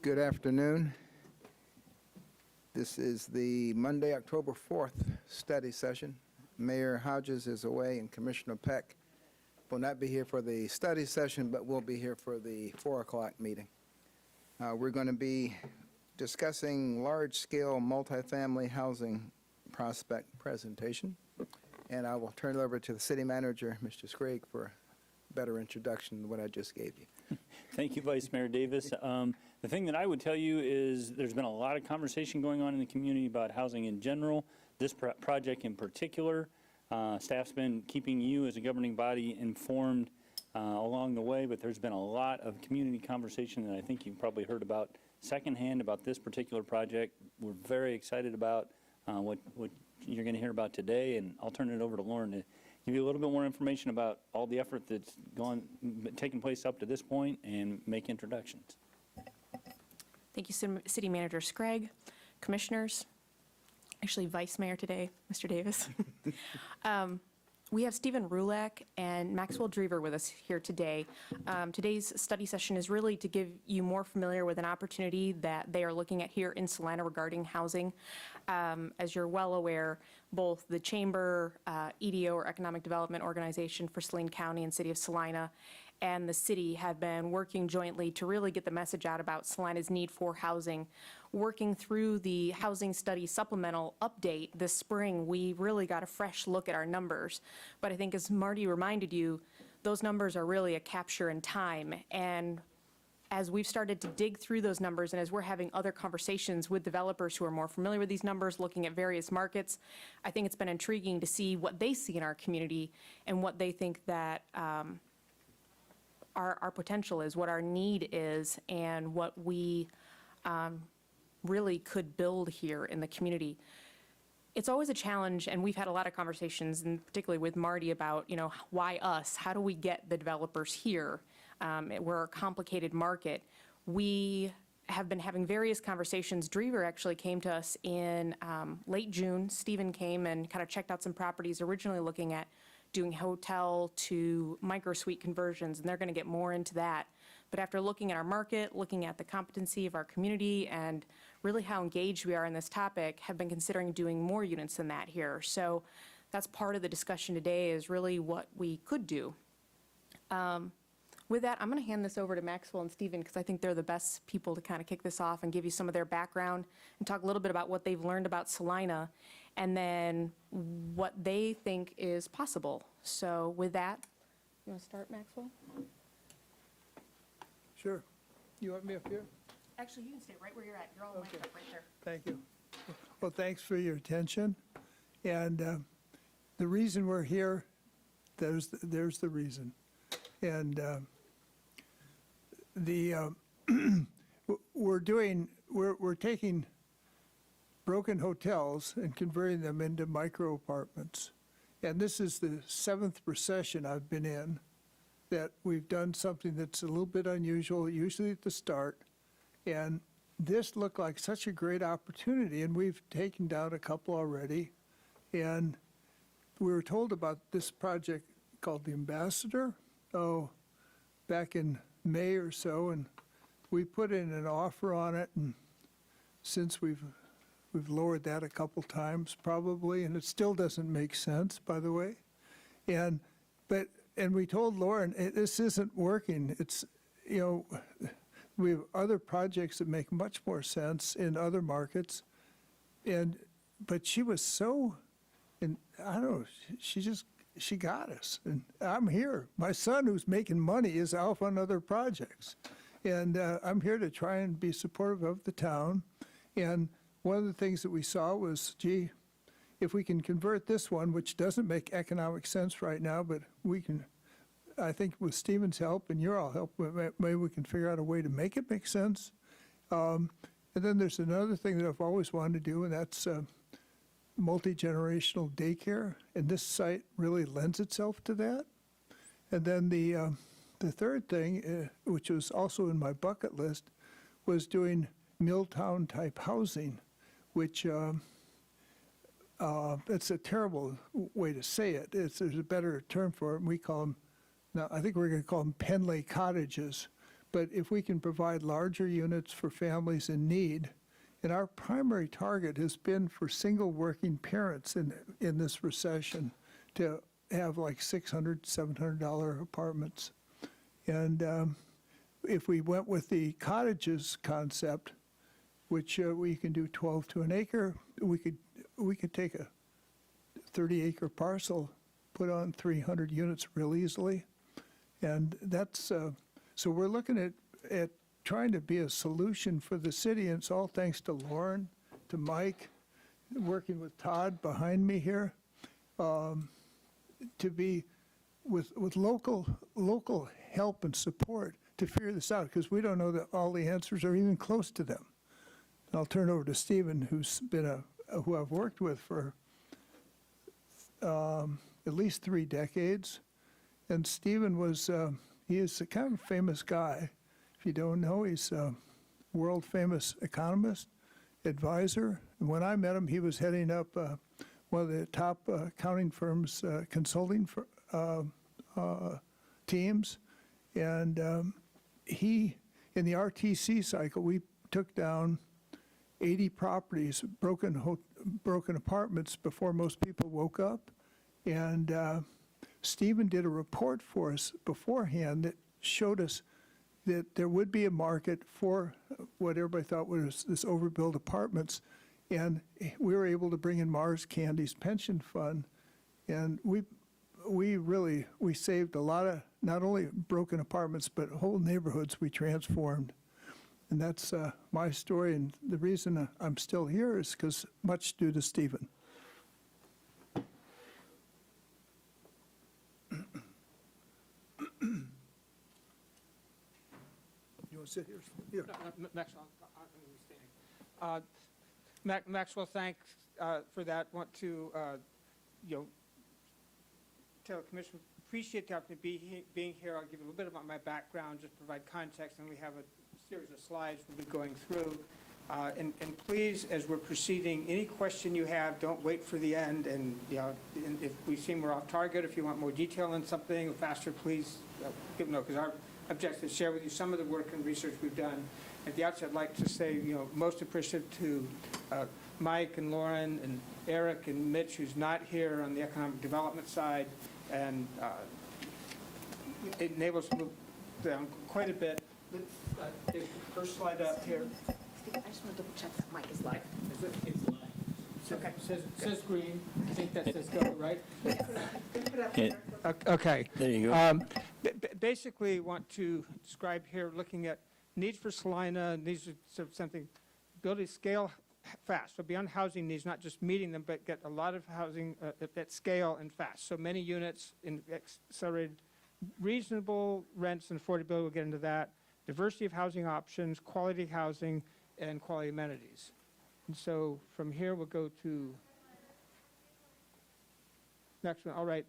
Good afternoon. This is the Monday, October 4th study session. Mayor Hodges is away and Commissioner Peck will not be here for the study session, but will be here for the 4 o'clock meeting. We're going to be discussing large-scale multifamily housing prospect presentation, and I will turn it over to the city manager, Mr. Sprague, for a better introduction than what I just gave you. Thank you, Vice Mayor Davis. The thing that I would tell you is there's been a lot of conversation going on in the community about housing in general, this project in particular. Staff's been keeping you as a governing body informed along the way, but there's been a lot of community conversation that I think you've probably heard about secondhand about this particular project. We're very excited about what you're going to hear about today, and I'll turn it over to Lauren to give you a little bit more information about all the effort that's taken place up to this point and make introductions. Thank you, City Manager Sprague, Commissioners, actually Vice Mayor today, Mr. Davis. We have Stephen Rulak and Maxwell Drever with us here today. Today's study session is really to give you more familiar with an opportunity that they are looking at here in Salina regarding housing. As you're well aware, both the Chamber, EDO, or Economic Development Organization for Saline County and City of Salina, and the city have been working jointly to really get the message out about Salina's need for housing. Working through the housing study supplemental update this spring, we really got a fresh look at our numbers. But I think, as Marty reminded you, those numbers are really a capture in time. And as we've started to dig through those numbers, and as we're having other conversations with developers who are more familiar with these numbers, looking at various markets, I think it's been intriguing to see what they see in our community and what they think that our potential is, what our need is, and what we really could build here in the community. It's always a challenge, and we've had a lot of conversations, and particularly with Marty, about, why us? How do we get the developers here? We're a complicated market. We have been having various conversations. Drever actually came to us in late June. Stephen came and kind of checked out some properties, originally looking at doing hotel to micro suite conversions, and they're going to get more into that. But after looking at our market, looking at the competency of our community, and really how engaged we are in this topic, have been considering doing more units than that here. So that's part of the discussion today, is really what we could do. With that, I'm going to hand this over to Maxwell and Stephen, because I think they're the best people to kind of kick this off and give you some of their background and talk a little bit about what they've learned about Salina and then what they think is possible. So with that, you want to start, Maxwell? Sure. You want me up here? Actually, you can stay right where you're at. You're all mic'd up right there. Thank you. Well, thanks for your attention. And the reason we're here, there's the reason. And we're taking broken hotels and converting them into micro apartments. And this is the 7th recession I've been in that we've done something that's a little bit unusual, usually at the start. And this looked like such a great opportunity, and we've taken down a couple already. And we were told about this project called the Ambassador, back in May or so, and we put in an offer on it, and since we've lowered that a couple times probably, and it still doesn't make sense, by the way. And we told Lauren, this isn't working. It's, we have other projects that make much more sense in other markets, but she was so, and I don't know, she got us, and I'm here. My son, who's making money, is off on other projects, and I'm here to try and be supportive of the town. And one of the things that we saw was, gee, if we can convert this one, which doesn't make economic sense right now, but we can, I think with Stephen's help and your all help, maybe we can figure out a way to make it make sense. And then there's another thing that I've always wanted to do, and that's multi-generational daycare, and this site really lends itself to that. And then the third thing, which was also in my bucket list, was doing Milltown type housing, which it's a terrible way to say it. There's a better term for it. We call them, now I think we're going to call them Penlay cottages, But if we can provide larger units for families in need, and our primary target has been for single working parents in this recession to have like $600, $700 apartments. And if we went with the cottages concept, which we can do 12 to an acre, we could take a 30-acre parcel, put on 300 units real easily. And that's, so we're looking at trying to be a solution for the city, and it's all thanks to Lauren, to Mike, working with Todd behind me here, to be with local help and support to figure this out, because we don't know that all the answers are even close to them. And I'll turn it over to Stephen, who's been who I've worked with for at least 3 decades. And Stephen he is a kind of famous guy. If you don't know, he's a world famous economist, advisor. And when I met him, he was heading up one of the top accounting firms, consulting teams. And he, in the RTC cycle, we took down 80 properties, broken apartments before most people woke up. And Stephen did a report for us beforehand that showed us that there would be a market for what everybody thought was this overbuilt apartments. And we were able to bring in Mars Candy's pension fund. And we saved a lot of not only broken apartments, but whole neighborhoods we transformed. And that's my story. And the reason I'm still here is because much due to Stephen. You want to sit here? Here. Maxwell, I'm going to be standing. Maxwell, thanks for that. Want to, tell the commission, appreciate the opportunity being here. I'll give you a little bit about my background, just provide context, and we have a series of slides we'll be going through. And please, as we're proceeding, any question you have, don't wait for the end. And, and if we seem we're off target, if you want more detail on something or faster, please give me know, because our objective is to share with you some of the work and research we've done. At the outset, I'd like to say, most appreciative to Mike and Lauren and Eric and Mitch, who's not here on the economic development side, and it enables us to move down quite a bit. Let's take the first slide up here. I just want to double check that mic is live. It's live. Okay. Says green. I think that says go, right? Okay. There you go. Basically, want to describe here, looking at needs for Salina. These are sort of something, ability to scale fast. So beyond housing needs, not just meeting them, but get a lot of housing at scale and fast. So many units in accelerated, reasonable rents and affordability. We'll get into that. Diversity of housing options, quality housing, and quality amenities. And so from here, we'll go to next one. All right.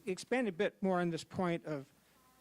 Expand a bit more on this point of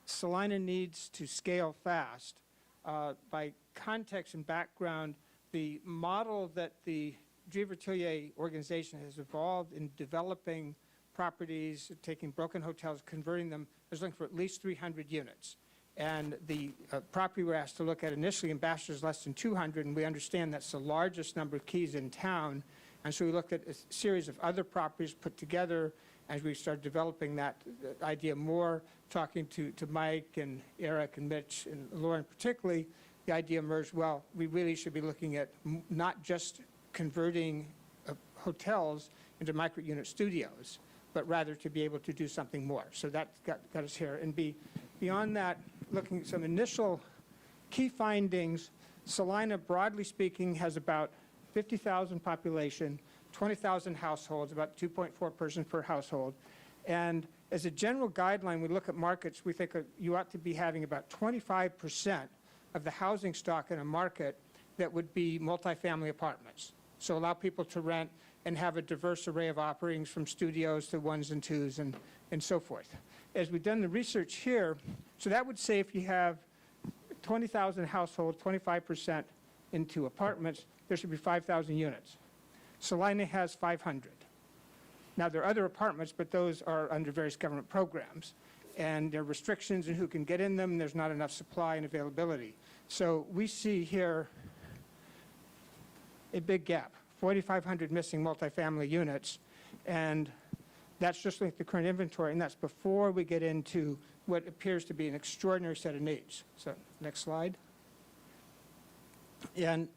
Salina needs to scale fast. By context and background, the model that the Drever-Tillier organization has evolved in developing properties, taking broken hotels, converting them, is looking for at least 300 units. And the property we're asked to look at initially, Ambassador, is less than 200, and we understand that's the largest number of keys in town. And so we looked at a series of other properties put together as we started developing that idea more, talking to Mike and Eric and Mitch and Lauren particularly, the idea emerged, well, we really should be looking at not just converting hotels into micro-unit studios, but rather to be able to do something more. So that got us here. And beyond that, looking at some initial key findings, Salina, broadly speaking, has about 50,000 population, 20,000 households, about 2.4 persons per household. And as a general guideline, we look at markets, we think you ought to be having about 25% of the housing stock in a market that would be multifamily apartments. So allow people to rent and have a diverse array of offerings from studios to ones and twos and so forth. As we've done the research here, so that would say if you have 20,000 households, 25% into apartments, there should be 5,000 units. Salina has 500. Now, there are other apartments, but those are under various government programs. and there are restrictions in who can get in them, and there's not enough supply and availability. So we see here a big gap, 4,500 missing multifamily units, and that's just like the current inventory, and that's before we get into what appears to be an extraordinary set of needs. So, next slide. And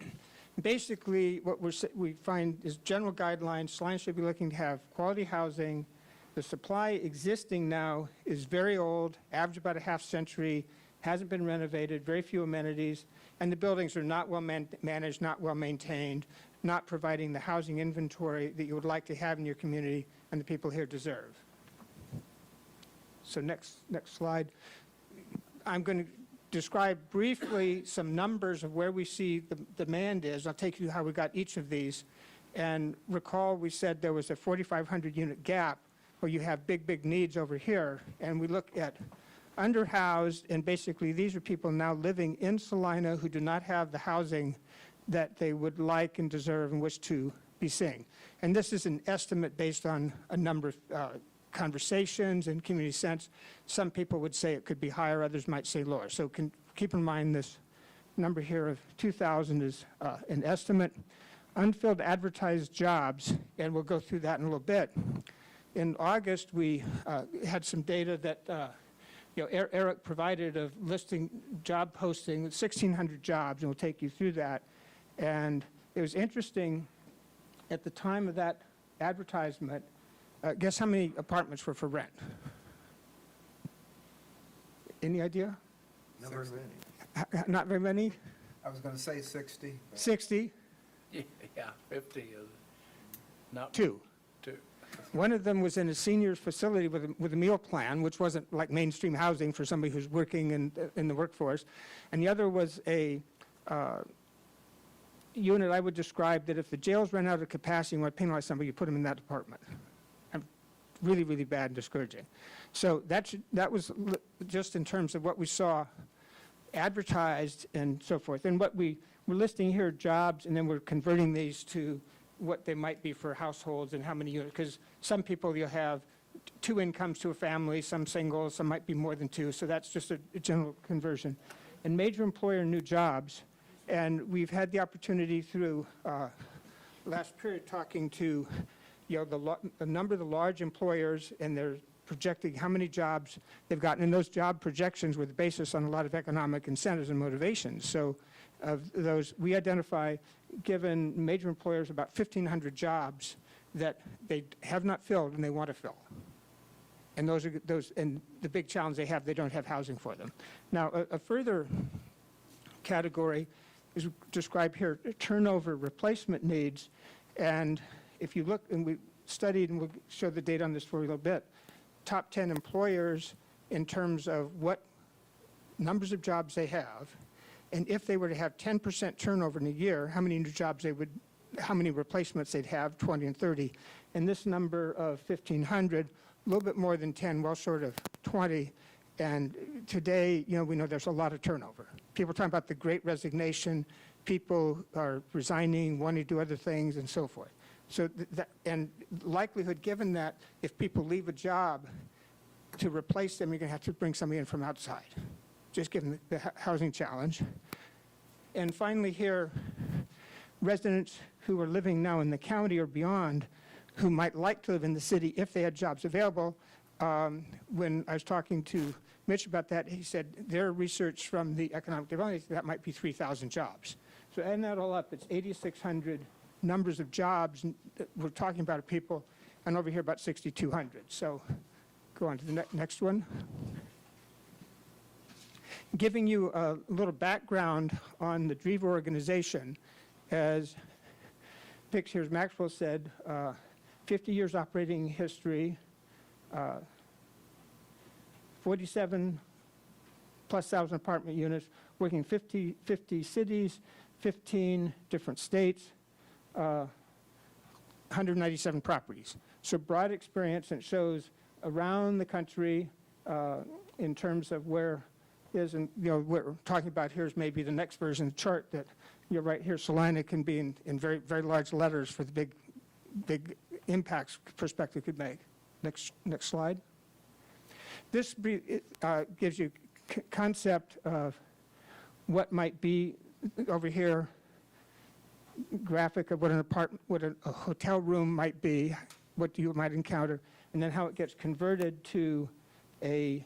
basically, what we find is general guidelines. Salina should be looking to have quality housing. The supply existing now is very old, average about a half century, hasn't been renovated, very few amenities, and the buildings are not well managed, not well maintained, not providing the housing inventory that you would like to have in your community and the people here deserve. So next slide. I'm going to describe briefly some numbers of where we see the demand is. I'll take you how we got each of these. And recall we said there was a 4,500 unit gap where you have big needs over here. And we look at underhoused, and basically these are people now living in Salina who do not have the housing that they would like and deserve and wish to be seeing. And this is an estimate based on a number of conversations and community sense. Some people would say it could be higher, others might say lower. So keep in mind this number here of 2,000 is an estimate. Unfilled advertised jobs, and we'll go through that in a little bit. In August, we had some data that Eric provided of listing job posting, 1,600 jobs, and we'll take you through that. And it was interesting, at the time of that advertisement, guess how many apartments were for rent? Any idea? Not very many. Not very many? I was going to say 60. 60? Yeah, 50 is not Two. two. One of them was in a seniors facility with a meal plan, which wasn't like mainstream housing for somebody who's working in the workforce. And the other was a unit I would describe that if the jails ran out of capacity and want to penalize somebody, you put them in that department. Really bad and discouraging. So that was just in terms of what we saw advertised and so forth. And what we're listing here, jobs, and then we're converting these to what they might be for households and how many units, because some people you'll have 2 incomes to a family, some single, some might be more than 2, so that's just a general conversion. And major employer new jobs, and we've had the opportunity through last period talking to the number of the large employers, and they're projecting how many jobs they've gotten, and those job projections were the basis on a lot of economic incentives and motivations. So of those, we identify, given major employers, about 1,500 jobs that they have not filled and they want to fill. And and the big challenge they have, they don't have housing for them. Now, a further category is described here, turnover replacement needs. And if you look, and we studied, and we'll show the data on this for you a little bit, top 10 employers in terms of what numbers of jobs they have, and if they were to have 10% turnover in a year, how many new jobs how many replacements they'd have, 20 and 30. And this number of 1,500, a little bit more than 10, well short of 20. And today, we know there's a lot of turnover. People are talking about the great resignation, people are resigning, wanting to do other things, and so forth. So and likelihood given that if people leave a job to replace them, you're going to have to bring somebody in from outside, just given the housing challenge. And finally here, residents who are living now in the county or beyond who might like to live in the city if they had jobs available. When I was talking to Mitch about that, he said their research from the economic development, that might be 3,000 jobs. So adding that all up, it's 8,600 numbers of jobs we're talking about people, and over here about 6,200. So go on to the next one. Giving you a little background on the Drever organization, as Pix here, as Maxwell said, 50 years operating history, 47 plus thousand apartment units, working 50 cities, 15 different states, 197 properties. So broad experience, and it shows around the country in terms of where is, and what we're talking about here is maybe the next version of the chart that you're right here. Salina can be in very large letters for the big impacts perspective could make. Next slide. This gives you concept of what might be over here, graphic of what an apartment, what a hotel room might be, what you might encounter, and then how it gets converted to a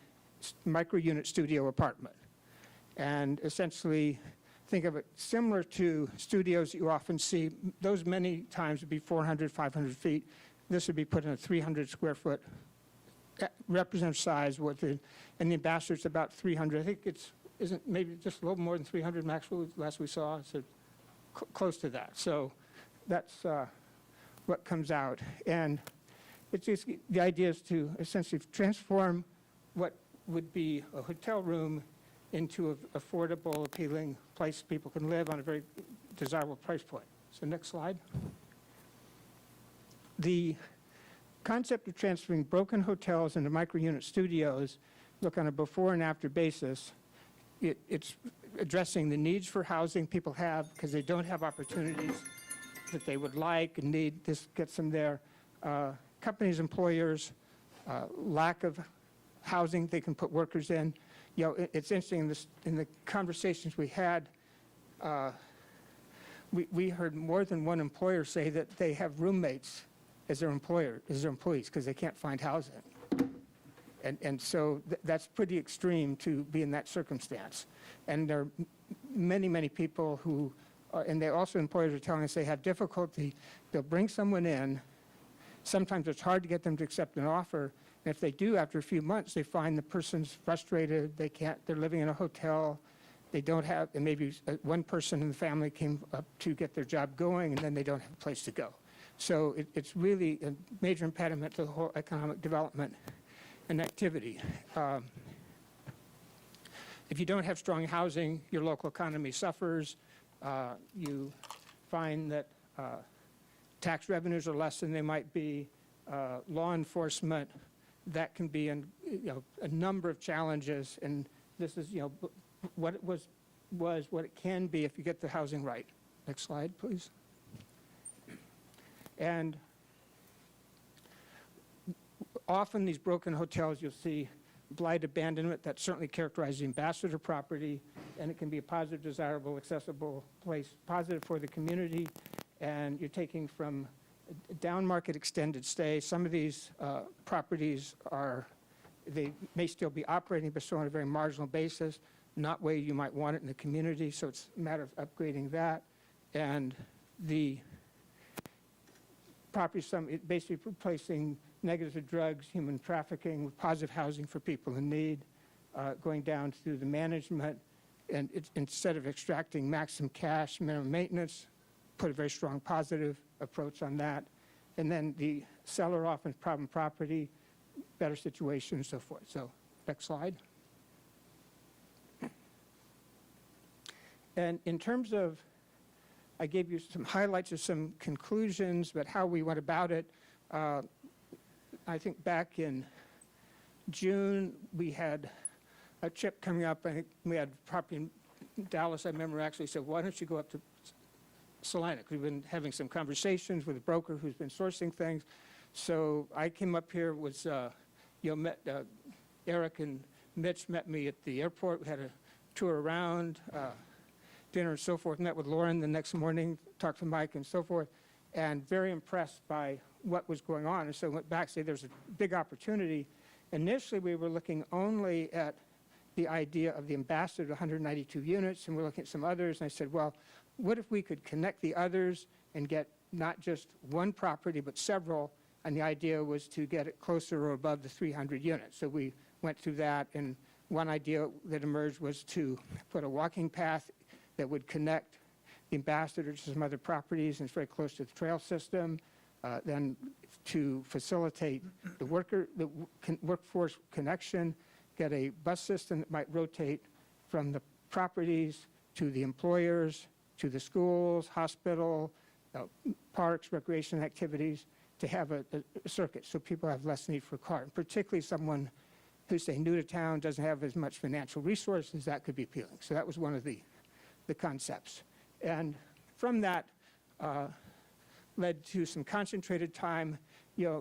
micro-unit studio apartment. And essentially, think of it similar to studios you often see. Those many times would be 400, 500 feet. This would be put in a 300 square foot representative size with it, and the ambassador's about 300. I think isn't maybe just a little more than 300, Maxwell, last we saw, so close to that. So that's what comes out. And it's just, the idea is to essentially transform what would be a hotel room into an affordable, appealing place people can live on a very desirable price point. So next slide. The concept of transferring broken hotels into micro-unit studios, look on a before and after basis. It's addressing the needs for housing people have because they don't have opportunities that they would like and need. This gets them there. Companies, employers, lack of housing they can put workers in. You know, it's interesting in the conversations we had, we heard more than one employer say that they have roommates as their employees because they can't find housing. And so that's pretty extreme to be in that circumstance. And there are many, many people who, and they also, employers are telling us they have difficulty. They'll bring someone in. Sometimes it's hard to get them to accept an offer. And if they do, after a few months, they find the person's frustrated. They're living in a hotel. They don't have, and maybe one person in the family came up to get their job going, and then they don't have a place to go. So it's really a major impediment to the whole economic development and activity. If you don't have strong housing, your local economy suffers. You find that tax revenues are less than they might be. Law enforcement, that can be a number of challenges, and this is what it was what it can be if you get the housing right. Next slide, please. And often these broken hotels, you'll see blight, abandonment. That certainly characterizes the ambassador property, and it can be a positive, desirable, accessible place, positive for the community. And you're taking from down market extended stay. Some of these properties they may still be operating, but still on a very marginal basis, not way you might want it in the community. So it's a matter of upgrading that. And the property, basically replacing negative drugs, human trafficking with positive housing for people in need, going down through the management. And instead of extracting maximum cash, minimum maintenance, put a very strong positive approach on that. And then the seller often problem property, better situation, and so forth. So next slide. And in terms of, I gave you some highlights of some conclusions, but how we went about it, I think back in June, we had a trip coming up. I think we had property in Dallas. I remember actually said, why don't you go up to Salina? Because we've been having some conversations with a broker who's been sourcing things. So I came up here, met Eric and Mitch met me at the airport. We had a tour around, dinner and so forth. Met with Lauren the next morning, talked to Mike and so forth, and very impressed by what was going on. And so went back, said there's a big opportunity. Initially, we were looking only at the idea of the ambassador, 192 units, and we're looking at some others. And I said, well, what if we could connect the others and get not just one property, but several? And the idea was to get it closer or above the 300 units. So we went through that, and one idea that emerged was to put a walking path that would connect the ambassador to some other properties, and it's very close to the trail system. Then to facilitate the workforce connection, get a bus system that might rotate from the properties to the employers, to the schools, hospital, parks, recreation activities, to have a circuit so people have less need for a car. And particularly someone who's, say, new to town, doesn't have as much financial resources, that could be appealing. So that was one of the concepts. And from that led to some concentrated time.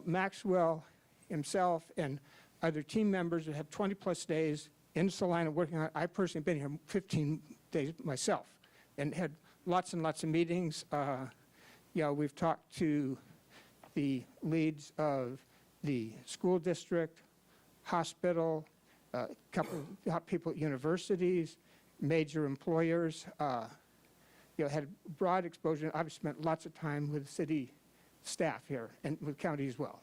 Maxwell himself and other team members that have 20-plus days in Salina working on it. I personally have been here 15 days myself and had lots and lots of meetings. We've talked to the leads of the school district, hospital, a couple of people at universities, major employers, had broad exposure. I've spent lots of time with city staff here and with county as well.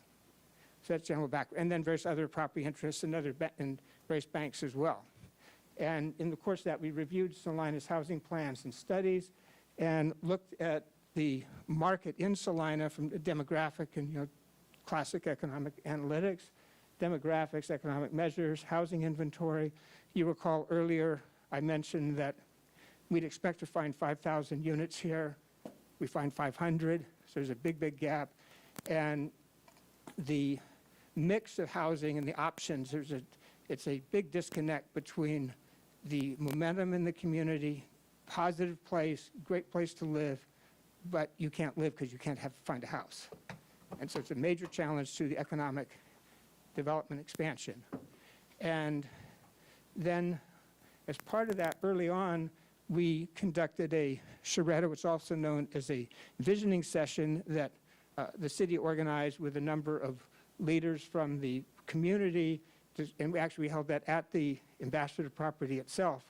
So that's general background. And then various other property interests and and various banks as well. And in the course of that, we reviewed Salina's housing plans and studies and looked at the market in Salina from the demographic and, classic economic analytics, demographics, economic measures, housing inventory. You recall earlier I mentioned that we'd expect to find 5,000 units here. We find 500, so there's a big, big gap. And the mix of housing and the options, it's a big disconnect between the momentum in the community, positive place, great place to live, but you can't live because you can't find a house. And so it's a major challenge to the economic development expansion. And then as part of that, early on, we conducted a charrette, which is also known as a visioning session that the city organized with a number of leaders from the community, and we held that at the ambassador property itself.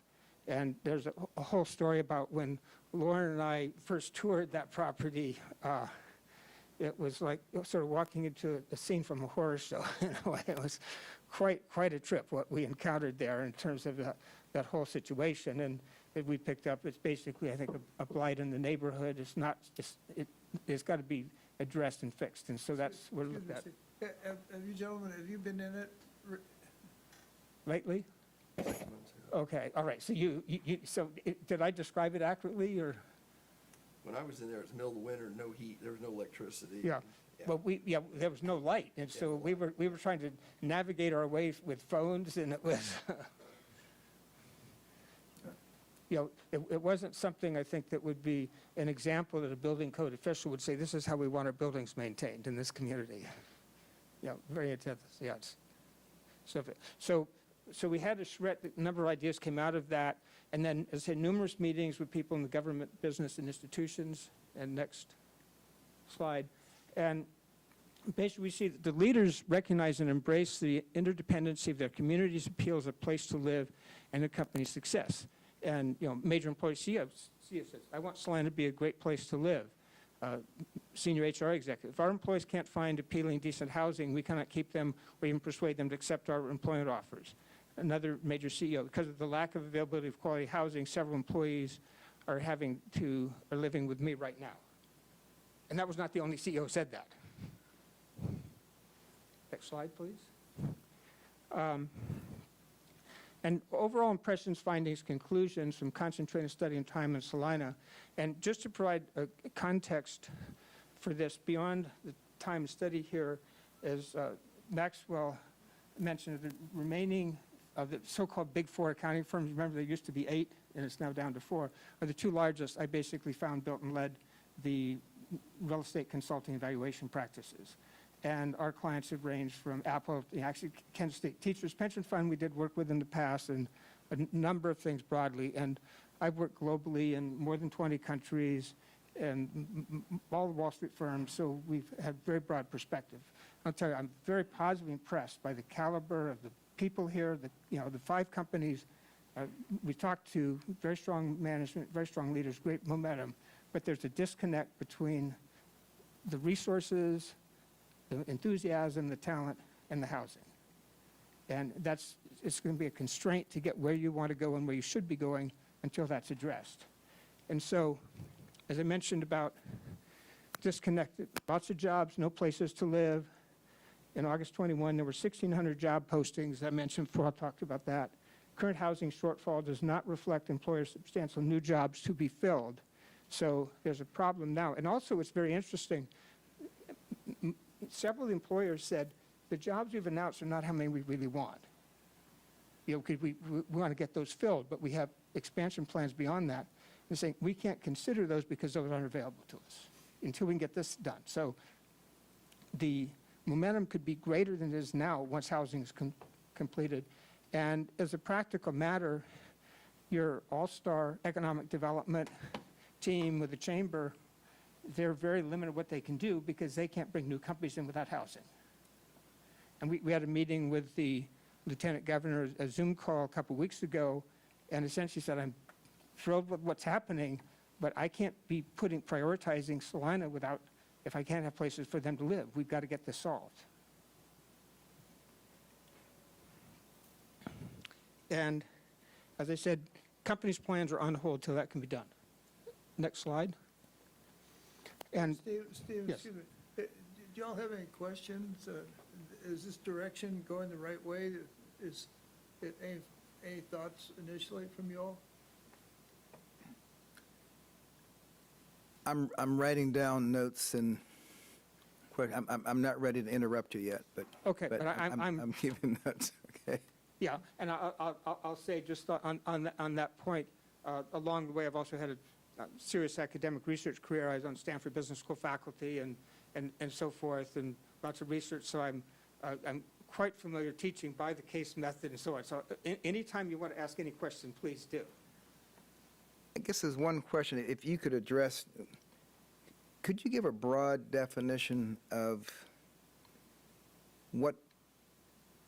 And there's a whole story about when Lauren and I first toured that property. It was like sort of walking into a scene from a horror show. It was quite a trip what we encountered there in terms of that whole situation. And that we picked up, it's basically, I think, a blight in the neighborhood. It's got to be addressed and fixed. And so that's what we're looking at. Have you gentlemen, have you been in it? Lately? Okay, all right. So did I describe it accurately, or? When I was in there, it was middle of the winter, no heat, there was no electricity. Yeah. Well, there was no light, and so we were trying to navigate our way with phones, and it was, it wasn't something I think that would be an example that a building code official would say, this is how we want our buildings maintained in this community. Very intense, yes. So we had a charrette, a number of ideas came out of that, and then, as I said, numerous meetings with people in the government, business, and institutions. And next slide. And basically, we see that the leaders recognize and embrace the interdependency of their community's appeal as a place to live and a company's success. And, major employees, CEO says, I want Salina to be a great place to live. Senior HR executive, if our employees can't find appealing, decent housing, we cannot keep them or even persuade them to accept our employment offers. Another major CEO, because of the lack of availability of quality housing, several employees are living with me right now. And that was not the only CEO who said that. Next slide, please. And overall impressions, findings, conclusions from concentrated study and time in Salina. And just to provide a context for this, beyond the time study here, as Maxwell mentioned, the remaining of the so-called big four accounting firms, remember there used to be 8, and it's now down to 4, are the 2 largest I basically found built and led the real estate consulting and valuation practices. And our clients have ranged from Apple, actually Kansas State Teachers Pension Fund we did work with in the past, and a number of things broadly. And I've worked globally in more than 20 countries and all the Wall Street firms, so we've had very broad perspective. I'll tell you, I'm very positively impressed by the caliber of the people here, the 5 companies. We talked to very strong management, very strong leaders, great momentum, but there's a disconnect between the resources, the enthusiasm, the talent, and the housing. And it's going to be a constraint to get where you want to go and where you should be going until that's addressed. And so, as I mentioned about disconnected, lots of jobs, no places to live. In August 21, there were 1,600 job postings. I mentioned before, I talked about that. Current housing shortfall does not reflect employers' substantial new jobs to be filled. So there's a problem now. And also, it's very interesting. Several employers said, the jobs we've announced are not how many we really want. Because we want to get those filled, but we have expansion plans beyond that. They're saying, we can't consider those because those aren't available to us until we can get this done. So the momentum could be greater than it is now once housing is completed. And as a practical matter, your all-star economic development team with the chamber, they're very limited what they can do because they can't bring new companies in without housing. And we had a meeting with the lieutenant governor, a Zoom call a couple weeks ago, and essentially said, I'm thrilled with what's happening, but I can't be prioritizing Salina if I can't have places for them to live. We've got to get this solved. And as I said, companies' plans are on hold till that can be done. Next slide. And Steve, Yes. excuse me, do y'all have any questions? Is this direction going the right way? Is it any thoughts initially from y'all? I'm writing down notes and, I'm not ready to interrupt you yet, but. Okay, but I'm keeping notes, okay? yeah, and I'll say just on that point, along the way, I've also had a serious academic research career. I was on Stanford Business School faculty and so forth, and lots of research. So I'm quite familiar teaching by the case method and so on. So anytime you want to ask any question, please do. I guess there's one question, if you could address, could you give a broad definition of what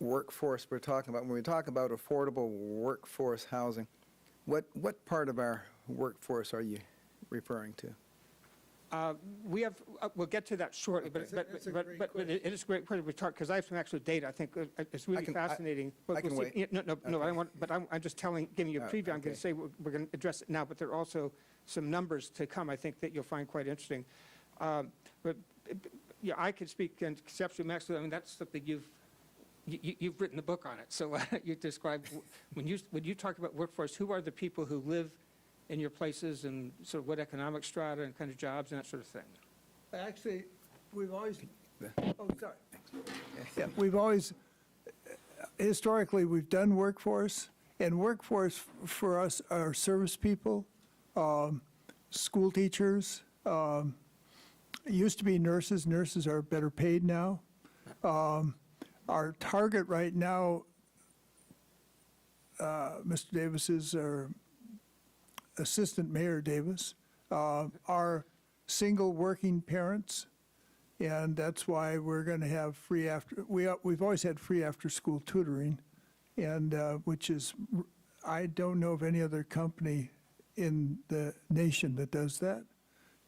workforce we're talking about? When we talk about affordable workforce housing, what part of our workforce are you referring to? We have, we'll get to that shortly, but That's a great it is a great question to talk, because I have some actual data. I think it's really fascinating. But I can we'll see- wait. No, I don't want, but I'm just giving you a preview. I'm going okay. to say we're going to address it now, but there are also some numbers to come, I think, that you'll find quite interesting. But, yeah, I could speak conceptually, Max, I mean, that's something you've written a book on it. So you describe, when you talk about workforce, who are the people who live in your places and sort of what economic strata and kind of jobs and that sort of thing? Actually, we've always, oh, sorry. Yeah. We've always, historically, we've done workforce, and workforce for us are service people, school teachers, used to be nurses. Nurses are better paid now. Our target right now, Mr. Davis is our Assistant Mayor Davis, are single working parents, and that's why we're going to have free we've always had free after-school tutoring, and which is, I don't know of any other company in the nation that does that.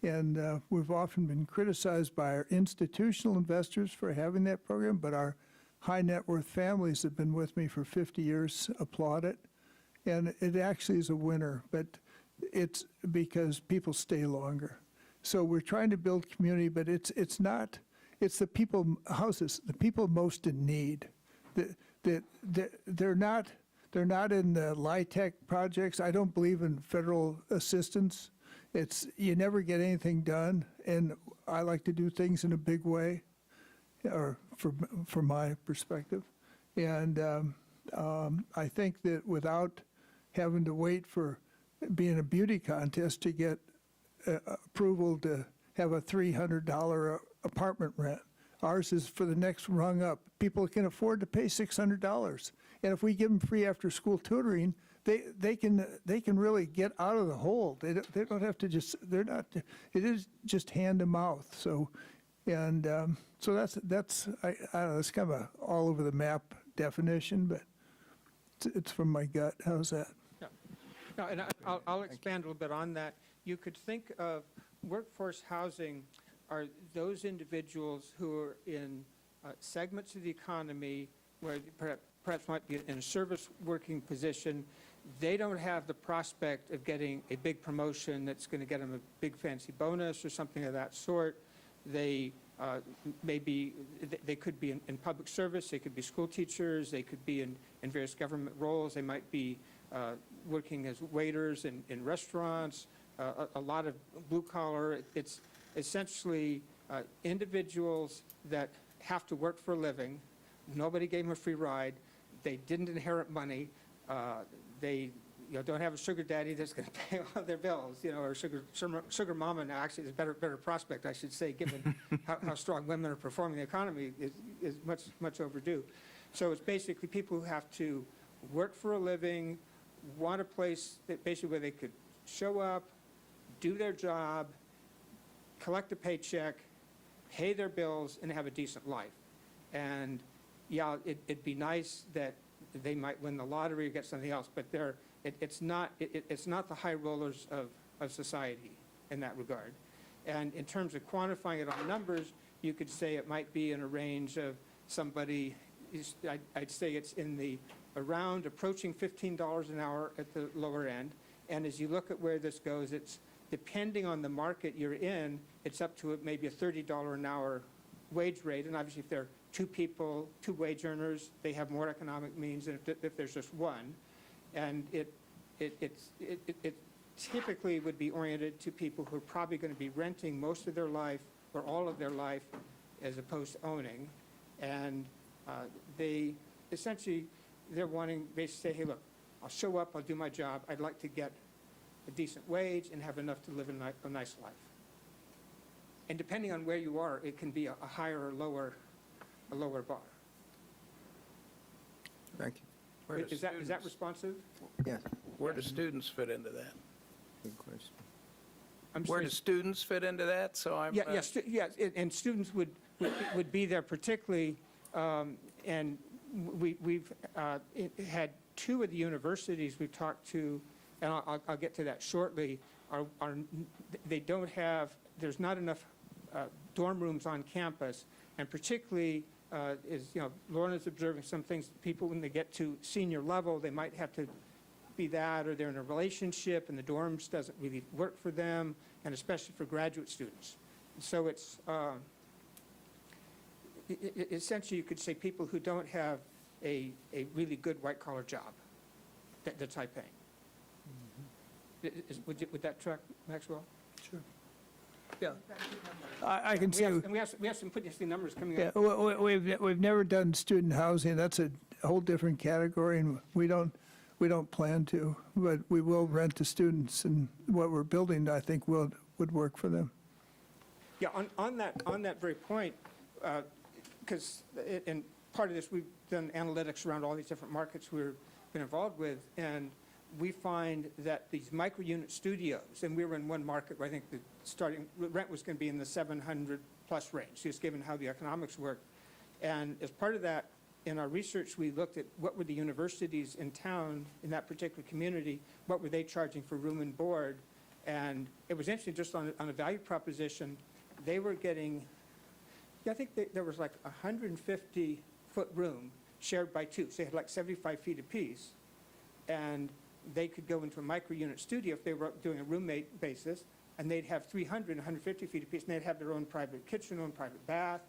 And we've often been criticized by our institutional investors for having that program, but our high net worth families that have been with me for 50 years applaud it. And it actually is a winner, but it's because people stay longer. So we're trying to build community, but it's the people, houses, the people most in need. They're not in the LIHTC projects. I don't believe in federal assistance. You never get anything done, and I like to do things in a big way, or from my perspective. And I think that without having to wait for being a beauty contest to get approval to have a $300 apartment rent, ours is for the next rung up. People can afford to pay $600, and if we give them free after-school tutoring, they can really get out of the hole. They don't have to just, they're not, it is just hand to mouth. So, and so that's I don't know, it's kind of a all over the map definition, but it's from my gut. How's that? Yeah. No, and I'll expand a little bit on that. You could think of workforce housing are those individuals who are in segments of the economy where perhaps might be in a service working position. They don't have the prospect of getting a big promotion that's going to get them a big fancy bonus or something of that sort. They they could be in public service, they could be school teachers, they could be in various government roles, they might be working as waiters in restaurants, a lot of blue collar. It's essentially individuals that have to work for a living. Nobody gave them a free ride. They didn't inherit money. They don't have a sugar daddy that's going to pay all their bills, or sugar mama. Now, actually, is a better prospect, I should say, given how strong women are performing. The economy is much overdue. So it's basically people who have to work for a living, want a place that basically where they could show up, do their job, collect a paycheck, pay their bills, and have a decent life. And yeah, it'd be nice that they might win the lottery or get something else, but it's not the high rollers of society in that regard. And in terms of quantifying it on numbers, you could say it might be in a range of somebody, I'd say it's in the around approaching $15 an hour at the lower end. And as you look at where this goes, it's depending on the market you're in, it's up to maybe a $30 an hour wage rate. And obviously, if there are two people, two wage earners, they have more economic means than if there's just one. And it typically would be oriented to people who are probably going to be renting most of their life or all of their life as opposed to owning. And they essentially, they're wanting, they say, hey, look, I'll show up, I'll do my job. I'd like to get a decent wage and have enough to live a nice life. And depending on where you are, it can be a higher or lower bar. Thank you. Where do Is that responsive? Yes, Where do students fit into that? good question. I'm Where sorry. do students fit into that? So I'm. And students would be there particularly, and we've had two of the universities we've talked to, and I'll get to that shortly, they don't have, there's not enough dorm rooms on campus, and particularly, Lorna's observing some things, people when they get to senior level, they might have to be that, or they're in a relationship and the dorms doesn't really work for them, and especially for graduate students. So it's, essentially you could say people who don't have a really good white-collar job that's high paying. Would that track, Maxwell? Sure. Yeah. I can say, We have some pretty interesting numbers coming yeah, up. we've never done student housing. That's a whole different category, and we don't plan to, but we will rent to students, and what we're building, I think, would work for them. Yeah, on that very point, because, and part of this, we've done analytics around all these different markets we've been involved with, and we find that these micro-unit studios, and we were in one market where I think the starting rent was going to be in the 700-plus range, just given how the economics work. And as part of that, in our research, we looked at what were the universities in town, in that particular community, what were they charging for room and board, and it was interesting, just on a value proposition, they were getting, I think there was like 150-foot room shared by two, so they had like 75 feet apiece, and they could go into a micro-unit studio if they were doing a roommate basis, and they'd have 300 and 150 feet apiece, and they'd have their own private kitchen, own private bath,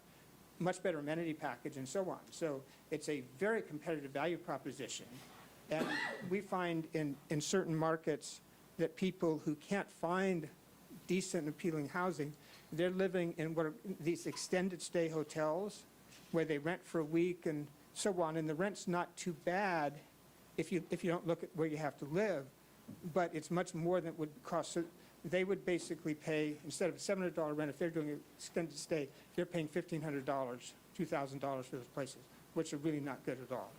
much better amenity package, and so on. So it's a very competitive value proposition. And we find in certain markets that people who can't find decent, appealing housing, they're living in what are these extended stay hotels where they rent for a week and so on, and the rent's not too bad if you don't look at where you have to live, but it's much more than it would cost. So they would basically pay, instead of a $700 rent, if they're doing an extended stay, they're paying $1,500, $2,000 for those places, which are really not good at all.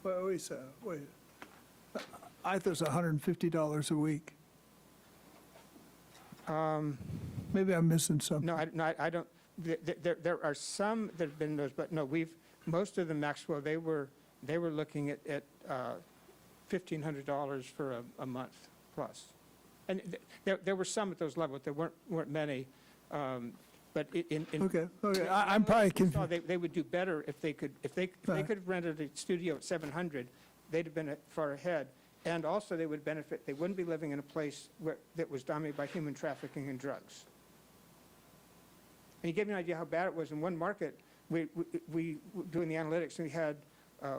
Well, wait. I thought it was $150 a week. Maybe I'm missing something. No, I don't, there are some that have been those, but no, most of them, Maxwell, they were looking at $1,500 for a month plus. And there were some at those levels, there weren't many, but in. Okay, I'm probably confused. They would do better if they could have rented a studio at 700, they'd have been far ahead. And also they would benefit, they wouldn't be living in a place that was dominated by human trafficking and drugs. And you gave me an idea how bad it was in one market. We doing the analytics, and we had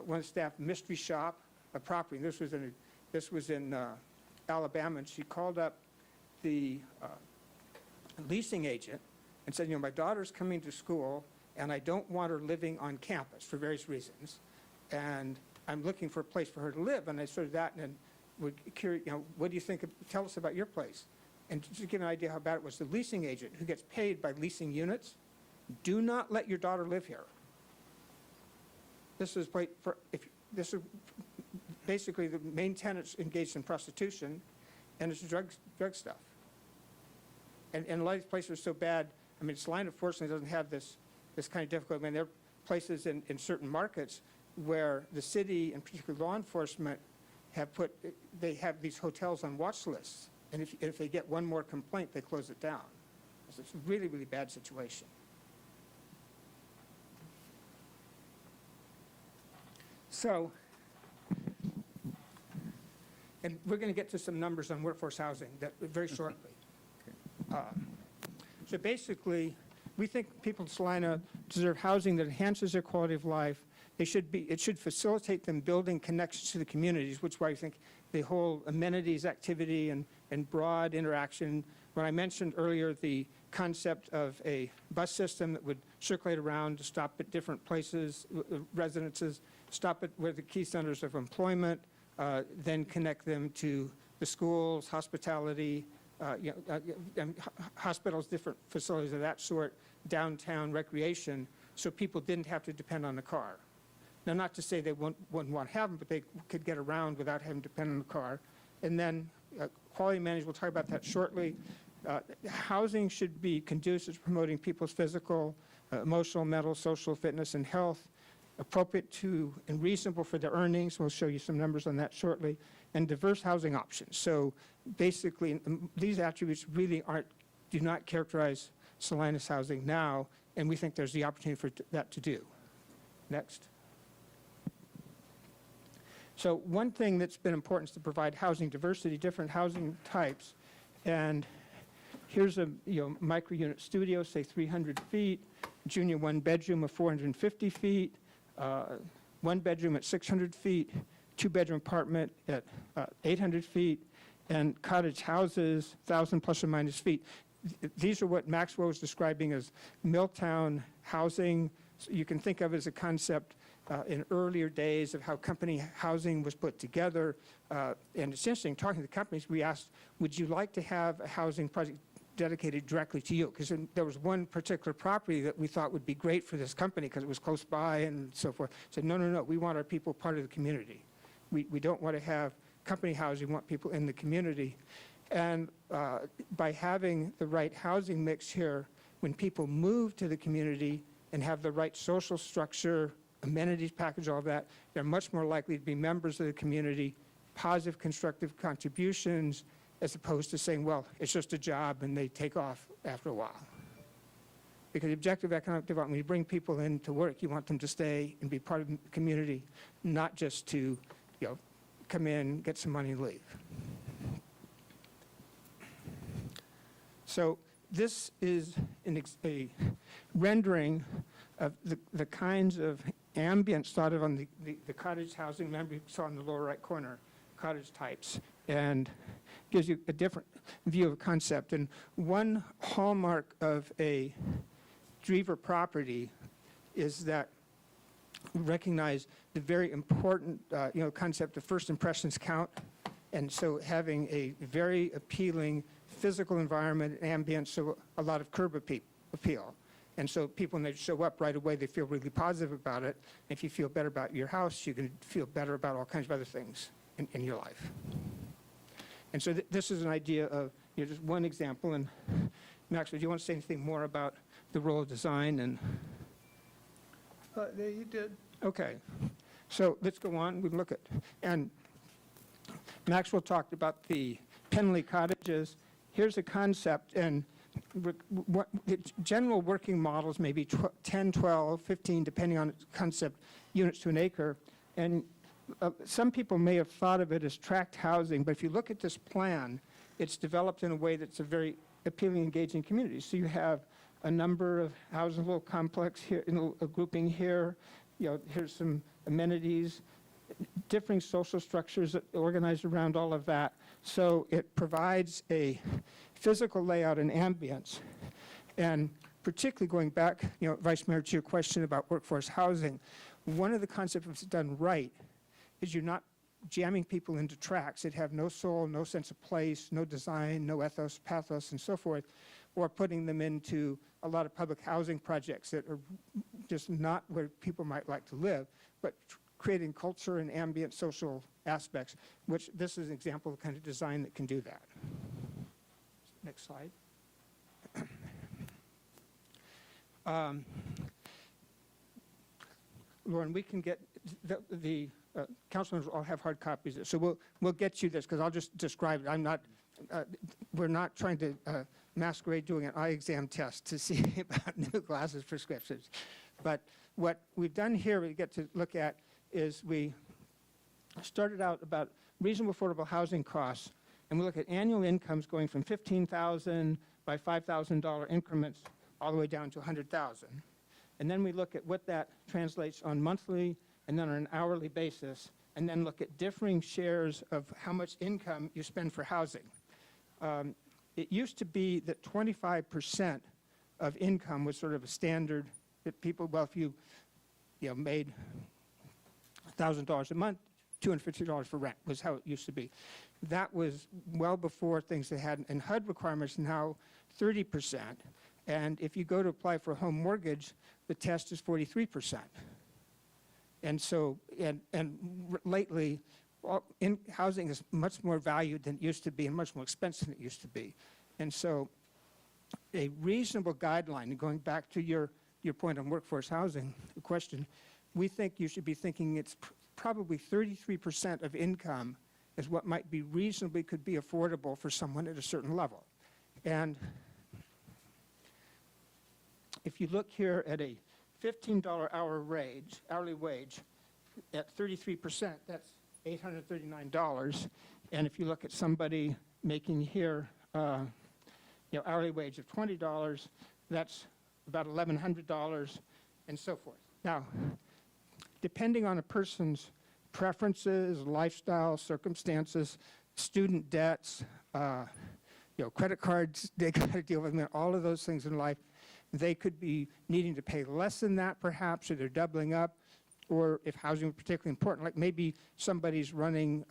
one staff mystery shop a property. And this was in Alabama, and she called up the leasing agent and said, my daughter's coming to school, and I don't want her living on campus for various reasons. And I'm looking for a place for her to live, and I started that, and then would curious, what do you think, tell us about your place. And to give an idea how bad it was, the leasing agent who gets paid by leasing units, do not let your daughter live here. This is basically the main tenants engaged in prostitution, and it's drug stuff. And a lot of these places are so bad. I mean, Salina fortunately doesn't have this kind of difficulty. I mean, there are places in certain markets where the city, and particularly law enforcement, have these hotels on watch lists. And if they get one more complaint, they close it down. So it's a really, really bad situation. So, and we're going to get to some numbers on workforce housing very shortly. So basically, we think people in Salina deserve housing that enhances their quality of life. It should facilitate them building connections to the communities, which is why I think the whole amenities activity and broad interaction. When I mentioned earlier the concept of a bus system that would circulate around to stop at different places, residences, stop at where the key centers of employment, then connect them to the schools, hospitality, hospitals, different facilities of that sort, downtown recreation, so people didn't have to depend on the car. Now, not to say they wouldn't want to have them, but they could get around without having to depend on the car. And then quality management, we'll talk about that shortly. Housing should be conducive to promoting people's physical, emotional, mental, social fitness, and health, appropriate to and reasonable for their earnings. We'll show you some numbers on that shortly. And diverse housing options. So basically, these attributes really do not characterize Salina's housing now, and we think there's the opportunity for that to do. Next. So one thing that's been important is to provide housing diversity, different housing types. And here's a micro-unit studio, say 300 feet, junior one-bedroom of 450 feet, one-bedroom at 600 feet, two-bedroom apartment at 800 feet, and cottage houses, 1,000 plus or minus feet. These are what Maxwell was describing as Milltown housing. So you can think of it as a concept in earlier days of how company housing was put together. And it's interesting, talking to the companies, we asked, would you like to have a housing project dedicated directly to you? Because there was one particular property that we thought would be great for this company because it was close by and so forth. Said, no, we want our people part of the community. We don't want to have company housing, we want people in the community. And by having the right housing mix here, when people move to the community and have the right social structure, amenities package, all of that, they're much more likely to be members of the community, positive, constructive contributions, as opposed to saying, well, it's just a job and they take off after a while. Because objective economic development, when you bring people in to work, you want them to stay and be part of the community, not just to come in, get some money, and leave. So this is a rendering of the kinds of ambience thought of on the cottage housing. Remember, you saw in the lower right corner, cottage types, and gives you a different view of a concept. And one hallmark of a Drever property is that we recognize the very important concept of first impressions count. And so having a very appealing physical environment, ambience, so a lot of curb appeal. And so people, when they show up right away, they feel really positive about it. If you feel better about your house, you can feel better about all kinds of other things in your life. And so this is an idea of just one example. And Maxwell, do you want to say anything more about the role of design? And Yeah, you did. okay, so let's go on. We look at, and Maxwell talked about the Penley cottages. Here's a concept, and what the general working models may be 10, 12, 15, depending on its concept, units to an acre. And some people may have thought of it as tract housing, but if you look at this plan, it's developed in a way that's a very appealing, engaging community. So you have a number of houses, a little complex here, a grouping here. Here's some amenities, differing social structures that organized around all of that. So it provides a physical layout and ambience. And particularly going back, Vice Mayor, to your question about workforce housing, one of the concepts, if it's done right, is you're not jamming people into tracks that have no soul, no sense of place, no design, no ethos, pathos, and so forth, or putting them into a lot of public housing projects that are just not where people might like to live, but creating culture and ambient social aspects, which this is an example of the kind of design that can do that. Next slide. Lauren, we can get the council members all have hard copies, so we'll get you this because I'll just describe it. I'm not. We're not trying to masquerade doing an eye exam test to see about new glasses prescriptions, but what we've done here, we get to look at is we started out about reasonable affordable housing costs, and we look at annual incomes going from $15,000 by $5,000 increments all the way down to $100,000. And then we look at what that translates on monthly and then on an hourly basis, and then look at differing shares of how much income you spend for housing. It used to be that 25% of income was sort of a standard that people, well, if you made $1,000 a month, $250 for rent was how it used to be. That was well before things that had, and HUD requirements now 30%. And if you go to apply for a home mortgage, the test is 43%. And so, lately, housing is much more valued than it used to be and much more expensive than it used to be. And so a reasonable guideline, and going back to your point on workforce housing, the question, we think you should be thinking it's probably 33% of income is what might be reasonably could be affordable for someone at a certain level. And if you look here at a $15 hourly wage at 33%, that's $839. And if you look at somebody making here, hourly wage of $20, that's about $1,100 and so forth. Now, depending on a person's preferences, lifestyle, circumstances, student debts, credit cards, they got to deal with all of those things in life. They could be needing to pay less than that, perhaps, or they're doubling up, or if housing is particularly important, like maybe somebody's running,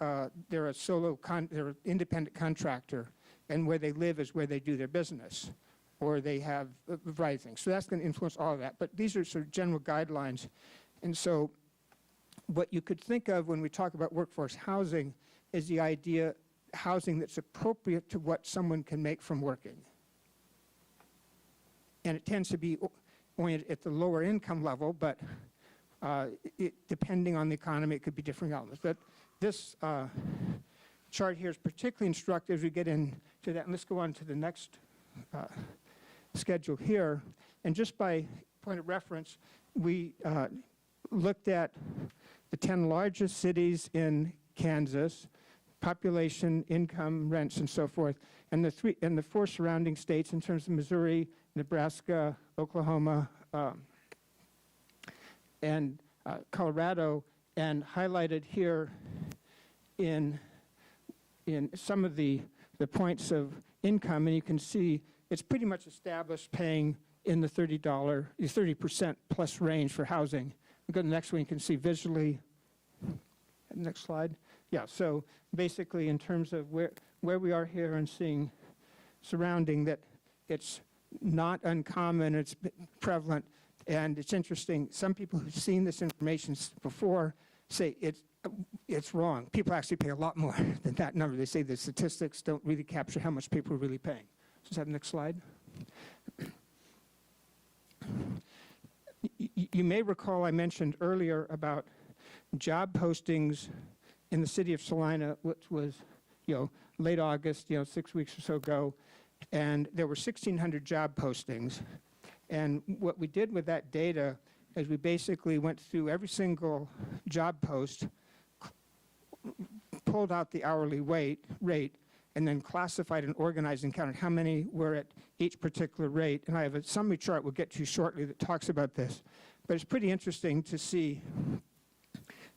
they're an independent contractor, and where they live is where they do their business, or they have a variety of things. So that's going to influence all of that. But these are sort of general guidelines. And so what you could think of when we talk about workforce housing is the idea housing that's appropriate to what someone can make from working. And it tends to be oriented at the lower income level, but depending on the economy, it could be different elements. But this chart here is particularly instructive as we get into that. And let's go on to the next schedule here. And just by point of reference, we looked at the 10 largest cities in Kansas, population, income, rents, and so forth, and the four surrounding states in terms of Missouri, Nebraska, Oklahoma, and Colorado, and highlighted here in some of the points of income, and you can see it's pretty much established paying in the 30% plus range for housing. We go to the next one, you can see visually. Next slide. Yeah, so basically in terms of where we are here and seeing surrounding that it's not uncommon, it's prevalent, and it's interesting. Some people who've seen this information before say it's wrong. People actually pay a lot more than that number. They say the statistics don't really capture how much people are really paying. Let's have the next slide. You may recall I mentioned earlier about job postings in the city of Salina, which was, late August, 6 weeks or so ago, and there were 1,600 job postings. And what we did with that data is we basically went through every single job post, pulled out the hourly rate, and then classified and organized and counted how many were at each particular rate. And I have a summary chart we'll get to shortly that talks about this. But it's pretty interesting to see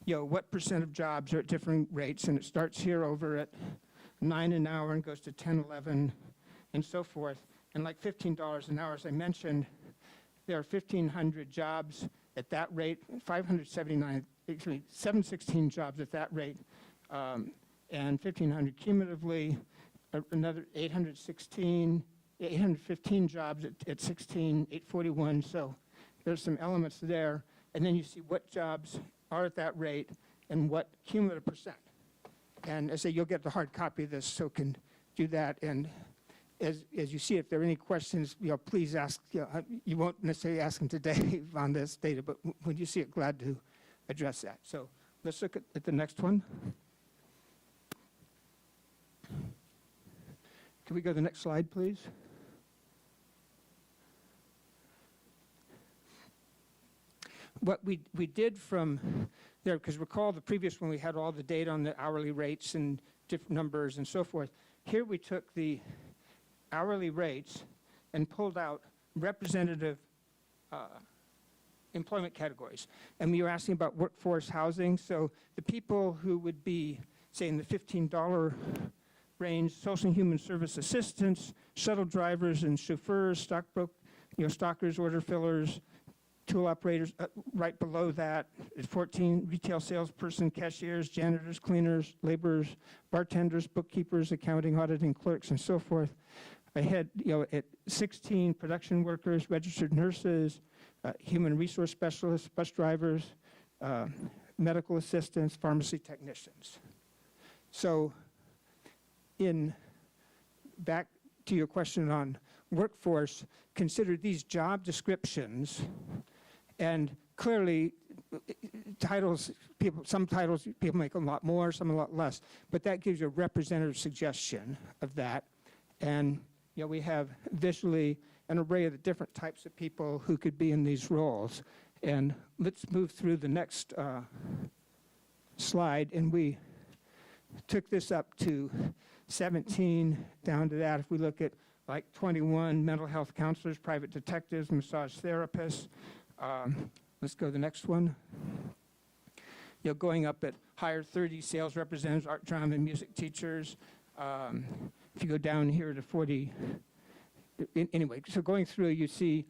what percent of jobs are at different rates, and it starts here over at 9 an hour and goes to 10, 11, and so forth. And like $15 an hour, as I mentioned, there are 1,500 jobs at that rate, 579 excuse me, 716 jobs at that rate, and 1,500 cumulatively, another 815 jobs at 16, 841. So there's some elements there. And then you see what jobs are at that rate and what cumulative percent. And I say you'll get the hard copy of this, so can do that. And as you see, if there are any questions, please ask. You won't necessarily ask them today on this data, but when you see it, glad to address that. So let's look at the next one. Can we go to the next slide, please? What we did from there, because recall the previous one, we had all the data on the hourly rates and different numbers and so forth. Here we took the hourly rates and pulled out representative employment categories. And we were asking about workforce housing. So the people who would be, say, in the $15 range, social and human service assistants, shuttle drivers and chauffeurs, stockers, order fillers, tool operators. Right below that is 14 retail salesperson, cashiers, janitors, cleaners, laborers, bartenders, bookkeepers, accounting, auditing clerks, and so forth. I had, at 16 production workers, registered nurses, human resource specialists, bus drivers, medical assistants, pharmacy technicians. So back to your question on workforce, consider these job descriptions, and clearly some titles people make a lot more, some a lot less, but that gives you a representative suggestion of that. And we have visually an array of the different types of people who could be in these roles. And let's move through the next slide, and we took this up to 17 down to that. If we look at like 21 mental health counselors, private detectives, massage therapists. Let's go to the next one. Going up at higher 30 sales representatives, art, drama, and music teachers. If you go down here to 40, anyway, so going through, you see,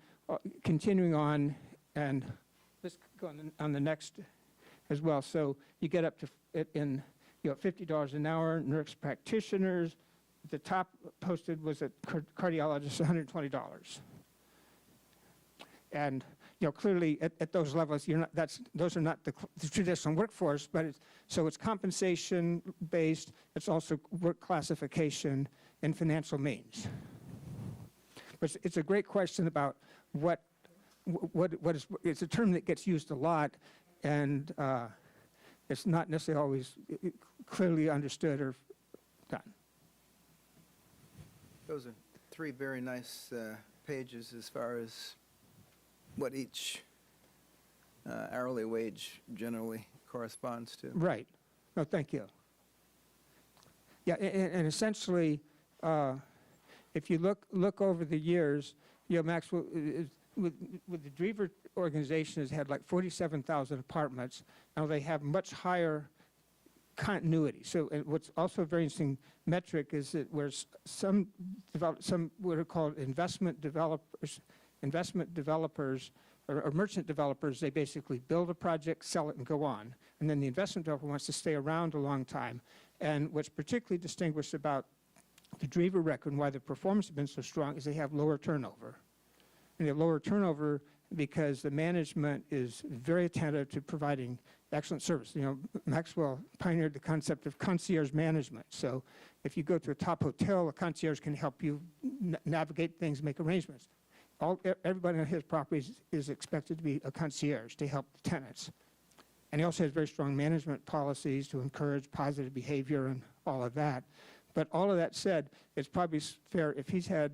continuing on, and let's go on the next as well. So you get up to $50 an hour, nurse practitioners. The top posted was a cardiologist, $120. And clearly at those levels, those are not the traditional workforce, but it's compensation based. It's also work classification and financial means. But it's a great question about what is. It's a term that gets used a lot, and it's not necessarily always clearly understood or done. Those are three very nice pages as far as what each hourly wage generally corresponds to. Right. No, thank you. Yeah, and essentially, if you look over the years, Maxwell, with the Drever organization has had like 47,000 apartments. Now they have much higher continuity. So what's also a very interesting metric is that where some what are called investment developers or merchant developers, they basically build a project, sell it, and go on. And then the investment developer wants to stay around a long time. And what's particularly distinguished about the Drever record and why the performance has been so strong is they have lower turnover. And they have lower turnover because the management is very attentive to providing excellent service. Maxwell pioneered the concept of concierge management. So if you go to a top hotel, a concierge can help you navigate things, make arrangements. Everybody on his property is expected to be a concierge to help the tenants. And he also has very strong management policies to encourage positive behavior and all of that. But all of that said, it's probably fair if he's had,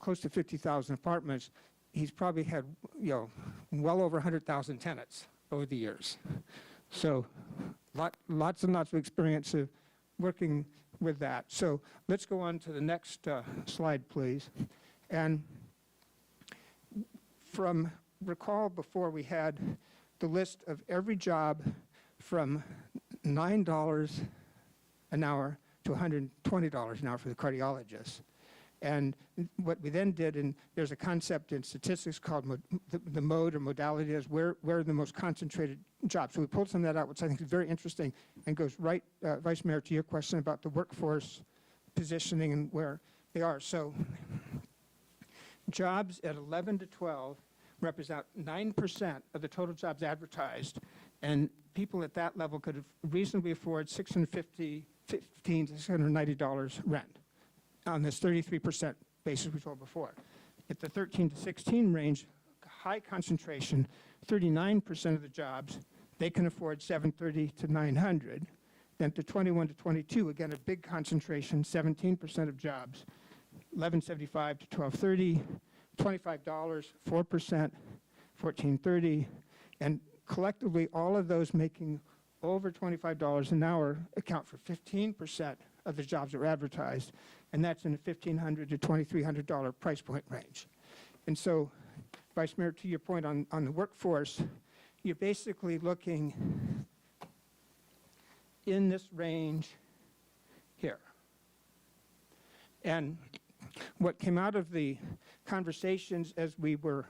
close to 50,000 apartments, he's probably had, well over 100,000 tenants over the years. So lots and lots of experience of working with that. So let's go on to the next slide, please. And recall before we had the list of every job from $9 an hour to $120 an hour for the cardiologist. And what we then did, and there's a concept in statistics called the mode or modality, is where are the most concentrated jobs. So we pulled some of that out, which I think is very interesting and goes right, Vice Mayor, to your question about the workforce positioning and where they are. So jobs at 11 to 12 represent 9% of the total jobs advertised, and people at that level could reasonably afford $615 to $690 rent on this 33% basis we told before. At the 13 to 16 range, high concentration, 39% of the jobs, they can afford $730 to $900. Then to 21 to 22, again, a big concentration, 17% of jobs, $1175 to $1230, $25, 4%, $1430, and collectively, all of those making over $25 an hour account for 15% of the jobs that are advertised, and that's in a $1,500 to $2,300 price point range. And so, Vice Mayor, to your point on the workforce, you're basically looking in this range here. And what came out of the conversations as we were,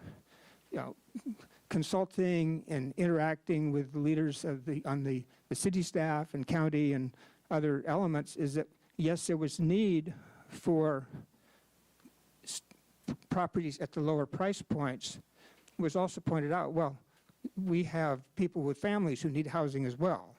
consulting and interacting with the leaders of the city staff and county and other elements is that, yes, there was need for properties at the lower price points. It was also pointed out, well, we have people with families who need housing as well.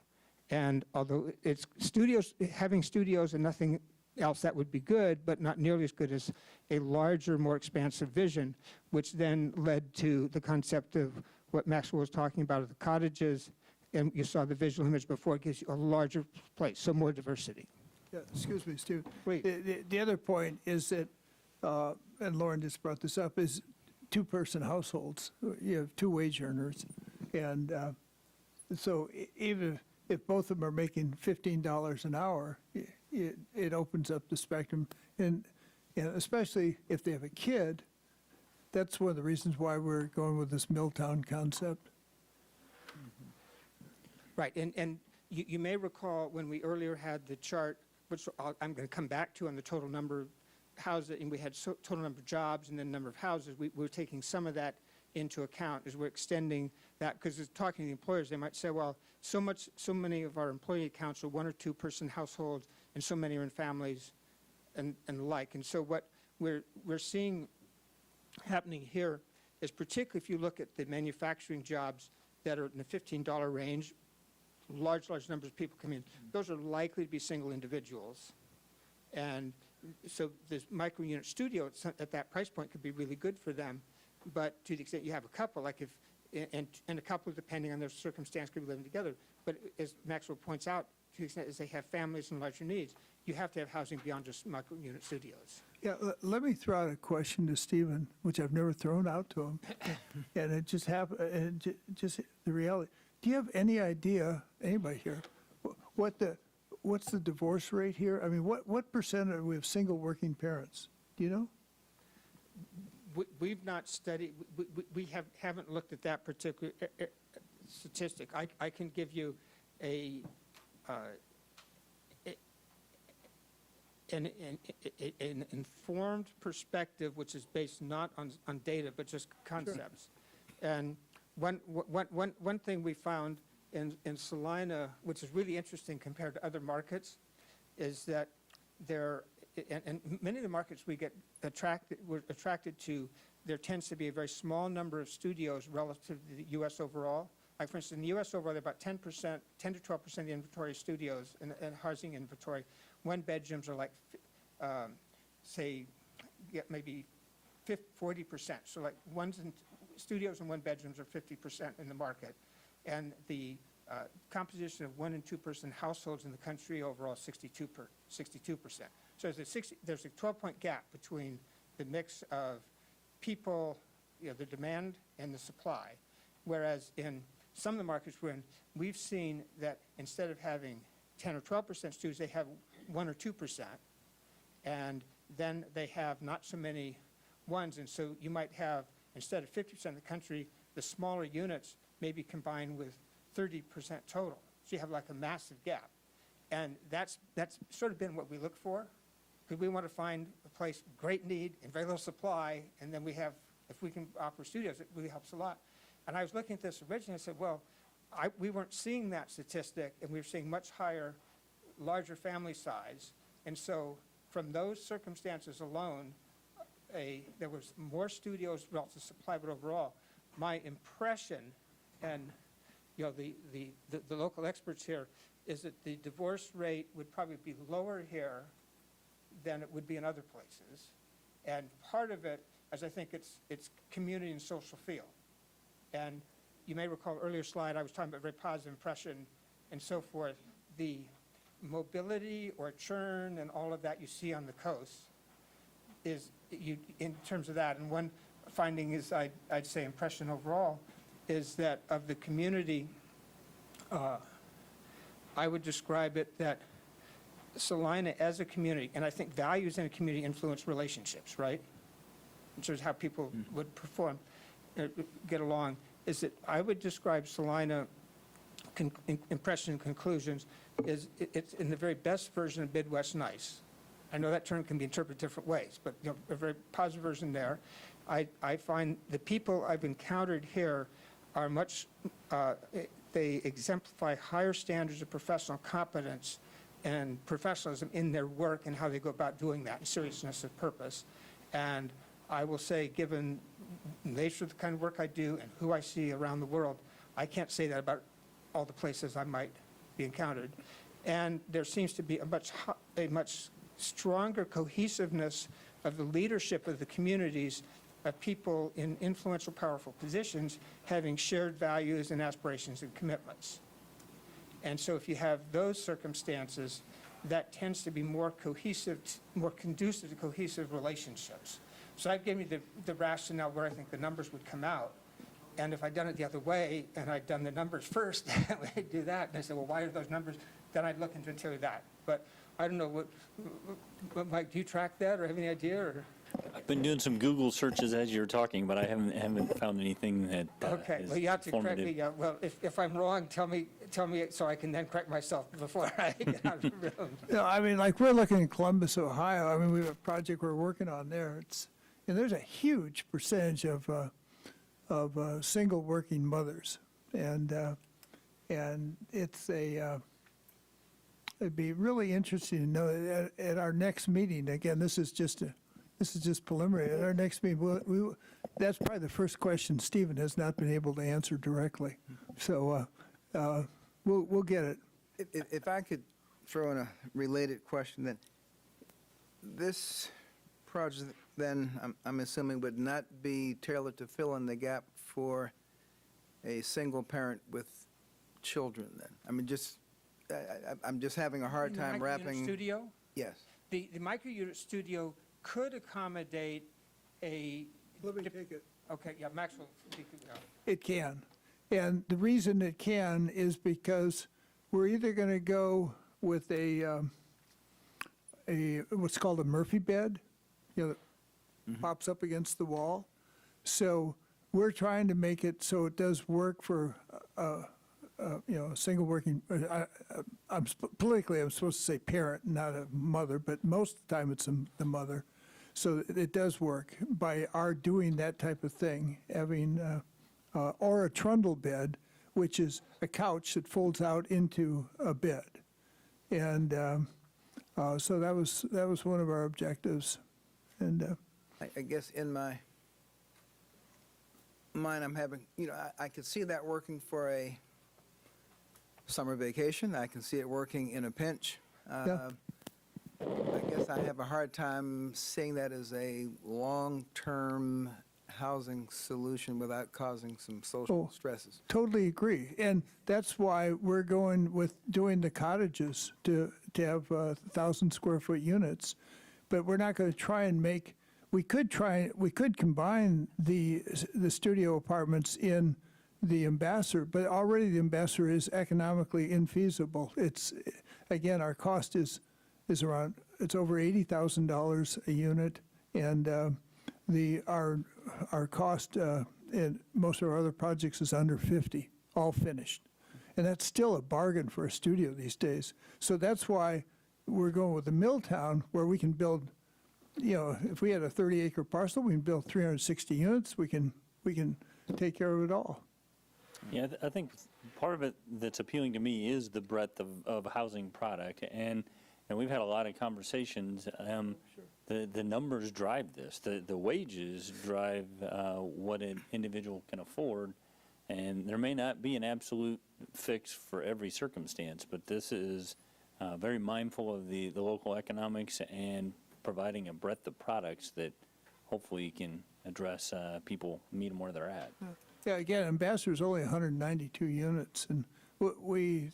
And although it's studios, having studios and nothing else, that would be good, but not nearly as good as a larger, more expansive vision, which then led to the concept of what Maxwell was talking about of the cottages, and you saw the visual image before, it gives you a larger place, so more diversity. Yeah, excuse me, Steve. Please. The other point is that, and Lauren just brought this up, is two-person households. You have two wage earners. And so even if both of them are making $15 an hour, it opens up the spectrum. And especially if they have a kid, that's one of the reasons why we're going with this Milltown concept. Right, and you may recall when we earlier had the chart, which I'm going to come back to on the total number of houses, and we had total number of jobs and then number of houses. We were taking some of that into account as we're extending that, because talking to the employers, they might say, well, so many of our employee accounts are one or two person households, and so many are in families and the like. And so what we're seeing happening here is, particularly if you look at the manufacturing jobs that are in the $15 range, large numbers of people come in, those are likely to be single individuals. And so this micro-unit studio at that price point could be really good for them. But to the extent you have a couple, like and a couple, depending on their circumstance, could be living together. But as Maxwell points out, to the extent as they have families and larger needs, you have to have housing beyond just micro-unit studios. Yeah, let me throw out a question to Stephen, which I've never thrown out to him. And it just happened, and just the reality. Do you have any idea, anybody here, what's the divorce rate here? I mean, what percent are we of single working parents? Do you know? We've not studied, we haven't looked at that particular statistic. I can give you an informed perspective, which is based not on data, but just concepts. Sure. And one thing we found in Salina, which is really interesting compared to other markets, is that and many of the markets we're attracted to, there tends to be a very small number of studios relative to the U.S. overall. Like, for instance, in the U.S. overall, there are about 10 to 12% of the inventory studios and housing inventory. One bedrooms are like, say, maybe 40%. So like studios and one bedrooms are 50% in the market. And the composition of one and two person households in the country overall is 62%. So there's a 12-point gap between the mix of people, the demand and the supply. Whereas in some of the markets we're in, we've seen that instead of having 10 or 12% studios, they have 1 or 2%. And then they have not so many ones. And so you might have, instead of 50% of the country, the smaller units may be combined with 30% total. So you have like a massive gap. And that's sort of been what we look for. because we want to find a place, great need and very little supply, and then we have, if we can offer studios, it really helps a lot. And I was looking at this originally, I said, well, we weren't seeing that statistic, and we were seeing much higher, larger family size. And so from those circumstances alone, there was more studios relative to supply, but overall, my impression, and you know, the local experts here, is that the divorce rate would probably be lower here than it would be in other places. And part of it, as I think it's community and social feel. And you may recall earlier slide, I was talking about very positive impression and so forth. The mobility or churn and all of that you see on the coast is, in terms of that, and one finding is, I'd say impression overall, is that of the community, I would describe it that Salina as a community, and I think values in a community influence relationships, right? In terms of how people would perform, get along, is that I would describe Salina impression and conclusions is it's in the very best version of Midwest nice. I know that term can be interpreted different ways, but you know, a very positive version there. I find the people I've encountered here are much, they exemplify higher standards of professional competence and professionalism in their work and how they go about doing that, and seriousness of purpose. And I will say, given the nature of the kind of work I do and who I see around the world, I can't say that about all the places I might be encountered. And there seems to be a much stronger cohesiveness of the leadership of the communities of people in influential, powerful positions having shared values and aspirations and commitments. And so if you have those circumstances, that tends to be more cohesive, more conducive to cohesive relationships. So I've given you the rationale where I think the numbers would come out. And if I'd done it the other way, and I'd done the numbers first, I'd do that. And I said, well, why are those numbers? Then I'd look into and tell you that. But I don't know, Mike, do you track that or have any idea? Or? I've been doing some Google searches as you're talking, but I haven't found anything that Okay, is well, you have to correct me. informative. Yeah, well, if I'm wrong, tell me so I can then correct myself before I get out of the room. No, I mean, like, we're looking at Columbus, Ohio. I mean, we have a project we're working on there. And there's a huge percentage of single working mothers. And it's it'd be really interesting to know at our next meeting, again, this is just preliminary. At our next meeting, that's probably the first question Stephen has not been able to answer directly. So we'll get it. If I could throw in a related question, then this project, then I'm assuming would not be tailored to fill in the gap for a single parent with children. Then I mean, I'm just having a hard time The micro-unit wrapping. studio? Yes. The micro-unit studio could accommodate a. Let me take it. Okay, yeah, Maxwell. It can. And the reason it can is because we're either going to go with a what's called a Murphy bed, you know, that pops up against the wall. So we're trying to make it so it does work for you know, a single working. Politically, I'm supposed to say parent, not a mother, but most of the time it's the mother. So it does work by our doing that type of thing, having or a trundle bed, which is a couch that folds out into a bed, and so that was one of our objectives, and I guess in my mind, I'm having, you know, I could see that working for a summer vacation. I can see it working in a pinch. Yeah. I guess I have a hard time seeing that as a long-term housing solution without causing some social stresses. totally agree. And that's why we're going with doing the cottages to have 1,000-square-foot units, but we're not going to try and make. We could combine the studio apartments in the Ambassador, but already the Ambassador is economically infeasible. It's, again, our cost is around, it's over $80,000 a unit, and our cost in most of our other projects is under 50, all finished. And that's still a bargain for a studio these days. So that's why we're going with the Milltown where we can build, if we had a 30-acre parcel, we can build 360 units. We can take care of it all. Yeah, I think part of it that's appealing to me is the breadth of housing product, and we've had a lot of conversations. The numbers drive this. The wages drive what an individual can afford, and there may not be an absolute fix for every circumstance, but this is very mindful of the local economics and providing a breadth of products that hopefully can address people, meet them where they're at. Yeah, again, Ambassador's only 192 units, and we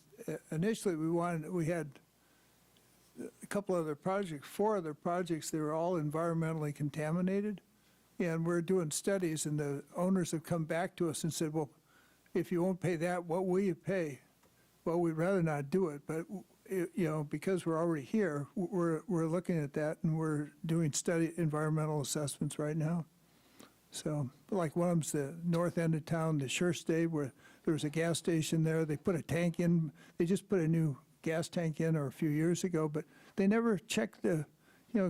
initially we had a couple other projects, 4 other projects. They were all environmentally contaminated, and we're doing studies, and the owners have come back to us and said, well, if you won't pay that, what will you pay? Well, we'd rather not do it, but because we're already here, we're looking at that, and we're doing environmental assessments right now. So, like one of them's the north end of town, the Sure Stay, where there was a gas station there. They put a tank in. They just put a new gas tank in a few years ago, but they never checked the,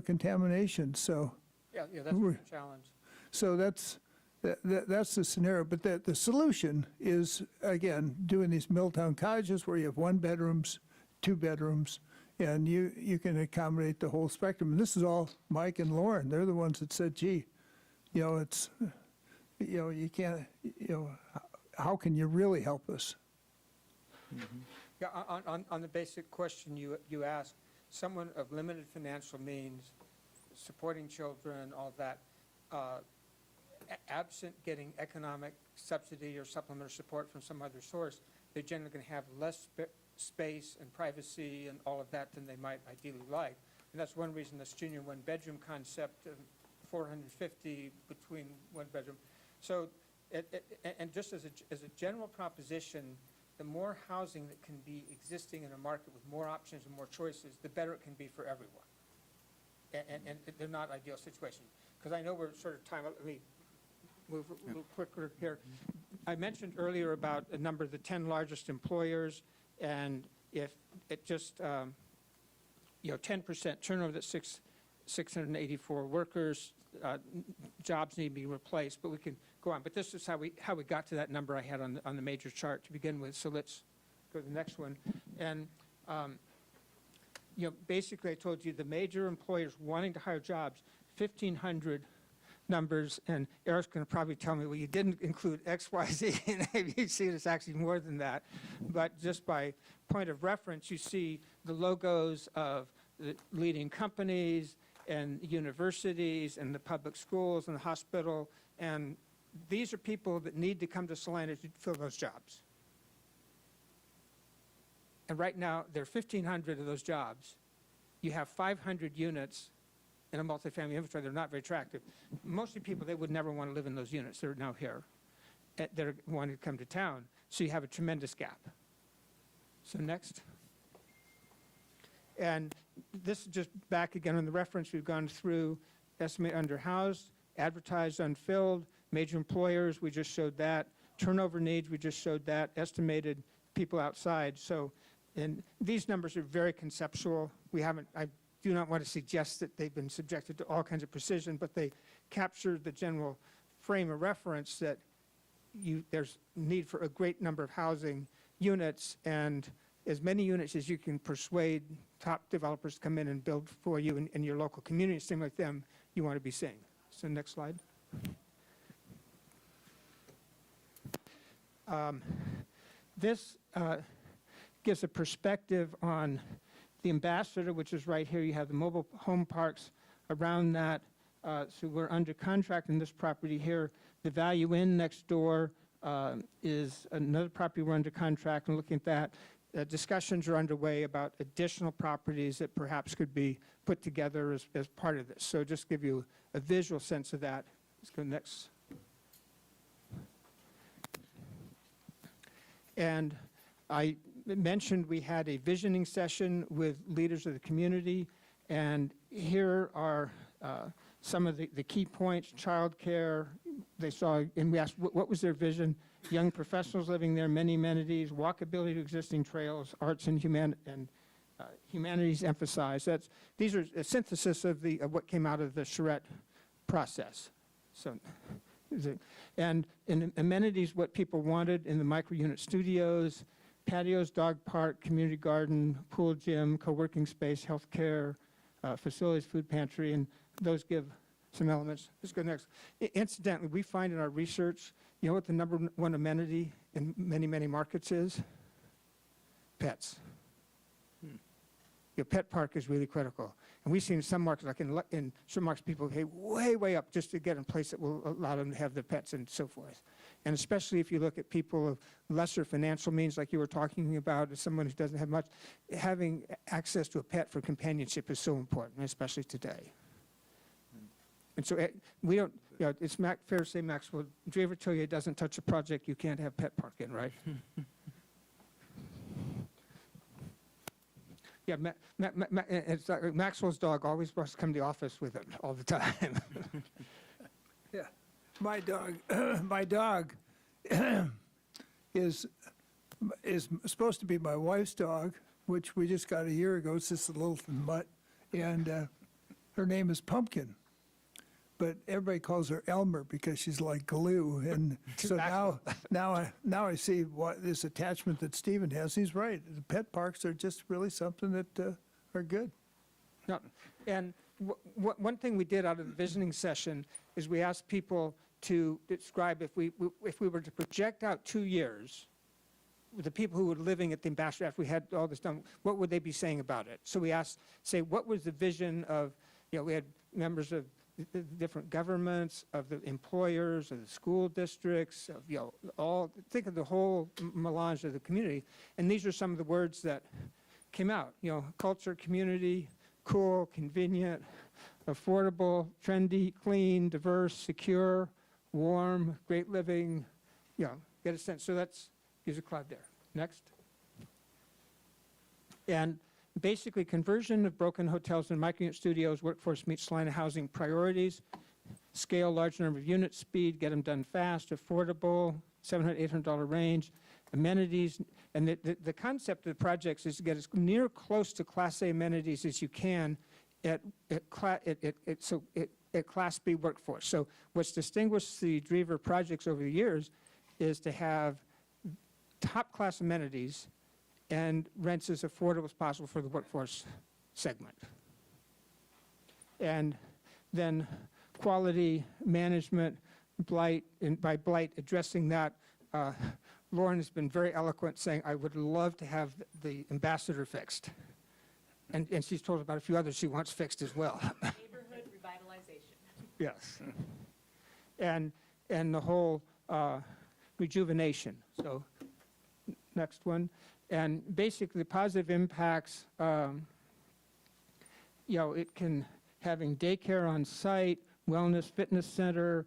contamination. So, Yeah, that's a challenge. so that's the scenario. But the solution is, again, doing these Milltown cottages where you have 1 bedrooms, 2 bedrooms, and you can accommodate the whole spectrum. And this is all Mike and Lauren. They're the ones that said, gee, it's, you can't, how can you really help us? Yeah, on the basic question you asked, someone of limited financial means, supporting children, all that, absent getting economic subsidy or supplemental support from some other source, they're generally going to have less space and privacy and all of that than they might ideally like. And that's one reason this junior 1-bedroom concept of 450 between 1 bedroom. So, and just as a general proposition, the more housing that can be existing in a market with more options and more choices, the better it can be for everyone. And they're not ideal situations. Because I know we're sort of time, let me move a little quicker here. I mentioned earlier about a number of the 10 largest employers, and if it just, 10% turnover, that's 684 workers, jobs need to be replaced, but we can go on. But this is how we got to that number I had on the major chart to begin with. So let's go to the next one. And basically I told you the major employers wanting to hire jobs, 1,500 numbers, and Eric's going to probably tell me, well, you didn't include X, Y, Z, and ABC. It's actually more than that. But just by point of reference, you see the logos of the leading companies and universities and the public schools and the hospital, and these are people that need to come to Salina to fill those jobs. And right now, there are 1,500 of those jobs. You have 500 units in a multifamily inventory. They're not very attractive. Mostly people, they would never want to live in those units. They're now here. They're wanting to come to town. So you have a tremendous gap. So next. And this is just back again on the reference we've gone through: estimate underhoused, advertised unfilled, major employers, we just showed that, turnover needs, we just showed that, estimated people outside. So, and these numbers are very conceptual. I do not want to suggest that they've been subjected to all kinds of precision, but they capture the general frame of reference that there's need for a great number of housing units, and as many units as you can persuade top developers to come in and build for you in your local community, stimulate them, you want to be seeing. So next slide. This gives a perspective on the Ambassador, which is right here. You have the mobile home parks around that. So we're under contract in this property here. The Value Inn next door is another property we're under contract, and looking at that. Discussions are underway about additional properties that perhaps could be put together as part of this. So just give you a visual sense of that. Let's go next. And I mentioned we had a visioning session with leaders of the community, and here are some of the key points: childcare. They saw, and we asked what was their vision. Young professionals living there, many amenities, walkability to existing trails, arts and humanities emphasized. These are a synthesis of what came out of the charrette process. So, and in amenities, what people wanted in the micro-unit studios, patios, dog park, community garden, pool gym, co-working space, healthcare, facilities, food pantry, and those give some elements. Let's go next. Incidentally, we find in our research, you know what the number one amenity in many, many markets is? Pets. Your pet park is really critical. And we've seen some markets, like in some markets, people pay way, way up just to get in a place that will allow them to have their pets and so forth. And especially if you look at people of lesser financial means, like you were talking about, as someone who doesn't have much, having access to a pet for companionship is so important, especially today. And so we don't, you know, it's fair to say, Maxwell, Drever Tillier doesn't touch a project you can't have pet park in, right? Yeah, it's like Maxwell's dog always wants to come to the office with him all the time. Yeah, my dog is supposed to be my wife's dog, which we just got a year ago. It's just a little mutt, and her name is Pumpkin. But everybody calls her Elmer because she's like glue, and so now I see what this attachment that Stephen has. He's right. The pet parks are just really something that are good. No, and one thing we did out of the visioning session is we asked people to describe if we were to project out 2 years, with the people who were living at the Ambassador after we had all this done, what would they be saying about it? So we asked, say, what was the vision of, you know, we had members of the different governments, of the employers, of the school districts, of, you know, think of the whole melange of the community. And these are some of the words that came out, you know, culture, community, cool, convenient, affordable, trendy, clean, diverse, secure, warm, great living, you know, get a sense. So there's a cloud there. Next. And basically, conversion of broken hotels and micro-unit studios, workforce meets Salina housing priorities, scale, large number of units, speed, get them done fast, affordable, $700, $800 range, amenities. And the concept of the projects is to get as near close to Class A amenities as you can at Class B workforce. So what's distinguished the Drever projects over the years is to have top-class amenities and rents as affordable as possible for the workforce segment. And then quality management, blight, and by blight, addressing that, Lauren has been very eloquent saying, I would love to have the Ambassador fixed. And she's told about a few others she wants fixed as well. Neighborhood revitalization. Yes. And the whole rejuvenation. So next one. And basically, positive impacts, you know, it can having daycare on site, wellness, fitness center,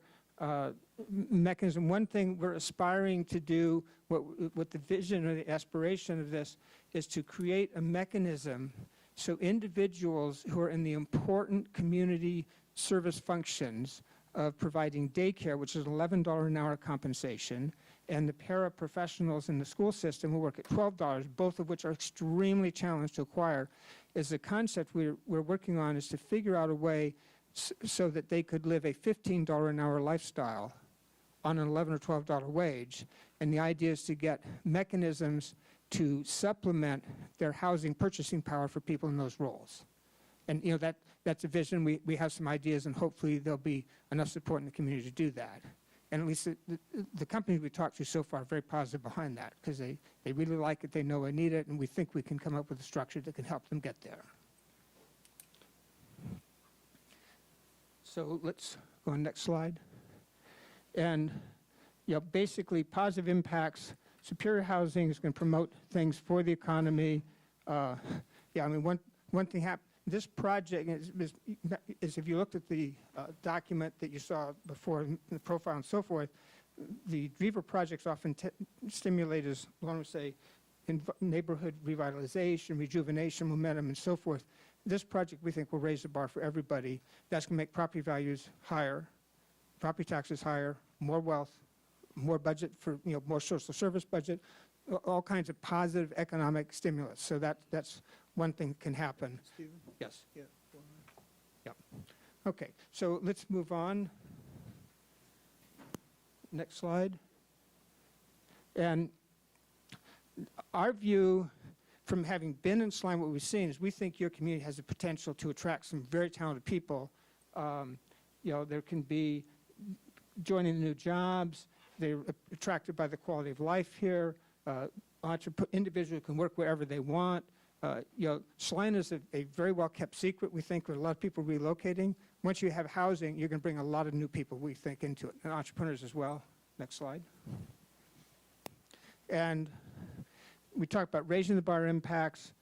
mechanism. One thing we're aspiring to do, what the vision or the aspiration of this is to create a mechanism so individuals who are in the important community service functions of providing daycare, which is $11 an hour compensation, and the paraprofessionals in the school system who work at $12, both of which are extremely challenged to acquire, is the concept we're working on is to figure out a way so that they could live a $15 an hour lifestyle on an $11 or $12 wage. And the idea is to get mechanisms to supplement their housing purchasing power for people in those roles. And you know that's a vision. We have some ideas, and hopefully there'll be enough support in the community to do that. And at least the companies we talked to so far are very positive behind that because they really like it, they know they need it, and we think we can come up with a structure that can help them get there. So let's go on next slide. And you know, basically positive impacts, superior housing is going to promote things for the economy. Yeah, I mean, one thing happened. This project is if you looked at the document that you saw before, the profile and so forth, the Drever projects often stimulate, as Lauren would say, neighborhood revitalization, rejuvenation, momentum, and so forth. This project, we think, will raise the bar for everybody. That's going to make property values higher, property taxes higher, more wealth, more budget for, more social service budget, all kinds of positive economic stimulus. So that's one thing can happen. Stephen? Yes. Yeah. Yep. Okay, so let's move on. Next slide. And our view, from having been in Salina, what we've seen is we think your community has the potential to attract some very talented people. There can be joining new jobs. They're attracted by the quality of life here. Individuals can work wherever they want. Salina is a very well-kept secret, we think, with a lot of people relocating. Once you have housing, you're going to bring a lot of new people, we think, into it, and entrepreneurs as well. Next slide. And we talked about raising the bar impacts.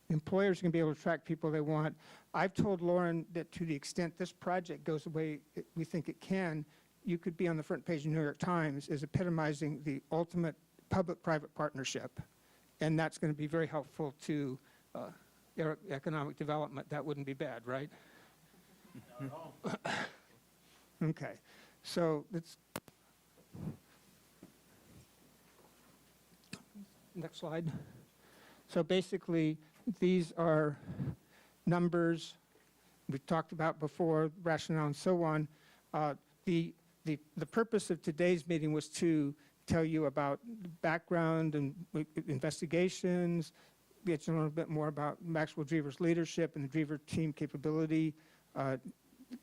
Employers can be able to attract people they want. I've told Lauren that to the extent this project goes the way we think it can, you could be on the front page of the New York Times as epitomizing the ultimate public-private partnership. And that's going to be very helpful to economic development. That wouldn't be bad, right? Not at all. Okay. So let's... Next slide. So basically, these are numbers we've talked about before, rationale and so on. The purpose of today's meeting was to tell you about background and investigations, get to know a little bit more about Maxwell Drever's leadership and the Drever team capability,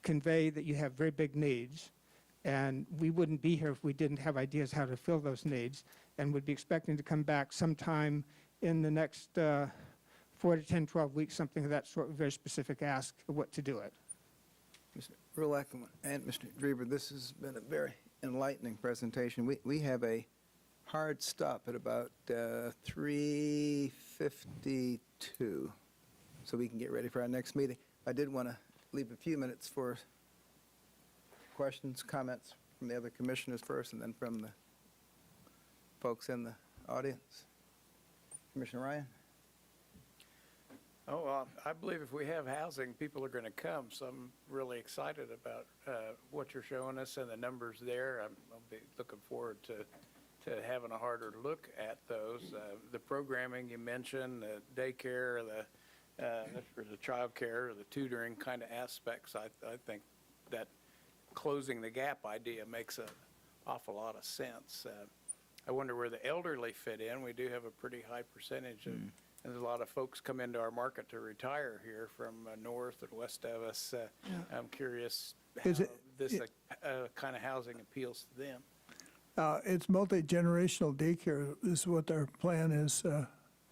convey that you have very big needs, and we wouldn't be here if we didn't have ideas how to fill those needs, and would be expecting to come back sometime in the next 4 to 10, 12 weeks, something of that sort, very specific ask of what to do it. Mr. Rulak and Mr. Drever, this has been a very enlightening presentation. We have a hard stop at about 3:52, so we can get ready for our next meeting. I did want to leave a few minutes for questions, comments from the other commissioners first, and then from the folks in the audience. Commissioner Ryan? Oh, I believe if we have housing, people are going to come, so I'm really excited about what you're showing us and the numbers there. I'll be looking forward to having a harder look at those. The programming you mentioned, the daycare, the child care, the tutoring kind of aspects, I think that closing the gap idea makes an awful lot of sense. I wonder where the elderly fit in. We do have a pretty high percentage of, and there's a lot of folks come into our market to retire here from north and west of us. I'm curious how this kind of housing appeals to them. It's multi-generational daycare is what our plan is,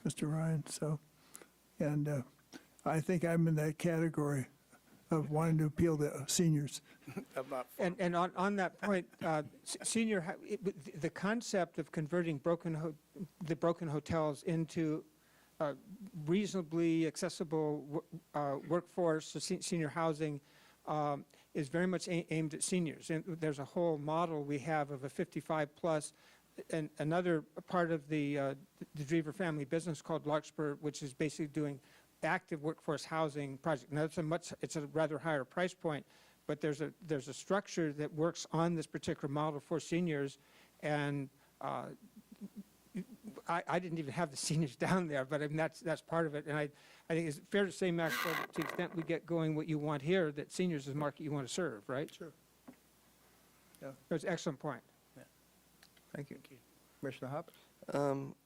Mr. Ryan, so, and I think I'm in that category of wanting to appeal to seniors. I'm not And on that point, the concept of converting the broken hotels into reasonably accessible workforce, senior housing, is very much aimed at seniors. And there's a whole model we have of a 55-plus, and another part of the Drever family business called Larkspur, which is basically doing active workforce housing project. Now, it's a rather higher price point, but there's a structure that works on this particular model for seniors, and I didn't even have the seniors down there, but I mean, that's part of it. And I think it's fair to say, Maxwell, that to the extent we get going what you want here, that seniors is the market you want to serve, right? Sure. Yeah. That's an excellent point. Thank you. Commissioner Hopp?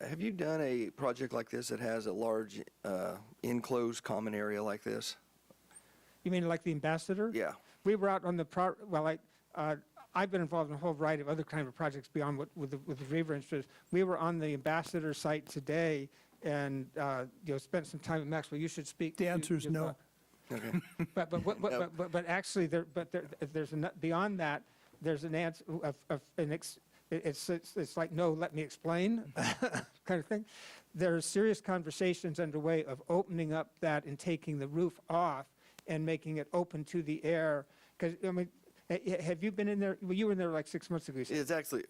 Have you done a project like this that has a large enclosed common area like this? You mean like the Ambassador? Yeah. We were out on the, I've been involved in a whole variety of other kind of projects beyond what with the Drever Institute. We were on the Ambassador site today and spent some time with Maxwell. You should speak. The answer is no. Okay. But actually, there's beyond that. There's an answer it's like, no, let me explain kind of thing. There are serious conversations underway of opening up that and taking the roof off and making it open to the air. Because, I mean, have you been in there? Well, you were in there like 6 months ago. It's actually,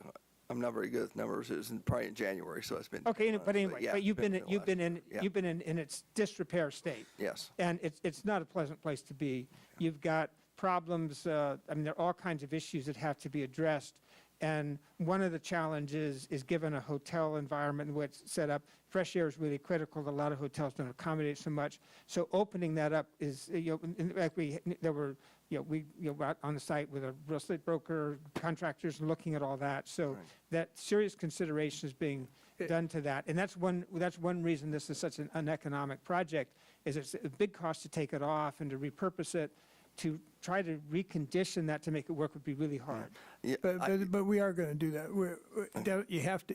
I'm not very good with numbers. It was probably in January, so it's been. Okay, but anyway, yeah, but you've been yeah. in its disrepair state. Yes. And it's not a pleasant place to be. You've got problems. I mean, there are all kinds of issues that have to be addressed. And one of the challenges is given a hotel environment in which it's set up, fresh air is really critical. A lot of hotels don't accommodate so much. So opening that up is, in fact, we were out on the site with a real estate broker, contractors, looking at all that. So that serious consideration is being done to that. And that's one reason this is such an uneconomic project, is it's a big cost to take it off and to repurpose it. To try to recondition that to make it work would be really hard. Yeah, But we are going to do that.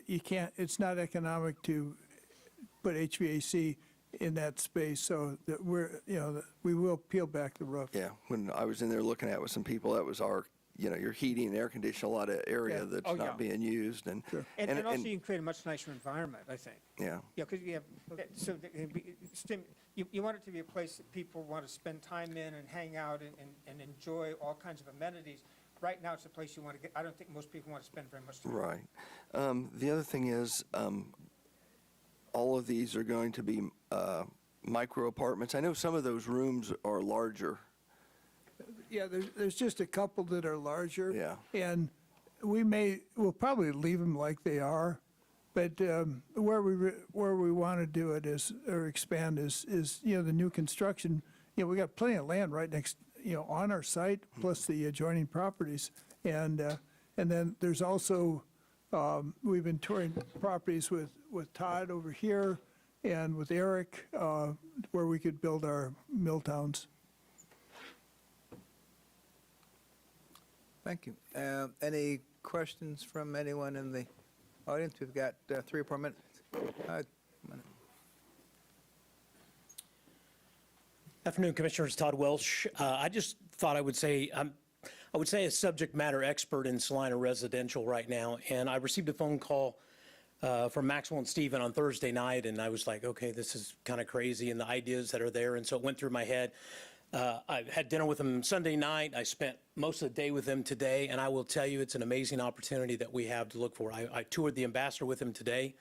You can't, it's not economic to put HVAC in that space, so that we will peel back the roof. yeah, when I was in there looking at it with some people, that was our, your heating and air conditioning, a lot of area Yeah. that's Oh, not yeah. being used. And, And also you can create a much nicer environment, I think. yeah. Yeah, because you have, so you want it to be a place that people want to spend time in and hang out and enjoy all kinds of amenities. Right now, it's a place you want to get, I don't think most people want to spend very much time. Right. The other thing is, all of these are going to be micro apartments. I know some of those rooms are larger. Yeah, there's just a couple that are larger. Yeah. And we'll probably leave them like they are, but where we want to do it is, or expand is the new construction. We got plenty of land right next, on our site, plus the adjoining properties. And then there's also, we've been touring properties with Todd over here and with Eric, where we could build our mill towns. Thank you. Any questions from anyone in the audience? We've got 3 or 4 minutes. Afternoon, Commissioners. Todd Welsh. I just thought I would say a subject matter expert in Salina residential right now, and I received a phone call from Maxwell and Stephen on Thursday night, and I was like, okay, this is kind of crazy, and the ideas that are there, and so it went through my head. I had dinner with them Sunday night. I spent most of the day with them today, and I will tell you it's an amazing opportunity that we have to look for. I toured the ambassador with them today,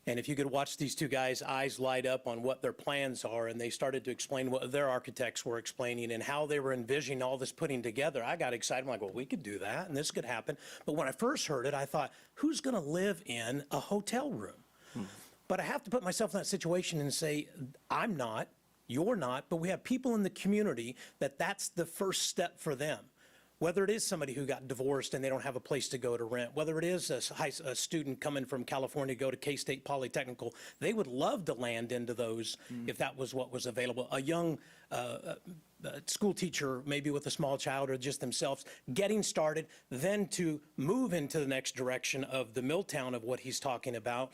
and if you could watch these two guys' eyes light up on what their plans are, and they started to explain what their architects were explaining and how they were envisioning all this putting together, I got excited. I'm like, well, we could do that, and this could happen. But when I first heard it, I thought, who's going to live in a hotel room? But I have to put myself in that situation and say, I'm not. You're not, but we have people in the community that's the first step for them. Whether it is somebody who got divorced and they don't have a place to go to rent, whether it is a student coming from California to go to K-State Polytechnical, they would love to land into those if that was what was available. A young school teacher, maybe with a small child or just themselves, getting started, then to move into the next direction of the Milltown of what he's talking about.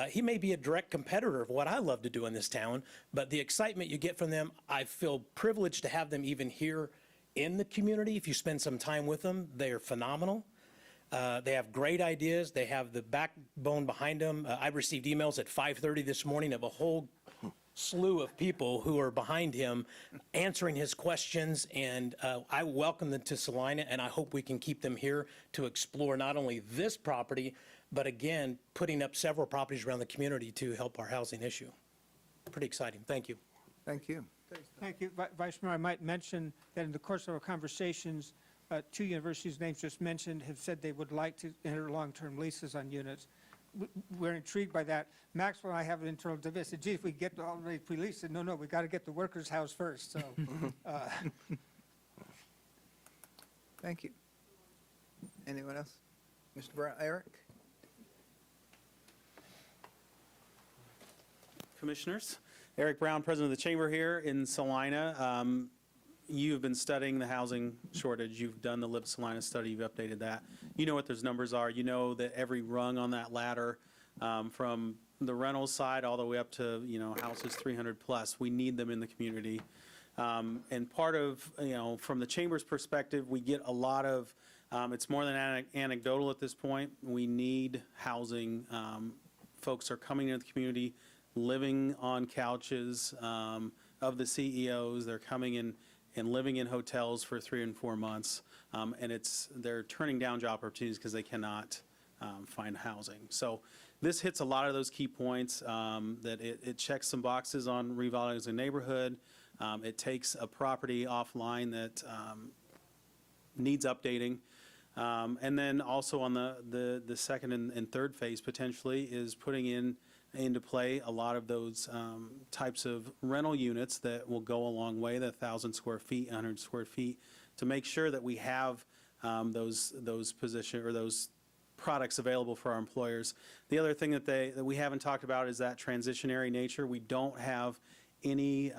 He may be a direct competitor of what I love to do in this town, but the excitement you get from them, I feel privileged to have them even here in the community. If you spend some time with them, they are phenomenal. They have great ideas. They have the backbone behind them. I received emails at 5:30 this morning of a whole slew of people who are behind him answering his questions, and I welcome them to Salina, and I hope we can keep them here to explore not only this property, but again, putting up several properties around the community to help our housing issue. Pretty exciting. Thank you. Thank you. Thank you. Vice Mayor, I might mention that in the course of our conversations, 2 universities names just mentioned have said they would like to enter long-term leases on units. We're intrigued by that. Maxwell and I have an internal debate. I said, gee, if we get already pre-leased, said, no, we got to get the workers' house first. So, Thank you. Anyone else? Mr. Brown, Eric? Commissioners, Eric Brown, President of the Chamber here in Salina. You've been studying the housing shortage. You've done the Live Salina study. You've updated that. You know what those numbers are. You know that every rung on that ladder, from the rental side all the way up to, houses 300 plus, we need them in the community. And part of, from the Chamber's perspective, we get a lot of, it's more than anecdotal at this point. We need housing. Folks are coming into the community, living on couches of the CEOs. They're coming in and living in hotels for 3 and 4 months, and they're turning down job opportunities because they cannot find housing. So this hits a lot of those key points, that it checks some boxes on revitalizing the neighborhood. It takes a property offline that needs updating. And then also on the second and third phase potentially is putting into play a lot of those types of rental units that will go a long way, the 1,000 square feet, 100 square feet, to make sure that we have those products available for our employers. The other thing that we haven't talked about is that transitionary nature. We don't have any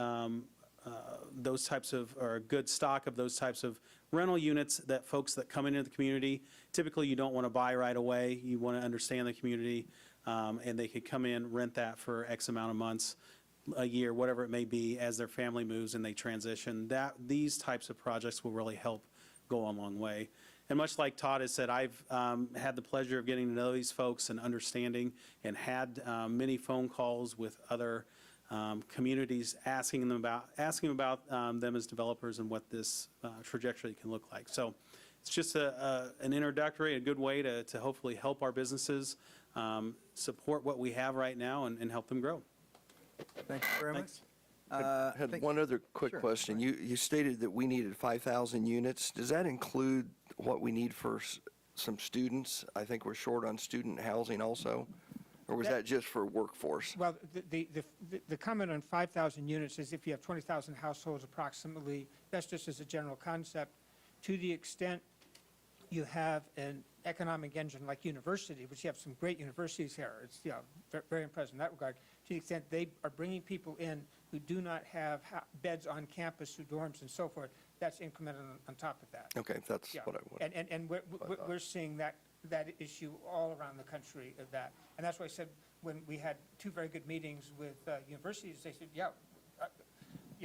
those types of, or a good stock of those types of rental units that folks that come into the community, typically you don't want to buy right away. You want to understand the community, and they could come in, rent that for X amount of months, a year, whatever it may be, as their family moves and they transition. These types of projects will really help go a long way. And much like Todd has said, I've had the pleasure of getting to know these folks and understanding, and had many phone calls with other communities asking about them as developers and what this trajectory can look like. So it's just an introductory, a good way to hopefully help our businesses support what we have right now and help them grow. Thank you very much. Thanks. I had one other quick Sure, question. You stated that we needed 5,000 units. Does that include what we need for some students? I think we're short on student housing also. Or was that just for workforce? Well, the comment on 5,000 units is if you have 20,000 households approximately, that's just as a general concept. To the extent you have an economic engine like university, which you have some great universities here, it's very impressive in that regard. To the extent they are bringing people in who do not have beds on campus through dorms and so forth, that's incremental on top of that. Okay, that's Yeah. what I wanted. And we're seeing that issue all around the country of that. And that's why I said when we had two very good meetings with universities, they said,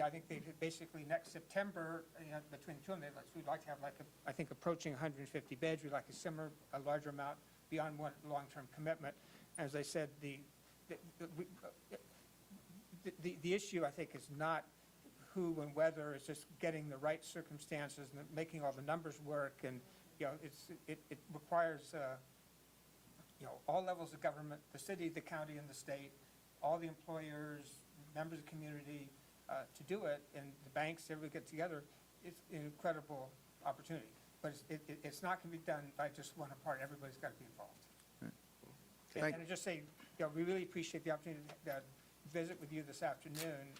I think they basically next September, between the two of them, we'd like to have I think approaching 150 beds. We'd like a larger amount beyond one long-term commitment. As I said, the issue, I think, is not who and whether, it's just getting the right circumstances and making all the numbers work. And, it requires, all levels of government, the city, the county, and the state, all the employers, members of the community, to do it, and the banks, everybody get together. It's an incredible opportunity. But it's not going to be done by just one part. Everybody's got to be involved. Thank- And I just say, we really appreciate the opportunity to visit with you this afternoon,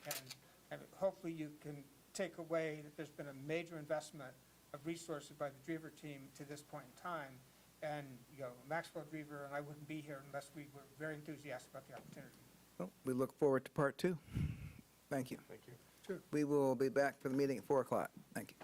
and hopefully you can take away that there's been a major investment of resources by the Drever team to this point in time. And, Maxwell Drever and I wouldn't be here unless we were very enthusiastic about the opportunity. Well, we look forward to part two. Thank you. Thank you. Sure. We will be back for the meeting at 4 o'clock. Thank you.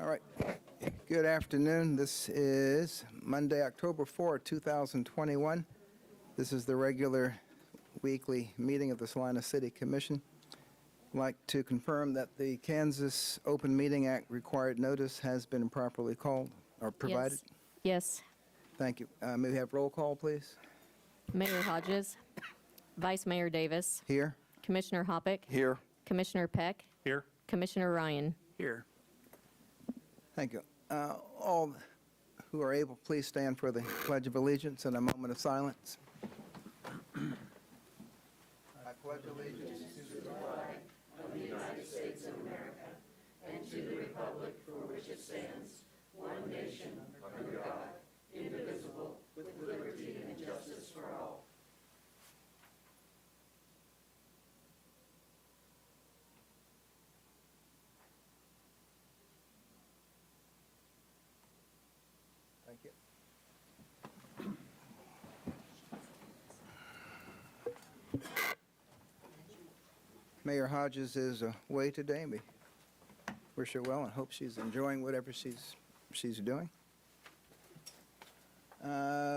All right. Good afternoon. This is Monday, October 4, 2021. This is the regular weekly meeting of the Salina City Commission. I'd like to confirm that the Kansas Open Meeting Act required notice has been properly called or provided. Yes. Thank you. May we have roll call, please? Mayor Hodges, Vice Mayor Davis, Here. Commissioner Hoppick, Here. Commissioner Peck, Here. Commissioner Ryan. Here. Thank you. All who are able, please stand for the Pledge of Allegiance and a moment of silence. I pledge allegiance to the flag of the United States of America and to the republic for which it stands, one nation, under God, indivisible, with liberty and justice for all. Thank you. Mayor Hodges is away today. We wish her well and hope she's enjoying whatever she's doing,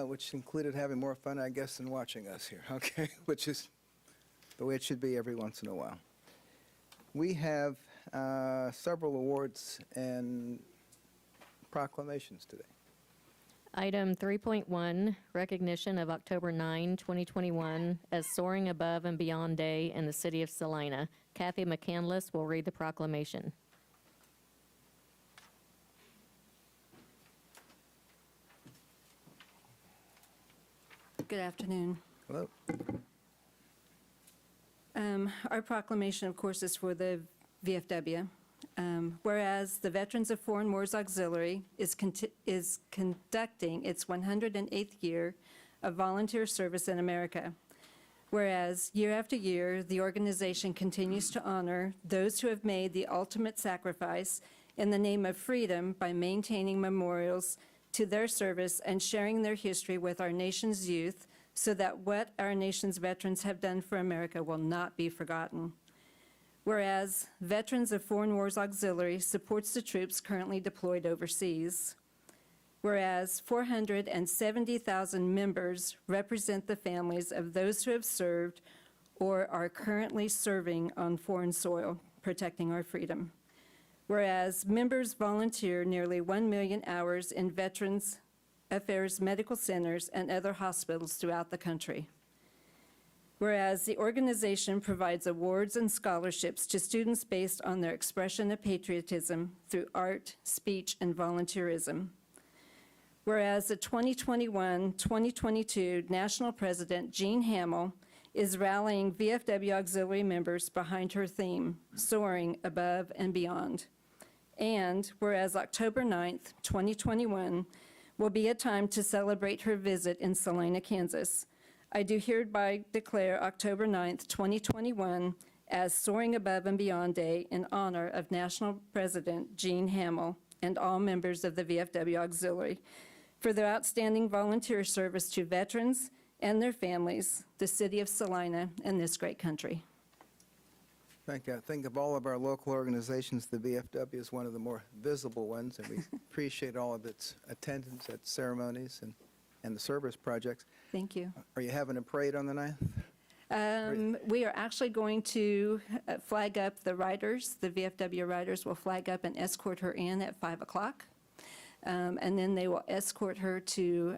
which included having more fun, I guess, than watching us here, okay, which is the way it should be every once in a while. We have several awards and proclamations today. Item 3.1, recognition of October 9, 2021 as Soaring Above and Beyond Day in the city of Salina. Kathy McCandless will read the proclamation. Good afternoon. Hello. Our proclamation, of course, is for the VFW. Whereas the Veterans of Foreign Wars Auxiliary is conducting its 108th year of volunteer service in America. Whereas year after year, the organization continues to honor those who have made the ultimate sacrifice in the name of freedom by maintaining memorials to their service and sharing their history with our nation's youth so that what our nation's veterans have done for America will not be forgotten. Whereas Veterans of Foreign Wars Auxiliary supports the troops currently deployed overseas. Whereas 470,000 members represent the families of those who have served or are currently serving on foreign soil, protecting our freedom. Whereas members volunteer nearly 1 million hours in Veterans Affairs medical centers and other hospitals throughout the country. Whereas the organization provides awards and scholarships to students based on their expression of patriotism through art, speech, and volunteerism. Whereas the 2021-2022 National President, Jean Hamill, is rallying VFW auxiliary members behind her theme, Soaring Above and Beyond. And whereas October 9th, 2021, will be a time to celebrate her visit in Salina, Kansas, I do hereby declare October 9th, 2021 as Soaring Above and Beyond Day in honor of National President Jean Hamill and all members of the VFW Auxiliary for their outstanding volunteer service to veterans and their families, the city of Salina, and this great country. Thank you. I think of all of our local organizations, the VFW is one of the more visible ones, and we appreciate all of its attendance at ceremonies and the service projects. Thank you. Are you having a parade on the 9th? We are actually going to flag up the riders. The VFW riders will flag up and escort her in at 5 o'clock. And then they will escort her to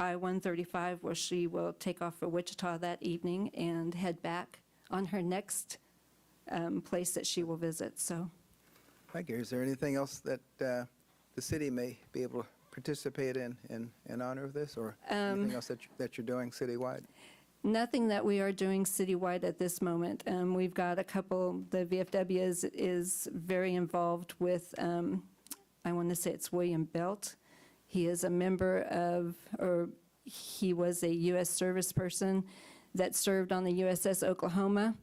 I-135, where she will take off for Wichita that evening and head back on her next place that she will visit. So, Thank you. Is there anything else that the city may be able to participate in honor of this, or anything else that you're doing citywide? nothing that we are doing citywide at this moment. We've got a couple, the VFW is very involved with, I want to say it's William Belt. He is a member of, or he was a U.S. service person that served on the USS Oklahoma.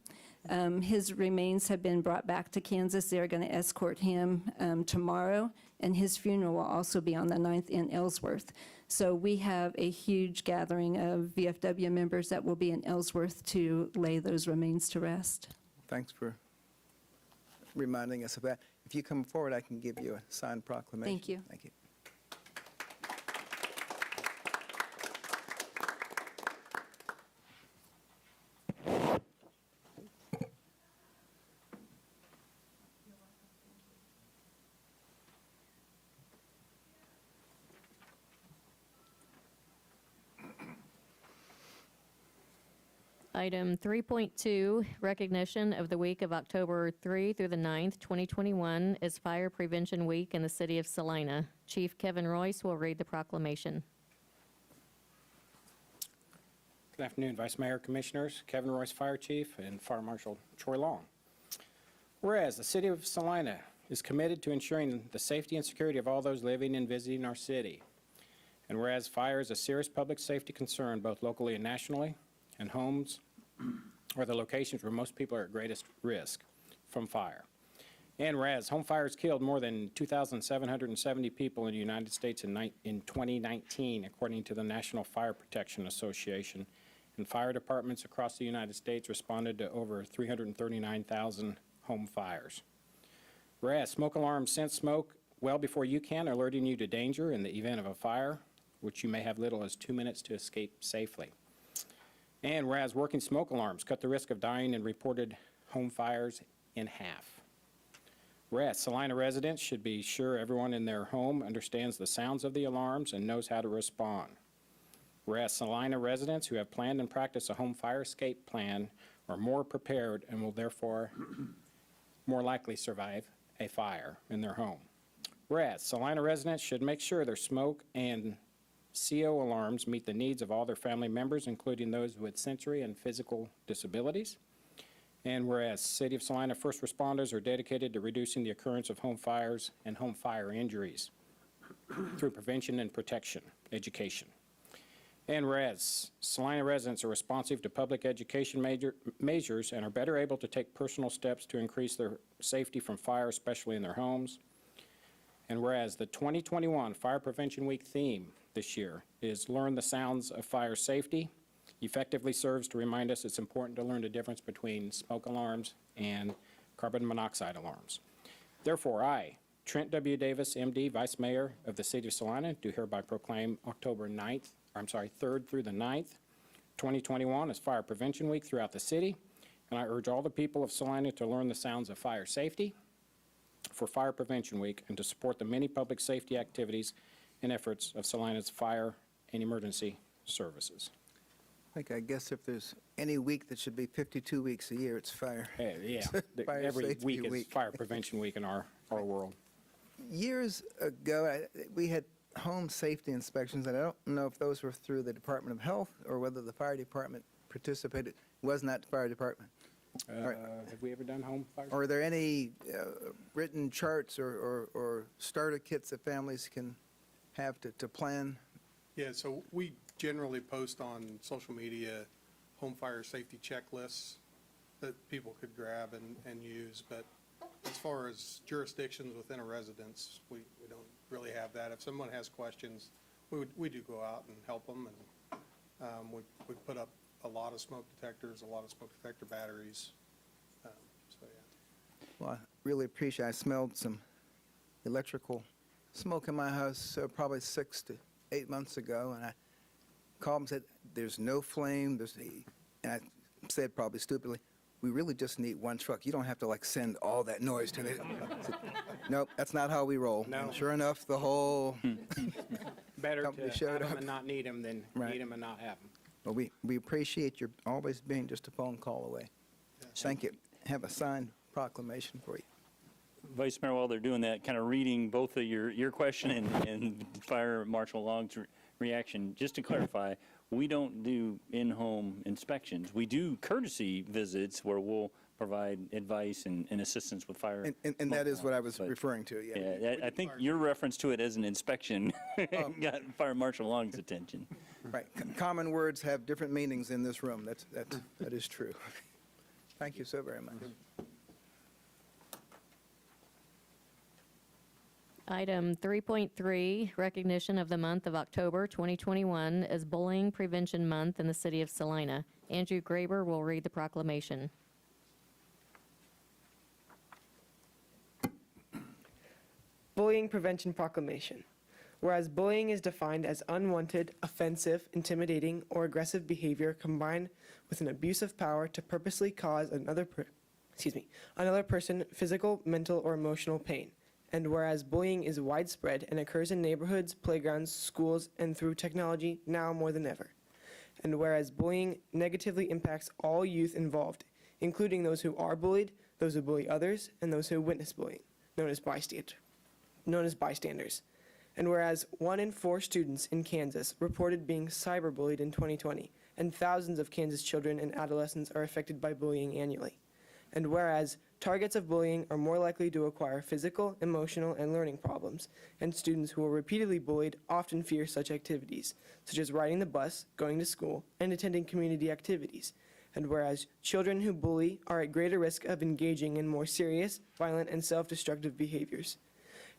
His remains have been brought back to Kansas. They're going to escort him tomorrow, and his funeral will also be on the 9th in Ellsworth. So we have a huge gathering of VFW members that will be in Ellsworth to lay those remains to rest. Thanks for reminding us of that. If you come forward, I can give you a signed proclamation. Thank you. Thank you. Item 3.2, recognition of the week of October 3 through the 9th, 2021 is Fire Prevention Week in the city of Salina. Chief Kevin Royce will read the proclamation. Good afternoon, Vice Mayor, Commissioners, Kevin Royce, Fire Chief, and Fire Marshal Troy Long. Whereas the city of Salina is committed to ensuring the safety and security of all those living and visiting our city. And whereas fire is a serious public safety concern both locally and nationally, and homes are the locations where most people are at greatest risk from fire. And whereas home fires killed more than 2,770 people in the United States in 2019, according to the National Fire Protection Association, and fire departments across the United States responded to over 339,000 home fires. Whereas smoke alarms sense smoke well before you can, alerting you to danger in the event of a fire, which you may have little as 2 minutes to escape safely. And whereas working smoke alarms cut the risk of dying in reported home fires in half. Whereas Salina residents should be sure everyone in their home understands the sounds of the alarms and knows how to respond. Whereas Salina residents who have planned and practiced a home fire escape plan are more prepared and will therefore more likely survive a fire in their home. Whereas Salina residents should make sure their smoke and CO alarms meet the needs of all their family members, including those with sensory and physical disabilities. And whereas City of Salina first responders are dedicated to reducing the occurrence of home fires and home fire injuries through prevention and protection education. And whereas Salina residents are responsive to public education measures and are better able to take personal steps to increase their safety from fire, especially in their homes. And whereas the 2021 Fire Prevention Week theme this year is Learn the Sounds of Fire Safety, effectively serves to remind us it's important to learn the difference between smoke alarms and carbon monoxide alarms. Therefore, I, Trent W. Davis, MD, Vice Mayor of the City of Salina, do hereby proclaim October 3rd through the 9th, 2021 as Fire Prevention Week throughout the city, and I urge all the people of Salina to learn the sounds of fire safety for Fire Prevention Week and to support the many public safety activities and efforts of Salina's fire and emergency services. I guess if there's any week that should be 52 weeks a year, it's fire. Yeah, Fire every Safety week is Week. Fire Prevention Week in our world. Years ago, we had home safety inspections, and I don't know if those were through the Department of Health or whether the fire department participated. It was not the fire department. Right. Have we ever done home fire? Are there any written charts or starter kits that families can have to plan? Yeah, so we generally post on social media home fire safety checklists that people could grab and use, but as far as jurisdictions within a residence, we don't really have that. If someone has questions, we do go out and help them, and we put up a lot of smoke detectors, a lot of smoke detector batteries, so yeah. Well, I really appreciate, I smelled some electrical smoke in my house probably 6 to 8 months ago, and I called and said, there's no flame, and I said probably stupidly, we really just need one truck. You don't have to like send all that noise to it. Nope, that's not how we roll. No. And sure enough, the whole Better company to showed have them up. and not need them than Right. need them and not have them. Well, we appreciate your always being just a phone call away. Thank you. Have a signed proclamation for you. Vice Mayor, while they're doing that, kind of reading both of your question and Fire Marshal Long's reaction, just to clarify, we don't do in-home inspections. We do courtesy visits where we'll provide advice and assistance with fire. And that is what I was But- referring to, yeah. Yeah, I think your reference to it as an inspection got Fire Marshal Long's attention. Right. Common words have different meanings in this room. That is true. Thank you so very much. Item 3.3, recognition of the month of October 2021 as Bullying Prevention Month in the city of Salina. Andrew Graber will read the proclamation. Bullying Prevention Proclamation. Whereas bullying is defined as unwanted, offensive, intimidating, or aggressive behavior combined with an abuse of power to purposely cause another person physical, mental, or emotional pain. And whereas bullying is widespread and occurs in neighborhoods, playgrounds, schools, and through technology now more than ever. And whereas bullying negatively impacts all youth involved, including those who are bullied, those who bully others, and those who witness bullying, known as bystanders. And whereas 1 in 4 students in Kansas reported being cyberbullied in 2020, and thousands of Kansas children and adolescents are affected by bullying annually. And whereas targets of bullying are more likely to acquire physical, emotional, and learning problems, and students who are repeatedly bullied often fear such activities, such as riding the bus, going to school, and attending community activities. And whereas children who bully are at greater risk of engaging in more serious, violent, and self-destructive behaviors.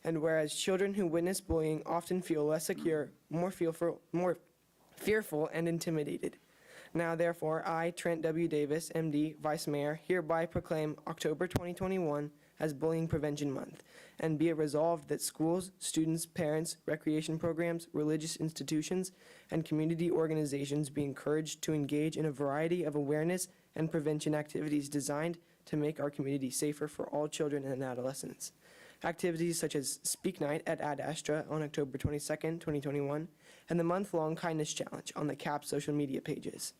And whereas children who witness bullying often feel less secure, more fearful, and intimidated. Now, therefore, I, Trent W. Davis, MD, Vice Mayor, hereby proclaim October 2021 as Bullying Prevention Month, and be it resolved that schools, students, parents, recreation programs, religious institutions, and community organizations be encouraged to engage in a variety of awareness and prevention activities designed to make our community safer for all children and adolescents. Activities such as Speak Night at Ad Astra on October 22nd, 2021, and the month-long Kindness Challenge on the CAP social media pages.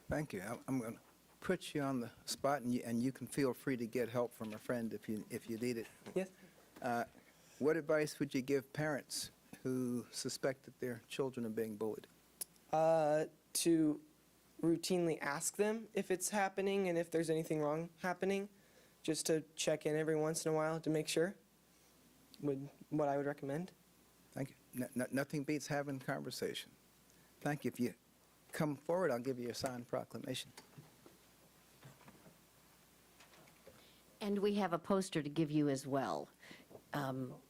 Thank you. I'm going to put you on the spot, and you can feel free to get help from a friend if you need it. Yes. What advice would you give parents who suspect that their children are being bullied? To routinely ask them if it's happening and if there's anything wrong happening, just to check in every once in a while to make sure, what I would recommend. Thank you. Nothing beats having conversation. Thank you. If you come forward, I'll give you a signed proclamation. And we have a poster to give you as well.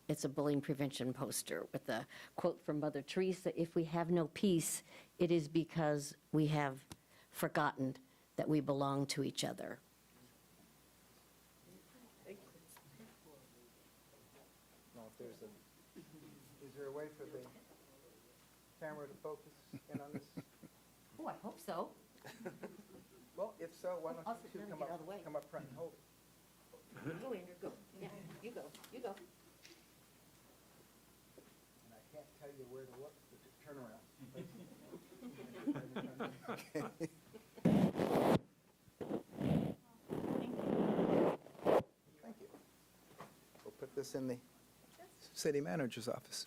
It's a bullying prevention poster with a quote from Mother Teresa: "If we have no peace, it is because we have forgotten that we belong to each other." Is there a way for the camera to focus in on this? Oh, I hope so. Well, if so, why don't I'll you sit two down and come get out of the way. up front and hold it? Go, Andrew, go. Yeah, you go, you go. And I can't tell you where to look, but just turn around. Thank you. We'll put this in the city manager's office.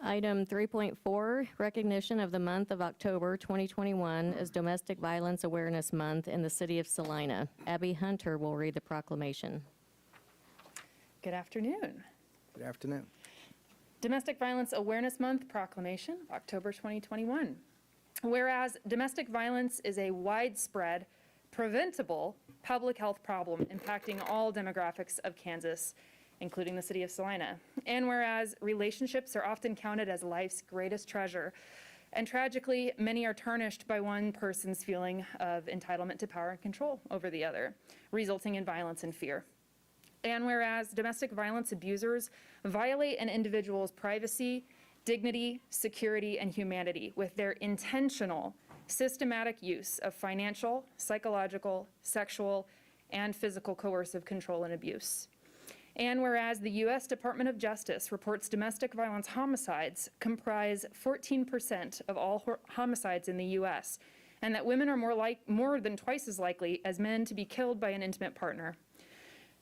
Item 3.4, recognition of the month of October 2021 as Domestic Violence Awareness Month in the city of Salina. Abby Hunter will read the proclamation. Good afternoon. Good afternoon. Domestic Violence Awareness Month proclamation, October 2021. Whereas domestic violence is a widespread, preventable public health problem impacting all demographics of Kansas, including the city of Salina. And whereas relationships are often counted as life's greatest treasure, and tragically, many are tarnished by one person's feeling of entitlement to power and control over the other, resulting in violence and fear. And whereas domestic violence abusers violate an individual's privacy, dignity, security, and humanity with their intentional, systematic use of financial, psychological, sexual, and physical coercive control and abuse. And whereas the U.S. Department of Justice reports domestic violence homicides comprise 14% of all homicides in the U.S., and that women are more than twice as likely as men to be killed by an intimate partner.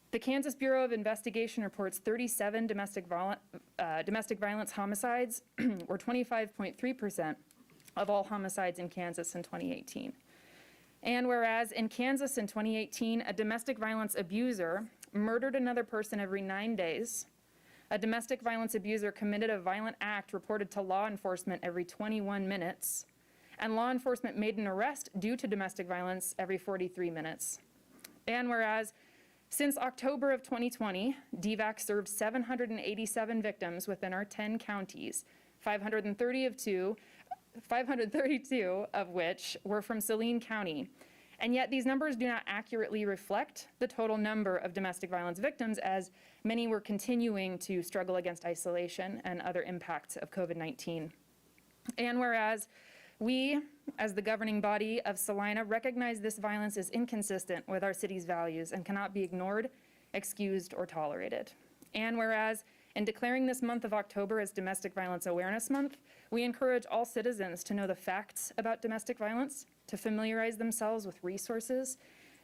The Kansas Bureau of Investigation reports 37 domestic violence homicides, or 25.3% of all homicides in Kansas in 2018. And whereas in Kansas in 2018, a domestic violence abuser murdered another person every 9 days, a domestic violence abuser committed a violent act reported to law enforcement every 21 minutes, and law enforcement made an arrest due to domestic violence every 43 minutes. And whereas since October of 2020, DVAC served 787 victims within our 10 counties, 532 of which were from Salina County. And yet these numbers do not accurately reflect the total number of domestic violence victims, as many were continuing to struggle against isolation and other impacts of COVID-19. And whereas we, as the governing body of Salina, recognize this violence is inconsistent with our city's values and cannot be ignored, excused, or tolerated. And whereas in declaring this month of October as Domestic Violence Awareness Month, we encourage all citizens to know the facts about domestic violence, to familiarize themselves with resources,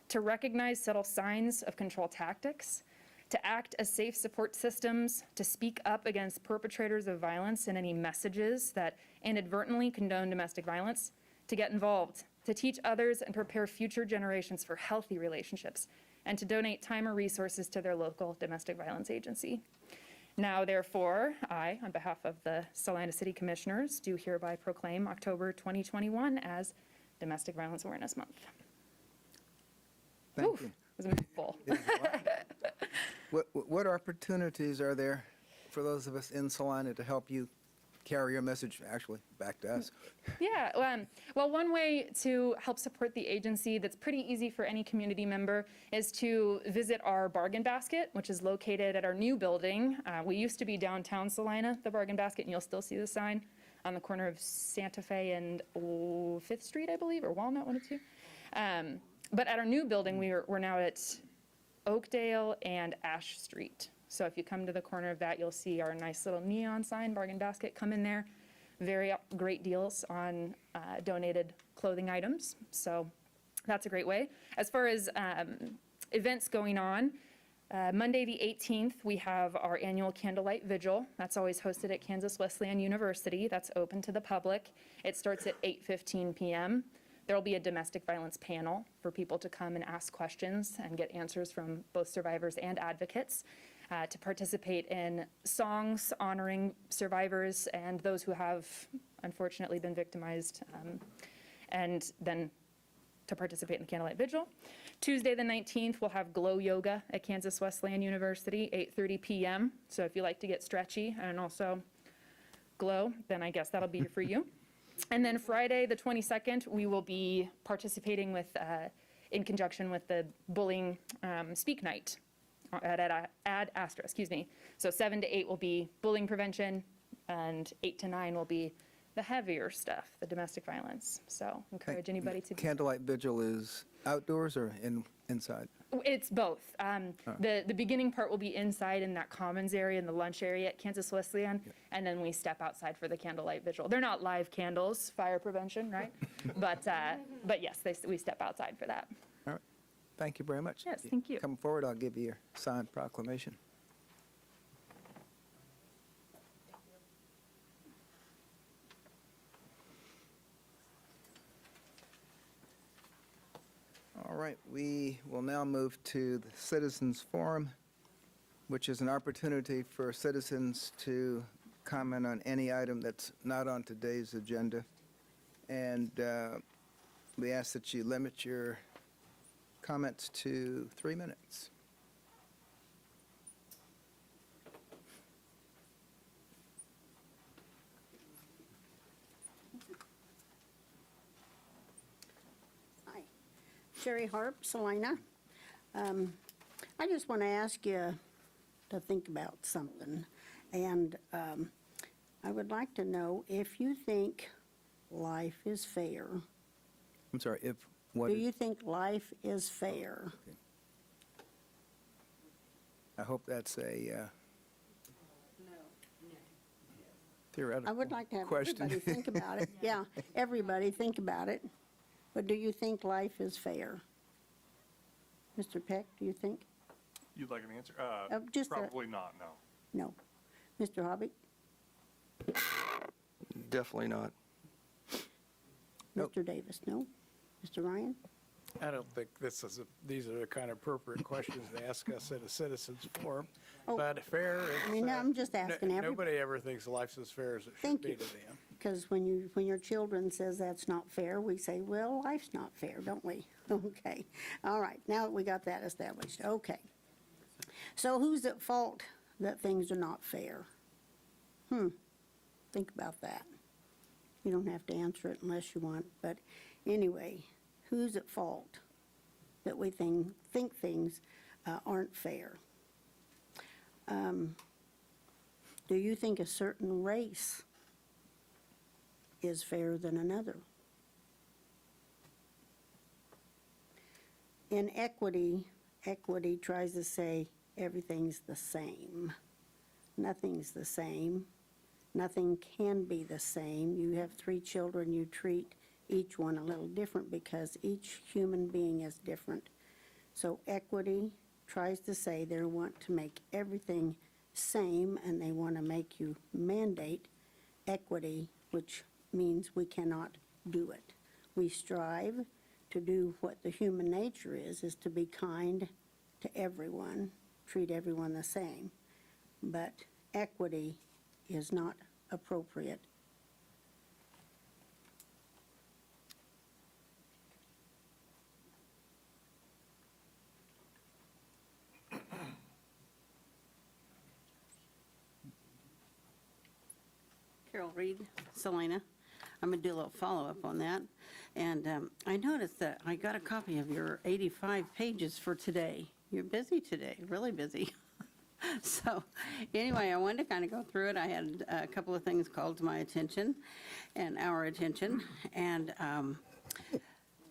to recognize subtle signs of control tactics, to act as safe support systems, to speak up against perpetrators of violence and any messages that inadvertently condone domestic violence, to get involved, to teach others and prepare future generations for healthy relationships, and to donate time or resources to their local domestic violence agency. Now, therefore, I, on behalf of the Salina City Commissioners, do hereby proclaim October 2021 as Domestic Violence Awareness Month. Thank you. It was a mouthful. What opportunities are there for those of us in Salina to help you carry your message, actually, back to us? Yeah, well, one way to help support the agency that's pretty easy for any community member is to visit our bargain basket, which is located at our new building. We used to be downtown Salina, the bargain basket, and you'll still see the sign on the corner of Santa Fe and 5th Street, I believe, or Walnut, one of the two. But at our new building, we're now at Oakdale and Ash Street. So if you come to the corner of that, you'll see our nice little neon sign, bargain basket. Come in there. Very great deals on donated clothing items. So that's a great way. As far as events going on, Monday the 18th, we have our annual Candlelight Vigil. That's always hosted at Kansas Wesleyan University. That's open to the public. It starts at 8:15 p.m. There will be a domestic violence panel for people to come and ask questions and get answers from both survivors and advocates. To participate in songs honoring survivors and those who have unfortunately been victimized, and then to participate in the Candlelight Vigil. Tuesday the 19th, we'll have Glow Yoga at Kansas Wesleyan University, 8:30 p.m. So if you like to get stretchy and also glow, then I guess that'll be for you. And then Friday the 22nd, we will be participating with, in conjunction with the Bullying Speak Night at Ad Astra, excuse me. So 7 to 8 will be bullying prevention, and 8 to 9 will be the heavier stuff, the domestic violence. So encourage anybody to. Candlelight Vigil is outdoors or inside? It's both. The beginning part will be inside in that commons area, in the lunch area at Kansas Wesleyan, and then we step outside for the Candlelight Vigil. They're not live candles, fire prevention, right? But yes, we step outside for that. All right. Thank you very much. Yes, thank you. Come forward, I'll give you your signed proclamation. All right, we will now move to the Citizens Forum, which is an opportunity for citizens to comment on any item that's not on today's agenda. And we ask that you limit your comments to 3 minutes. Hi, Sherry Harp, Salina. I just want to ask you to think about something. And I would like to know if you think life is fair. I'm sorry, if what? Do you think life is fair? I hope that's a theoretical I would like to have question. everybody think about it. Yeah, everybody think about it. But do you think life is fair? Mr. Peck, do you think? You'd like an answer? Just Probably not, no. No. Mr. Hobby? Definitely not. Nope. Mr. Davis, no? Mr. Ryan? I don't think these are the kind of appropriate questions to ask us at a citizens forum. Oh, But fair, I mean, I'm just asking everybody. nobody ever thinks life's as fair as it should Thank be you. to them. Because when your children says that's not fair, we say, well, life's not fair, don't we? Okay. All right. Now that we got that established. Okay. So who's at fault that things are not fair? Think about that. You don't have to answer it unless you want. But anyway, who's at fault that we think things aren't fair? Do you think a certain race is fairer than another? In equity, equity tries to say everything's the same. Nothing's the same. Nothing can be the same. You have 3 children, you treat each one a little different because each human being is different. So equity tries to say they want to make everything same, and they want to make you mandate equity, which means we cannot do it. We strive to do what the human nature is to be kind to everyone, treat everyone the same. But equity is not appropriate. Carol Reed, Salina. I'm going to do a little follow-up on that. And I noticed that I got a copy of your 85 pages for today. You're busy today, really busy. So anyway, I wanted to kind of go through it. I had a couple of things called to my attention and our attention. And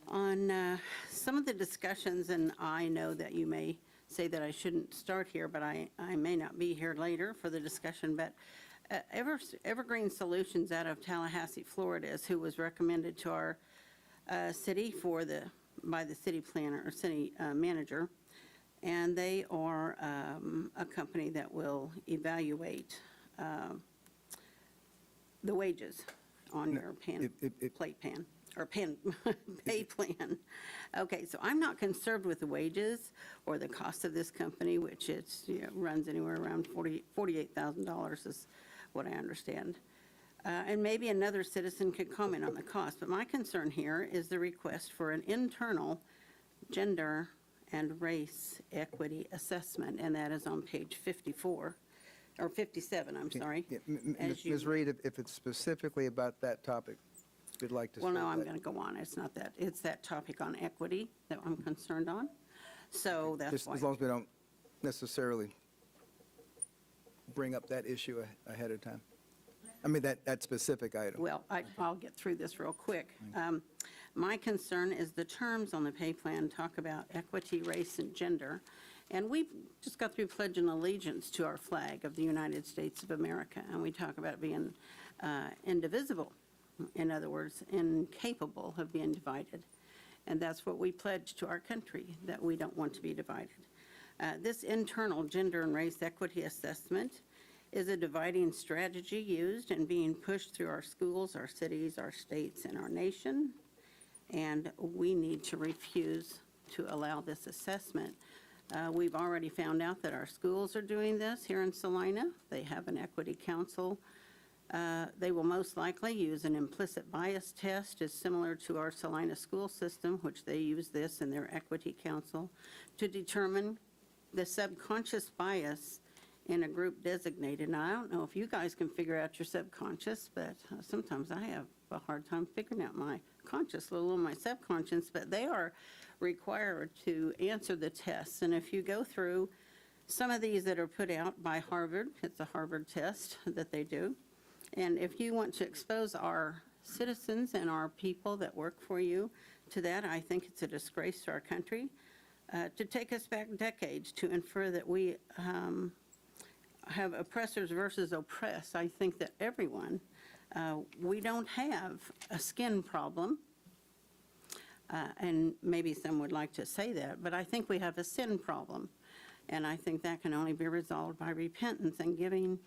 on some of the discussions, and I know that you may say that I shouldn't start here, but I may not be here later for the discussion, but Evergreen Solutions out of Tallahassee, Florida, is who was recommended to our city by the city planner or city manager, and they are a company that will evaluate the wages on your pay plan. Okay, so I'm not concerned with the wages or the cost of this company, which runs anywhere around $48,000 is what I understand. And maybe another citizen could comment on the cost, but my concern here is the request for an internal gender and race equity assessment, and that is on page 54, or 57, I'm sorry. Yeah, Ms. Reed, if it's specifically about that topic, you'd like to say Well, no, I'm that. going to go on. It's not that. It's that topic on equity that I'm concerned on. So that's Just why. as long as we don't necessarily bring up that issue ahead of time. I mean, that specific item. Well, I'll get through this real quick. My concern is the terms on the pay plan talk about equity, race, and gender. And we just got through pledging allegiance to our flag of the United States of America, and we talk about being indivisible. In other words, incapable of being divided. And that's what we pledge to our country, that we don't want to be divided. This internal gender and race equity assessment is a dividing strategy used and being pushed through our schools, our cities, our states, and our nation. And we need to refuse to allow this assessment. We've already found out that our schools are doing this here in Salina. They have an equity council. They will most likely use an implicit bias test, is similar to our Salina school system, which they use this in their equity council, to determine the subconscious bias in a group designated. Now, I don't know if you guys can figure out your subconscious, but sometimes I have a hard time figuring out my conscious, let alone my subconscious, but they are required to answer the tests. And if you go through some of these that are put out by Harvard, it's a Harvard test that they do. And if you want to expose our citizens and our people that work for you to that, I think it's a disgrace to our country. To take us back decades to infer that we have oppressors versus oppressed, I think that everyone, we don't have a skin problem. And maybe some would like to say that, but I think we have a sin problem. And I think that can only be resolved by repentance and giving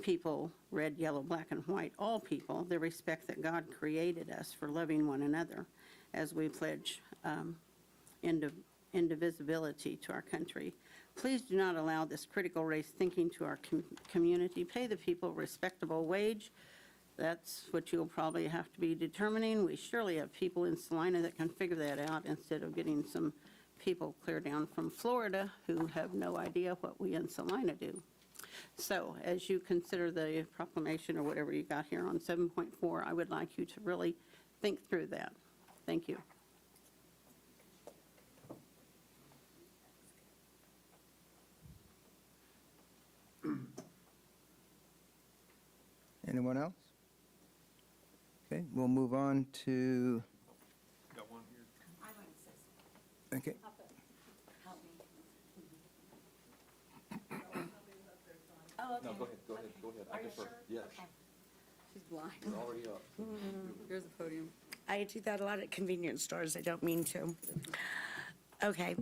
people, red, yellow, black, and white, all people, the respect that God created us for loving one another as we pledge indivisibility to our country. Please do not allow this critical race thinking to our community. Pay the people a respectable wage. That's what you'll probably have to be determining. We surely have people in Salina that can figure that out instead of getting some people clear down from Florida who have no idea what we in Salina do. So as you consider the proclamation or whatever you got here on 7.4, I would like you to really think through that. Thank you. Anyone else? Okay, we'll move on to, Got one here. okay. No, go ahead, go ahead, go ahead. I defer. Yes. She's blind. You're already up. Here's the podium. I do that a lot at convenience stores. I don't mean to. Okay.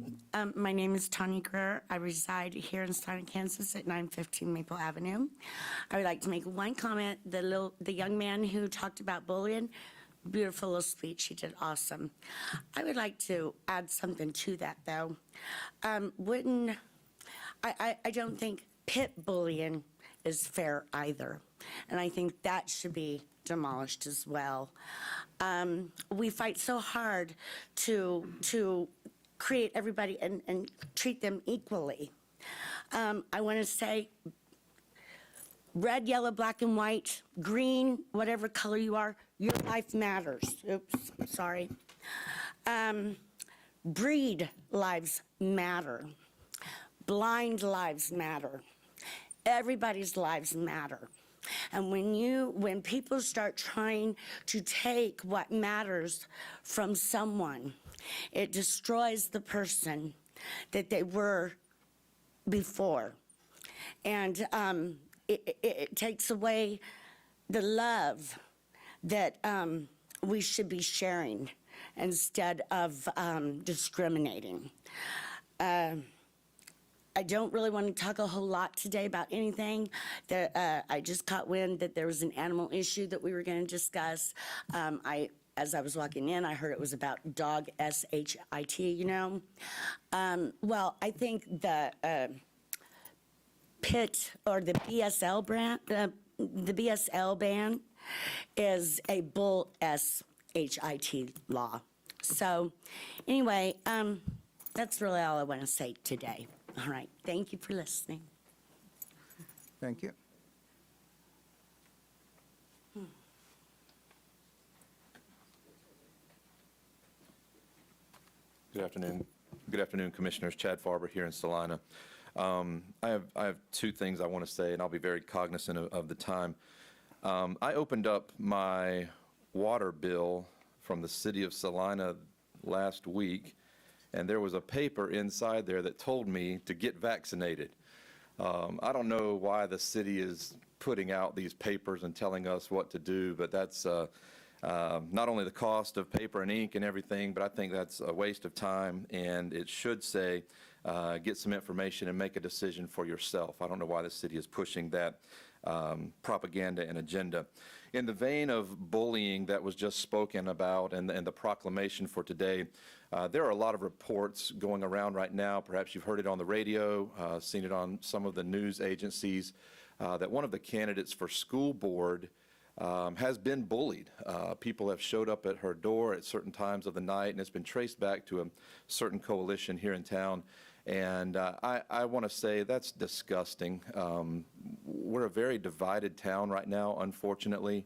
My name is Tanya Greer. I reside here in Salina, Kansas at 915 Maple Avenue. I would like to make one comment. The young man who talked about bullying, beautiful little speech. He did awesome. I would like to add something to that, though. I don't think pit bullying is fair either. And I think that should be demolished as well. We fight so hard to create everybody and treat them equally. I want to say red, yellow, black, and white, green, whatever color you are, your life matters. Oops, sorry. Breed lives matter. Blind lives matter. Everybody's lives matter. And when people start trying to take what matters from someone, it destroys the person that they were before. And it takes away the love that we should be sharing instead of discriminating. I don't really want to talk a whole lot today about anything. I just caught wind that there was an animal issue that we were going to discuss. As I was walking in, I heard it was about dog, S-H-I-T, you know. Well, I think the PIT or the BSL brand, the BSL ban is a bull S-H-I-T law. So anyway, that's really all I want to say today. All right, thank you for listening. Thank you. Good afternoon. Good afternoon, Commissioners. Chad Farber here in Salina. I have two things I want to say, and I'll be very cognizant of the time. I opened up my water bill from the city of Salina last week, and there was a paper inside there that told me to get vaccinated. I don't know why the city is putting out these papers and telling us what to do, but that's not only the cost of paper and ink and everything, but I think that's a waste of time, and it should say, get some information and make a decision for yourself. I don't know why the city is pushing that propaganda and agenda. In the vein of bullying that was just spoken about and the proclamation for today, there are a lot of reports going around right now. Perhaps you've heard it on the radio, seen it on some of the news agencies, that one of the candidates for school board has been bullied. People have showed up at her door at certain times of the night, and it's been traced back to a certain coalition here in town. And I want to say that's disgusting. We're a very divided town right now, unfortunately,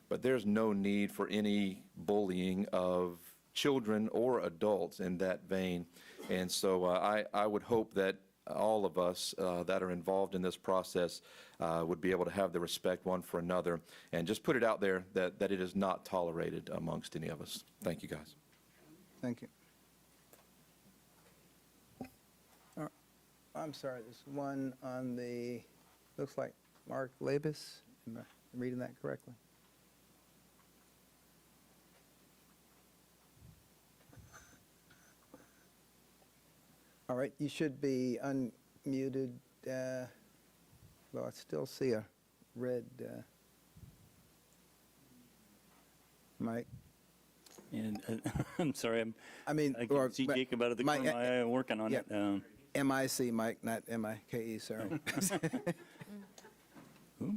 but there's no need for any bullying of children or adults in that vein. And so I would hope that all of us that are involved in this process would be able to have the respect one for another and just put it out there that it is not tolerated amongst any of us. Thank you, guys. Thank you. I'm sorry, there's one on the, looks like Mark Labus. Am I reading that correctly? All right, you should be unmuted. Well, I still see a red mic. And I'm sorry, I mean, I can see Jacob out of the corner of my eye working on it. M-I-C, Mike, not M-I-K-E, sorry. Who?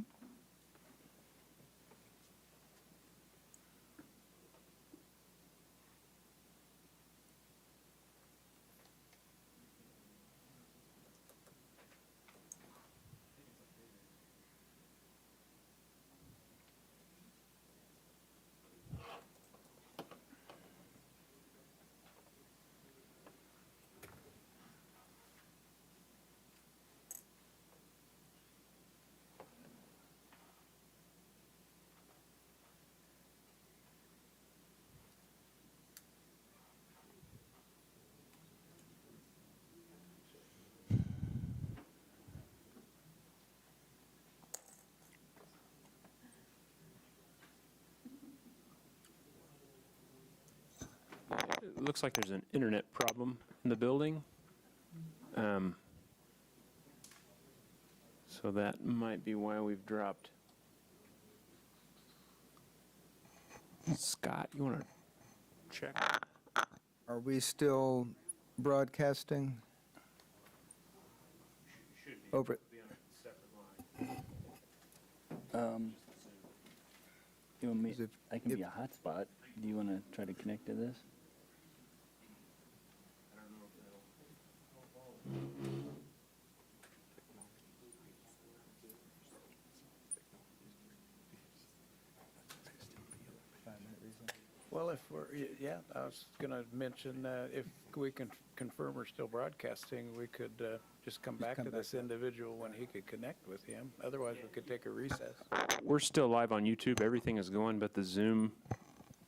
It looks like there's an internet problem in the building. So that might be why we've dropped. Scott, you want to check? Are we still broadcasting? Over. You want me, Is it- I can be a hotspot. Do you want to try to connect to this? Well, if we're, yeah, I was going to mention, if we can confirm we're still broadcasting, we could just come back to this individual when he could connect with him. Otherwise, we could take a recess. We're still live on YouTube. Everything is going, but the Zoom,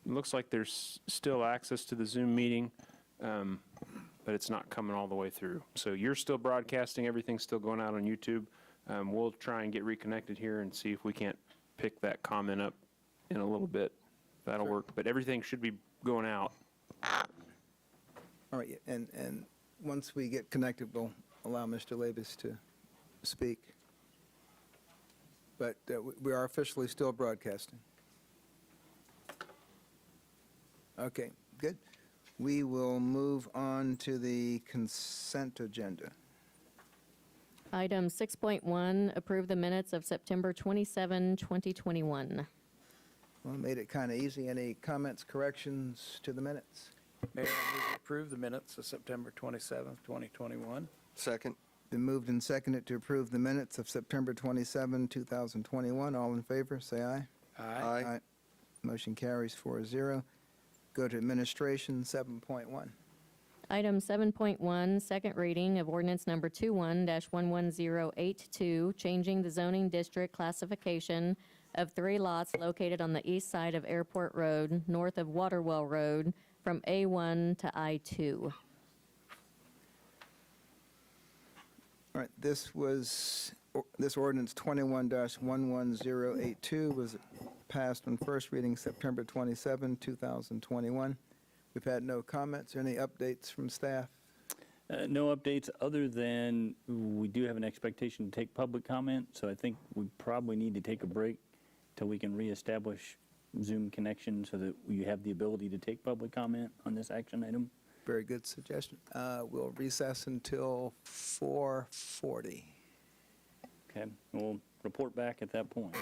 it looks like there's still access to the Zoom meeting, but it's not coming all the way through. So you're still broadcasting. Everything's still going out on YouTube. We'll try and get reconnected here and see if we can't pick that comment up in a little bit. That'll work, but everything should be going out. All right, and once we get connected, we'll allow Mr. Labus to speak. But we are officially still broadcasting. Okay, good. We will move on to the consent agenda. Item 6.1, approve the minutes of September 27, 2021. Well, made it kind of easy. Any comments, corrections to the minutes? Mayor, I move to approve the minutes of September 27th, 2021. Second. Been moved and seconded to approve the minutes of September 27, 2021. All in favor, say aye. Aye. Motion carries 4-0. Go to administration, 7.1. Item 7.1, second reading of ordinance number 21-11082, changing the zoning district classification of 3 lots located on the east side of Airport Road, north of Waterwell Road, from A1 to I2. All right, this ordinance 21-11082 was passed on first reading September 27, 2021. We've had no comments. Any updates from staff? No updates other than we do have an expectation to take public comment, so I think we probably need to take a break till we can reestablish Zoom connection so that you have the ability to take public comment on this action item. Very good suggestion. We'll recess until 4:40. Okay, we'll report back at that point.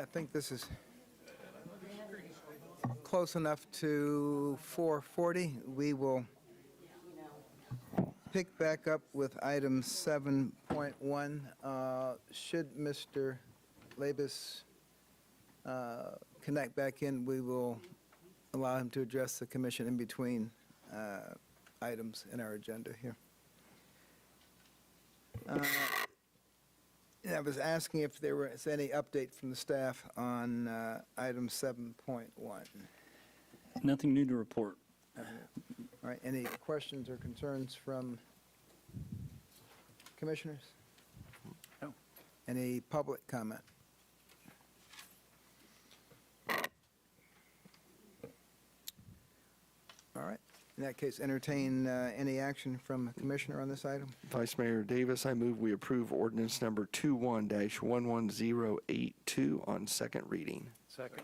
I think this is close enough to 4:40. We will pick back up with item 7.1. Should Mr. Labus connect back in, we will allow him to address the commission in between items in our agenda here. I was asking if there was any update from the staff on item 7.1. Nothing new to report. All right, any questions or concerns from commissioners? No. Any public comment? All right, in that case, entertain any action from a commissioner on this item? Vice Mayor Davis, I move we approve ordinance number 21-11082 on second reading. Second.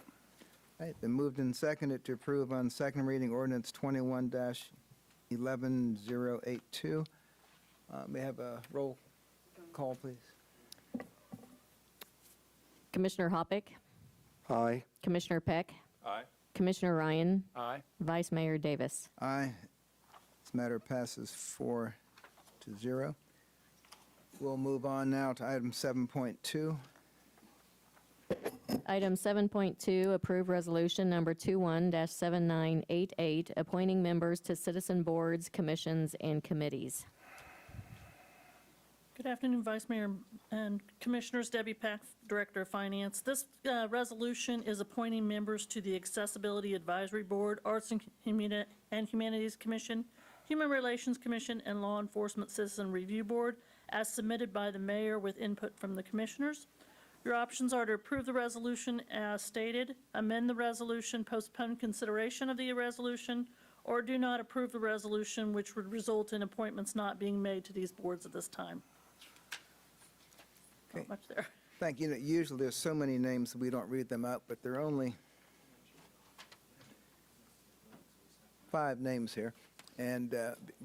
All right, been moved and seconded to approve on second reading ordinance 21-11082. May I have a roll call, please? Commissioner Hoppick, Aye. Commissioner Peck, Aye. Commissioner Ryan, Aye. Vice Mayor Davis. Aye. This matter passes 4-0. We'll move on now to item 7.2. Item 7.2, approve resolution number 21-7988, appointing members to citizen boards, commissions, and committees. Good afternoon, Vice Mayor and Commissioners. Debbie Pack, Director of Finance. This resolution is appointing members to the Accessibility Advisory Board, Arts and Humanities Commission, Human Relations Commission, and Law Enforcement Citizen Review Board, as submitted by the mayor with input from the commissioners. Your options are to approve the resolution as stated, amend the resolution, postpone consideration of the resolution, or do not approve the resolution, which would result in appointments not being made to these boards at this time. Okay. Not much there. Thank you. Usually there's so many names that we don't read them out, but there are only 5 names here. And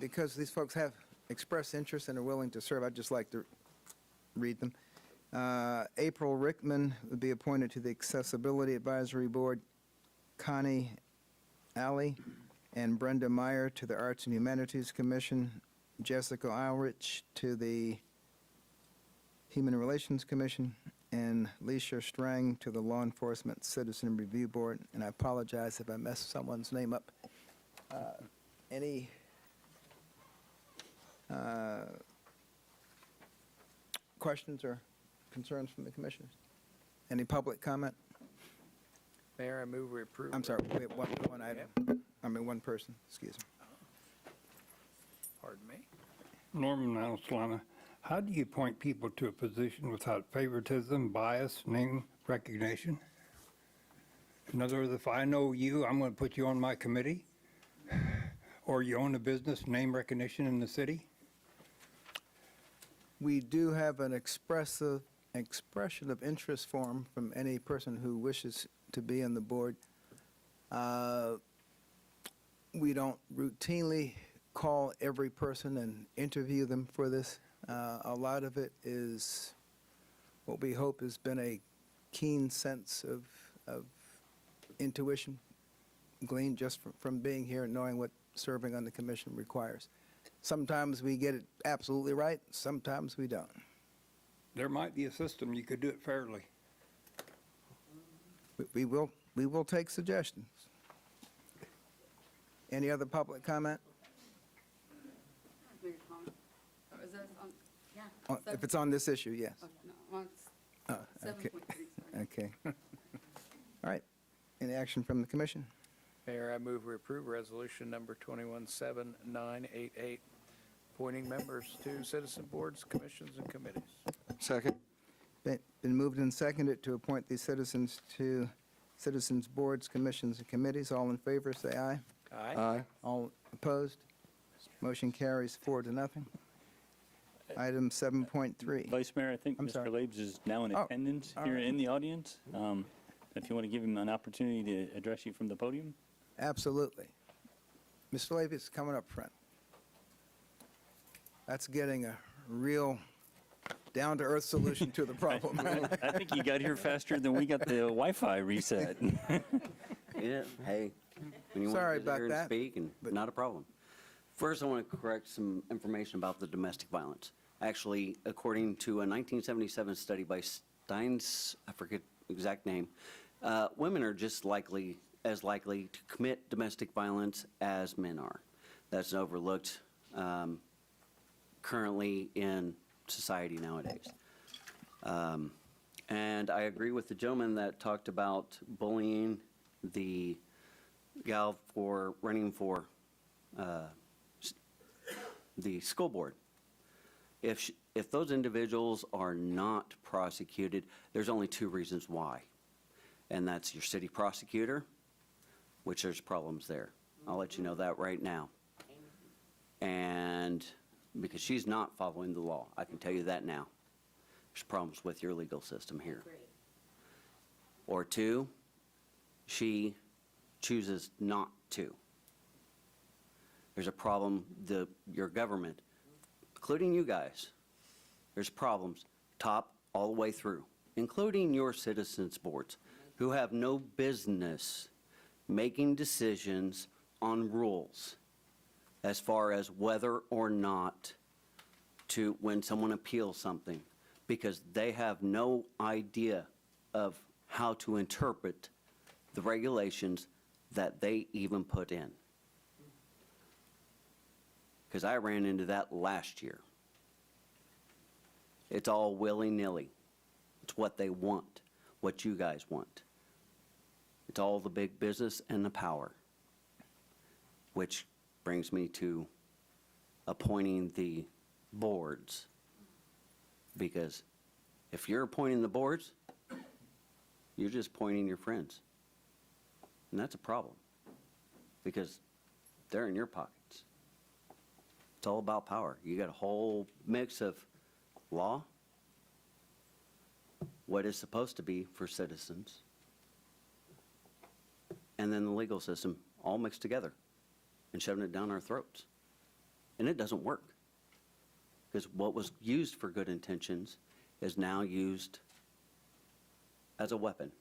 because these folks have expressed interest and are willing to serve, I'd just like to read them. April Rickman would be appointed to the Accessibility Advisory Board, Connie Alley and Brenda Meyer to the Arts and Humanities Commission, Jessica Ulrich to the Human Relations Commission, and Leisha Strang to the Law Enforcement Citizen Review Board. And I apologize if I messed someone's name up. Any questions or concerns from the commissioners? Any public comment? Mayor, I move we approve. I'm sorry, we have one item. One person, excuse me. Pardon me? Norman Salina, how do you appoint people to a position without favoritism, bias, name recognition? In other words, if I know you, I'm going to put you on my committee? Or you own a business, name recognition in the city? We do have an expression of interest form from any person who wishes to be on the board. We don't routinely call every person and interview them for this. A lot of it is what we hope has been a keen sense of intuition gleaned just from being here and knowing what serving on the commission requires. Sometimes we get it absolutely right, sometimes we don't. There might be a system you could do it fairly. We will take suggestions. Any other public comment? Is that on? Yeah. If it's on this issue, yes. No, on Okay. 7.3, sorry. Okay. All right. Any action from the commission? Mayor, I move we approve resolution number 21-7988, appointing members to citizen boards, commissions, and committees. Second. Been moved and seconded to appoint these citizens to citizens boards, commissions, and committees. All in favor, say aye. Aye. Aye. All opposed? Motion carries 4-0. Item 7.3. Vice Mayor, I think I'm Mr. sorry. Labes is now in Oh, attendance all here right. in the audience. If you want to give him an opportunity to address you from the podium. Absolutely. Mr. Lavis, coming up front. That's getting a real down-to-earth solution to the problem. I think you got here faster than we got the Wi-Fi reset. Yeah, hey, when you want Sorry to visit about here and that, speak, and not a problem. First, I want to correct some information about the domestic violence. Actually, according to a 1977 study by Steins, I forget exact name, women are just as likely to commit domestic violence as men are. That's overlooked currently in society nowadays. And I agree with the gentleman that talked about bullying the gal for running for the school board. If those individuals are not prosecuted, there's only two reasons why. And that's your city prosecutor, which there's problems there. I'll let you know that right now. And because she's not following the law, I can tell you that now. There's problems with your legal system here. Or two, she chooses not to. There's a problem, your government, including you guys, there's problems top all the way through, including your citizens boards, who have no business making decisions on rules as far as whether or not to, when someone appeals something, because they have no idea of how to interpret the regulations that they even put in. Because I ran into that last year. It's all willy-nilly. It's what they want, what you guys want. It's all the big business and the power, which brings me to appointing the boards. Because if you're appointing the boards, you're just appointing your friends. And that's a problem, because they're in your pockets. It's all about power. You got a whole mix of law, what is supposed to be for citizens, and then the legal system all mixed together and shoving it down our throats. And it doesn't work. Because what was used for good intentions is now used as a weapon.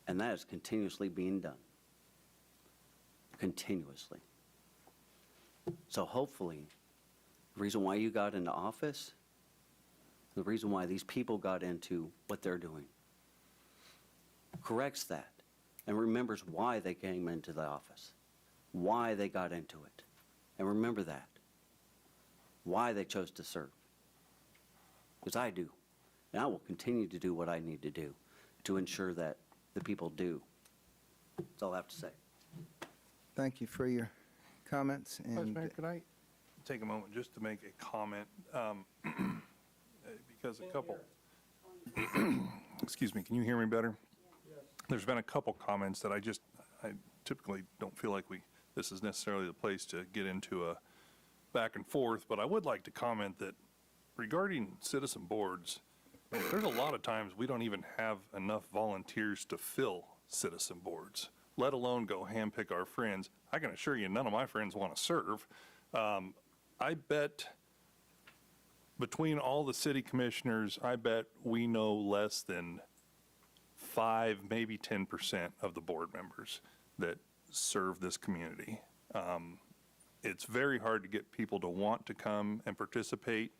And that is continuously being done. Continuously. So hopefully, the reason why you got into office, the reason why these people got into what they're doing, corrects that and remembers why they came into the office, why they got into it. And remember that. Why they chose to serve. Because I do. And I will continue to do what I need to do to ensure that the people do. That's all I have to say. Thank you for your comments. Vice And Mayor, could I take a moment just to make a comment? Because a couple, excuse me, can you hear me better? There's been a couple comments that I typically don't feel like this is necessarily the place to get into a back and forth, but I would like to comment that regarding citizen boards, there's a lot of times we don't even have enough volunteers to fill citizen boards, let alone go handpick our friends. I can assure you, none of my friends want to serve. I bet between all the city commissioners, I bet we know less than 5, maybe 10% of the board members that serve this community. It's very hard to get people to want to come and participate.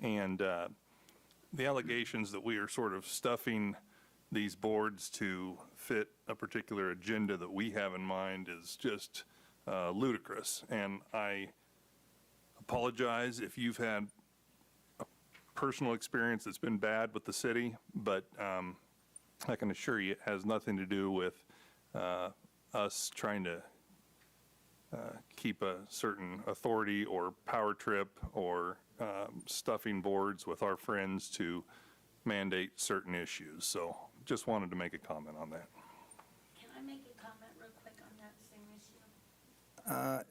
And the allegations that we are sort of stuffing these boards to fit a particular agenda that we have in mind is just ludicrous. And I apologize if you've had a personal experience that's been bad with the city, but I can assure you it has nothing to do with us trying to keep a certain authority or power trip or stuffing boards with our friends to mandate certain issues. So just wanted to make a comment on that. Can I make a comment real quick on that same issue?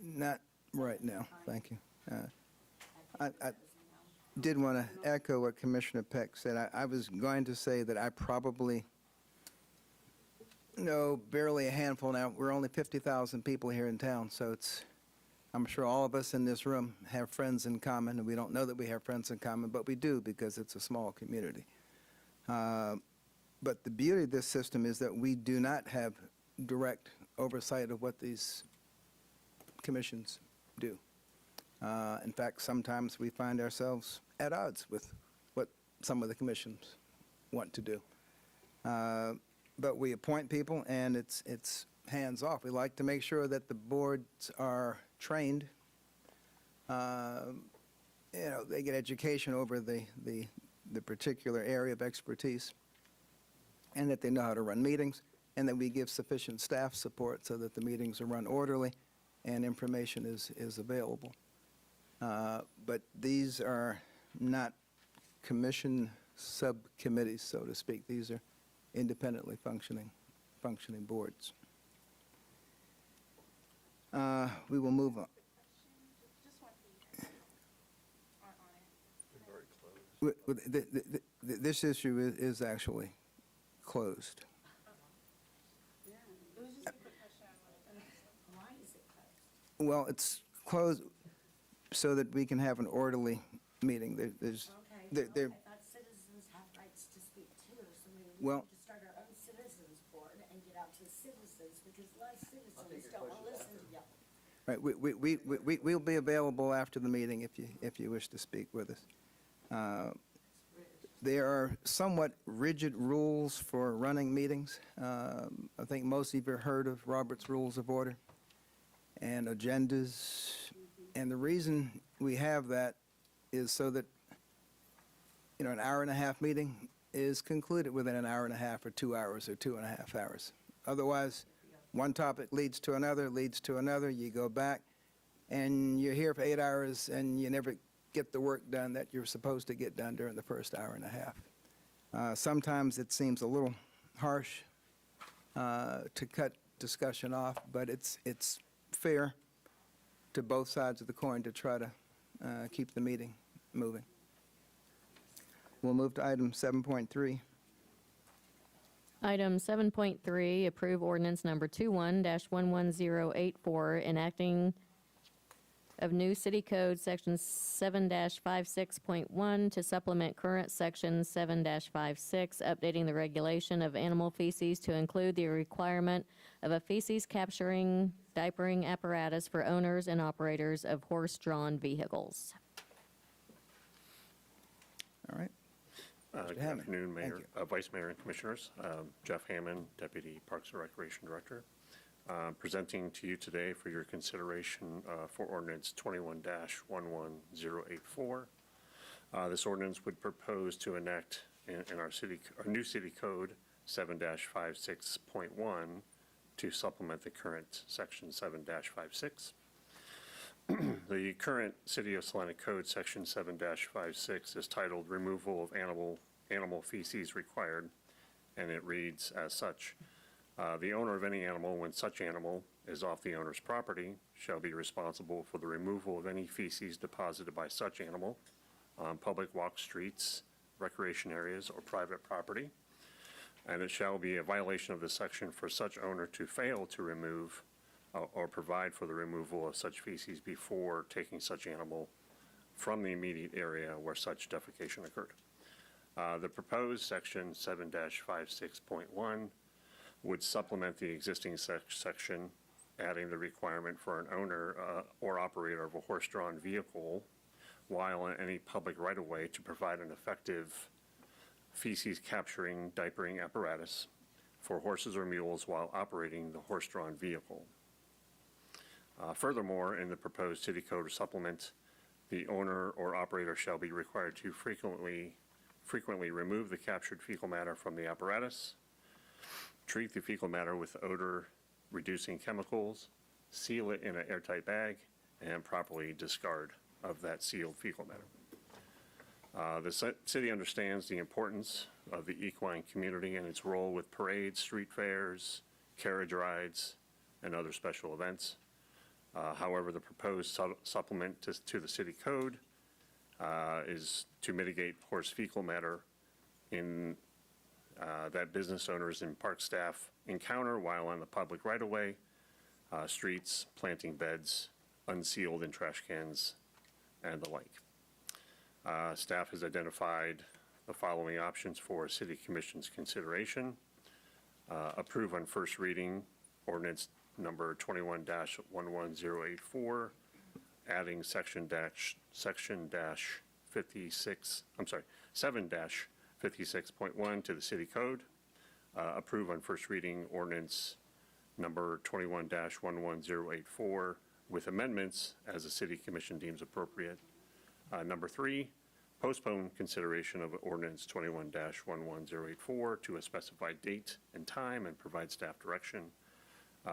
not right now, thank you. I did want to echo what Commissioner Peck said. I was going to say that I probably know barely a handful now. We're only 50,000 people here in town, so it's I'm sure all of us in this room have friends in common, and we don't know that we have friends in common, but we do because it's a small community. But the beauty of this system is that we do not have direct oversight of what these commissions do. In fact, sometimes we find ourselves at odds with what some of the commissions want to do. But we appoint people, and it's hands-off. We like to make sure that the boards are trained. They get education over the particular area of expertise, and that they know how to run meetings, and that we give sufficient staff support so that the meetings are run orderly and information is available. But these are not commission subcommittees, so to speak. These are independently functioning boards. We will move on. This issue is actually closed. Well, it's closed so that we can have an orderly meeting. There's, Okay, there- I thought citizens have rights to speak too, so maybe we Well- need to start our own citizens board and get out to the citizens, because a lot of citizens don't want to listen to you. Right, we'll be available after the meeting if you wish to speak with us. There are somewhat rigid rules for running meetings. I think most of you have heard of Robert's Rules of Order and agendas. And the reason we have that is so that, an hour-and-a-half meeting is concluded within an hour and a half or 2 hours or 2.5 hours. Otherwise, one topic leads to another, you go back, and you're here for 8 hours, and you never get the work done that you're supposed to get done during the first hour and a half. Sometimes it seems a little harsh to cut discussion off, but it's fair to both sides of the coin to try to keep the meeting moving. We'll move to item 7.3. Item 7.3, approve ordinance number 21-11084, enacting of new city code section 7-56.1 to supplement current section 7-56, updating the regulation of animal feces to include the requirement of a feces capturing diapering apparatus for owners and operators of horse-drawn vehicles. All right. Good Hammond. afternoon, Thank Mayor, Vice Mayor and Commissioners. Jeff Hammond, Deputy Parks and Recreation Director, presenting to you today for your consideration for ordinance 21-11084. This ordinance would propose to enact in our new city code 7-56.1 to supplement the current section 7-56. The current City of Salina Code, Section 7-56, is titled Removal of Animal Feces Required, and it reads as such. The owner of any animal, when such animal is off the owner's property, shall be responsible for the removal of any feces deposited by such animal on public walks, streets, recreation areas, or private property. And it shall be a violation of this section for such owner to fail to remove or provide for the removal of such feces before taking such animal from the immediate area where such defecation occurred. The proposed section 7-56.1 would supplement the existing section, adding the requirement for an owner or operator of a horse-drawn vehicle while in any public right-of-way to provide an effective feces capturing diapering apparatus for horses or mules while operating the horse-drawn vehicle. Furthermore, in the proposed city code supplement, the owner or operator shall be required to frequently remove the captured fecal matter from the apparatus, treat the fecal matter with odor-reducing chemicals, seal it in an airtight bag, and properly discard of that sealed fecal matter. The city understands the importance of the equine community and its role with parades, street fairs, carriage rides, and other special events. However, the proposed supplement to the city code is to mitigate horse fecal matter in that business owners and park staff encounter while on the public right-of-way, streets, planting beds, unsealed in trash cans and the like. Staff has identified the following options for City Commission's consideration. Approve on first reading ordinance number 21-11084, adding section 7-56.1 to the city code. Approve on first reading ordinance number 21-11084 with amendments as the city commission deems appropriate. Number 3, postpone consideration of ordinance 21-11084 to a specified date and time and provide staff direction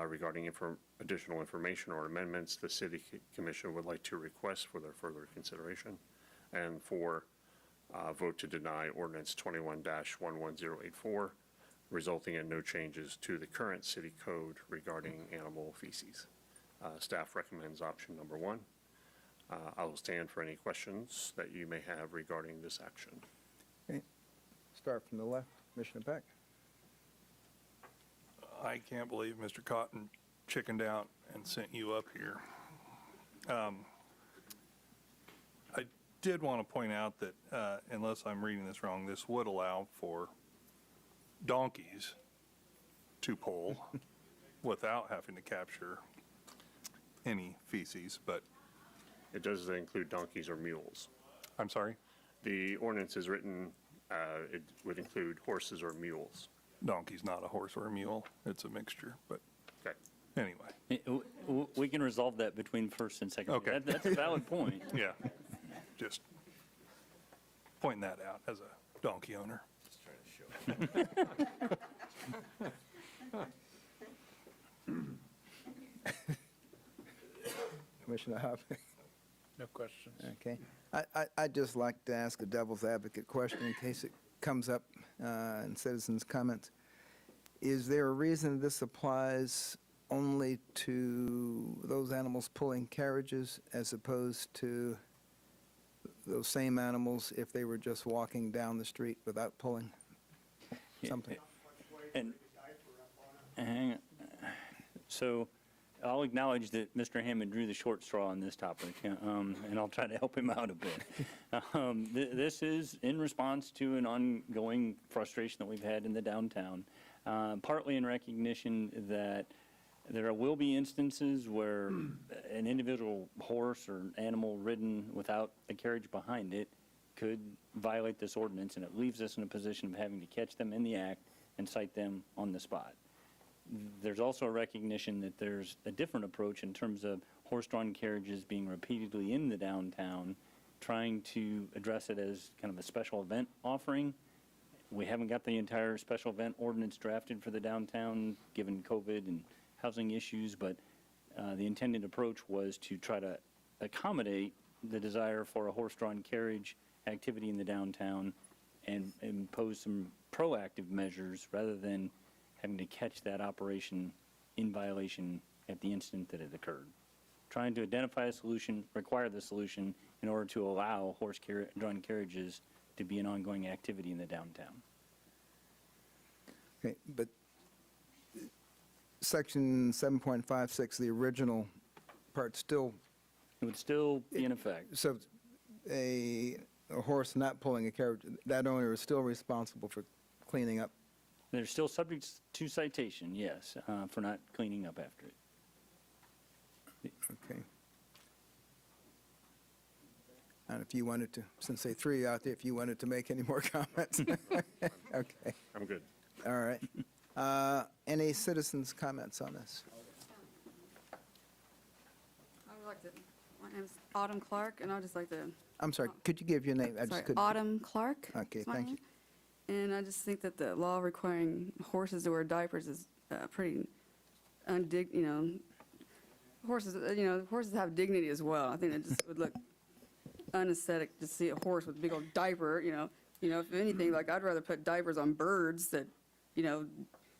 regarding additional information or amendments the city commission would like to request for their further consideration. And 4, vote to deny ordinance 21-11084, resulting in no changes to the current city code regarding animal feces. Staff recommends option number 1. I will stand for any questions that you may have regarding this action. Okay. Start from the left, Commissioner Peck. I can't believe Mr. Cotton chickened out and sent you up here. I did want to point out that, unless I'm reading this wrong, this would allow for donkeys to pull without having to capture any feces, but. It does include donkeys or mules. I'm sorry? The ordinance is written, it would include horses or mules. Donkey's not a horse or a mule. It's a mixture, but Okay. anyway. We can resolve that between first and second. Okay. That's a valid point. Yeah, just pointing that out as a donkey owner. Commissioner Hoppe. No questions. Okay. I'd just like to ask a devil's advocate question in case it comes up in citizens' comments. Is there a reason this applies only to those animals pulling carriages as opposed to those same animals if they were just walking down the street without pulling something? And hang on. So I'll acknowledge that Mr. Hammond drew the short straw on this topic, and I'll try to help him out a bit. This is in response to an ongoing frustration that we've had in the downtown, partly in recognition that there will be instances where an individual horse or animal ridden without a carriage behind it could violate this ordinance, and it leaves us in a position of having to catch them in the act and cite them on the spot. There's also a recognition that there's a different approach in terms of horse-drawn carriages being repeatedly in the downtown, trying to address it as kind of a special event offering. We haven't got the entire special event ordinance drafted for the downtown, given COVID and housing issues, but the intended approach was to try to accommodate the desire for a horse-drawn carriage activity in the downtown and impose some proactive measures rather than having to catch that operation in violation at the instant that it occurred. Trying to identify a solution, require the solution in order to allow horse-drawn carriages to be an ongoing activity in the downtown. Okay, but section 7.56, the original part still, It would still be in effect. so a horse not pulling a carriage, that owner is still responsible for cleaning up. They're still subject to citation, yes, for not cleaning up after it. Okay. And if you wanted to, since they threw you out there, if you wanted to make any more comments? Okay, I'm good. all right. Any citizens' comments on this? I would like to, my name's Autumn Clark, and I'd just like to, I'm sorry, could you give your name? I just sorry, couldn't- Autumn Clark. Okay, is my thank you. name. And I just think that the law requiring horses to wear diapers is pretty horses have dignity as well. I think it just would look unaesthetic to see a horse with a big old diaper, if anything, like I'd rather put diapers on birds that,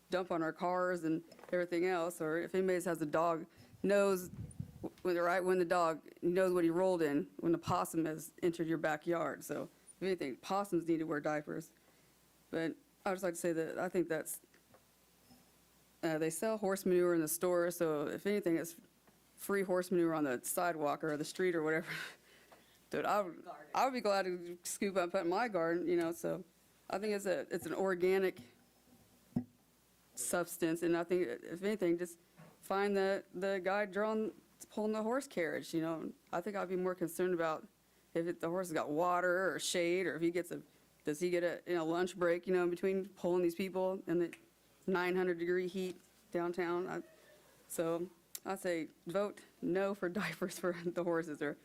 dump on our cars and everything else, or if anybody has a dog, knows when the dog knows what he rolled in when the possum has entered your backyard. So if anything, possums need to wear diapers. But I would just like to say that I think that's, they sell horse manure in the store, so if anything, it's free horse manure on the sidewalk or the street or whatever, dude, I would be glad to scoop up in my garden, you know, so I think it's an organic substance, and I think if anything, just find the guy pulling the horse carriage, you know. I think I'd be more concerned about if the horse has got water or shade, or if he gets does he get a lunch break, you know, in between pulling these people in the 900-degree heat downtown. So I say vote no for diapers for the horses, or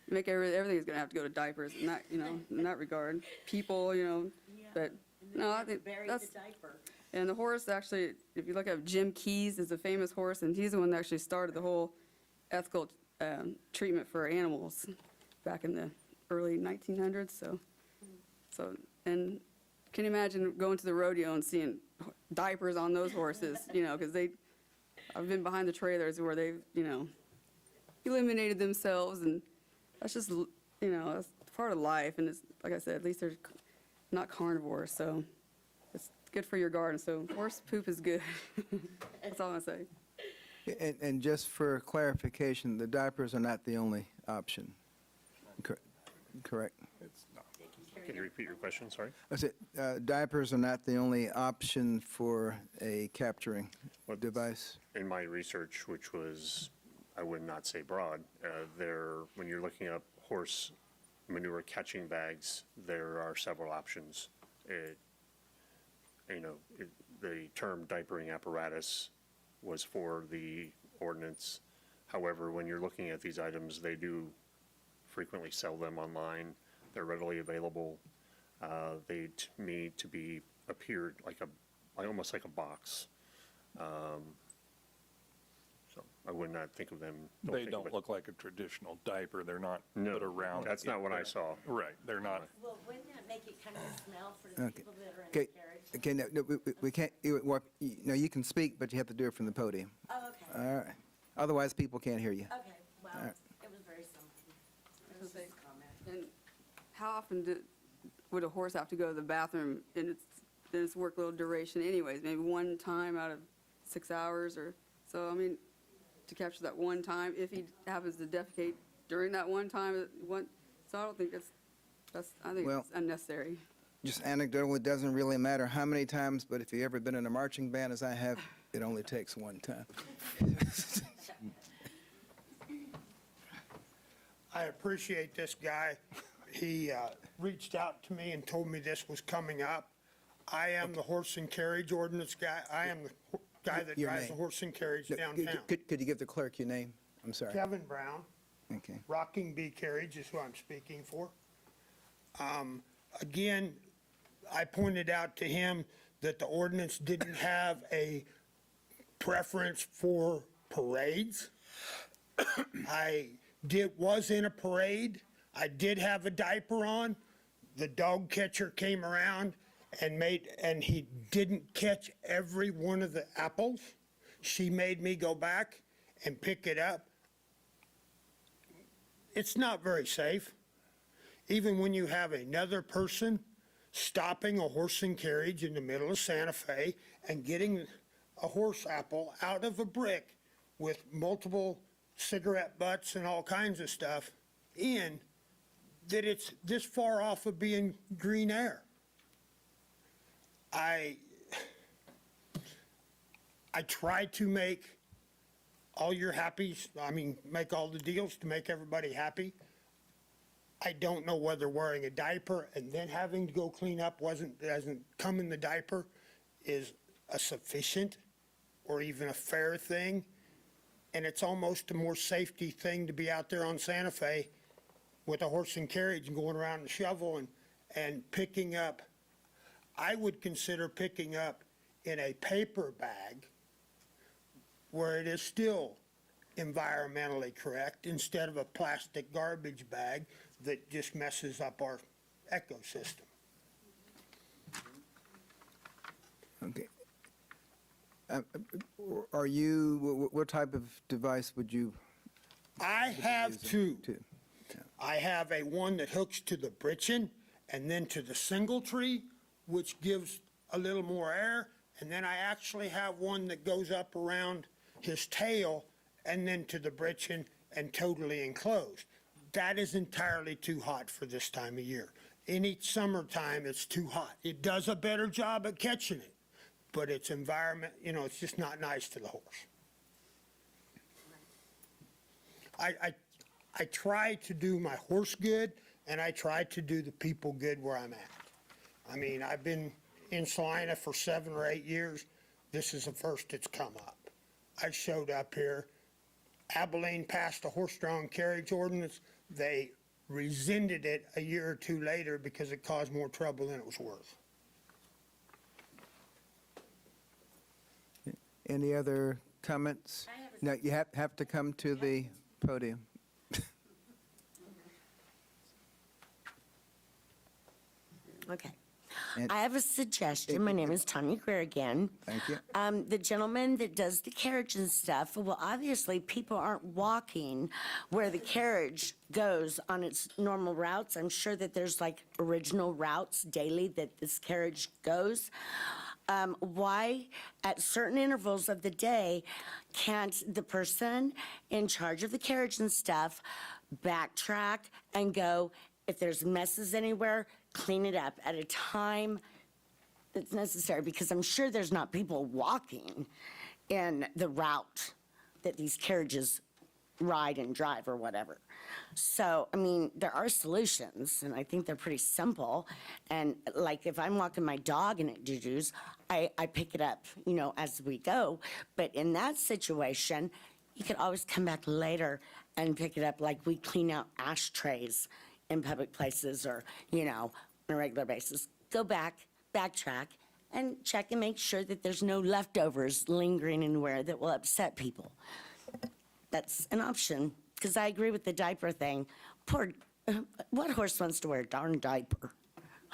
make everything's going to have to go to diapers in that, you know, in that regard. People, you know, but no, I think that's. And the horse actually, if you look at Jim Keyes, is a famous horse, and he's the one that actually started the whole ethical treatment for animals back in the early 1900s. So, and can you imagine going to the rodeo and seeing diapers on those horses, you know, because I've been behind the trailers where they've, you know, eliminated themselves, and that's just, you know, that's part of life, and it's, like I said, at least they're not carnivores, so it's good for your garden, so horse poop is good. That's all I say. And just for clarification, the diapers are not the only option, correct? Can you repeat your question, sorry? I said, diapers are not the only option for a capturing device? In my research, which was, I would not say broad, when you're looking up horse manure catching bags, there are several options. The term diapering apparatus was for the ordinance. However, when you're looking at these items, they do frequently sell them online. They're readily available. They, to me, appeared like almost like a box. So I would not think of them. They don't look like a traditional diaper. They're not No, put around. that's not what I saw. Right, they're not. Well, wouldn't that make it kind of smell for the Okay. people that are in Okay, the carriage? okay, no, we can't, no, you can speak, but you have to do it from the podium. Oh, okay. All right. Otherwise, people can't hear you. Okay, well, All right. it was very simple. It was just a comment. And how often would a horse have to go to the bathroom in its work little duration anyways? Maybe one time out of 6 hours, or so. I mean, to capture that one time, if he happens to defecate during that one time, so I don't think I think Well- it's unnecessary. Just anecdotal, it doesn't really matter how many times, but if you've ever been in a marching band, as I have, it only takes one time. I appreciate this guy. He reached out to me and told me this was coming up. I am the horse and carriage ordinance guy. I am the guy that Your drives the name. horse and carriage No, downtown. Could you give the clerk your name? I'm sorry. Kevin Brown, Okay. Rocking Bee Carriage is who I'm speaking for. Again, I pointed out to him that the ordinance didn't have a preference for parades. Was in a parade. I did have a diaper on. The dog catcher came around and he didn't catch every one of the apples. She made me go back and pick it up. It's not very safe. Even when you have another person stopping a horse and carriage in the middle of Santa Fe and getting a horse apple out of a brick with multiple cigarette butts and all kinds of stuff in, that it's this far off of being green air. I try to make all your make all the deals to make everybody happy. I don't know whether wearing a diaper and then having to go clean up doesn't come in the diaper is a sufficient or even a fair thing. And it's almost a more safety thing to be out there on Santa Fe with a horse and carriage and going around and shovel and picking up. I would consider picking up in a paper bag where it is still environmentally correct instead of a plastic garbage bag that just messes up our ecosystem. Okay. What type of device would you? I have two. I have a one that hooks to the britchin and then to the single tree, which gives a little more air. And then I actually have one that goes up around his tail and then to the Britchen and totally enclosed. That is entirely too hot for this time of year. Any summertime, it's too hot. It does a better job at catching it, but its environment, it's just not nice to the horse. I try to do my horse good, and I try to do the people good where I'm at. I mean, I've been in Salina for 7 or 8 years. This is the first it's come up. I showed up here. Abilene passed a horse-drawn carriage ordinance. They rescinded it a year or 2 later because it caused more trouble than it was worth. Any other comments? No, you have to come to the podium. Okay. And- I have a suggestion. My name is Tanya Greer again. Thank you. The gentleman that does the carriage and stuff, well, obviously, people aren't walking where the carriage goes on its normal routes. I'm sure that there's like original routes daily that this carriage goes. Why, at certain intervals of the day, can't the person in charge of the carriage and stuff backtrack and go, if there's messes anywhere, clean it up at a time that's necessary? Because I'm sure there's not people walking in the route that these carriages ride and drive or whatever. So, I mean, there are solutions, and I think they're pretty simple. And like if I'm walking my dog and it doo-doos, I pick it up, as we go. But in that situation, you could always come back later and pick it up, like we clean out ashtrays in public places or, on a regular basis. Go back, backtrack, and check and make sure that there's no leftovers lingering anywhere that will upset people. That's an option, because I agree with the diaper thing. What horse wants to wear a darn diaper?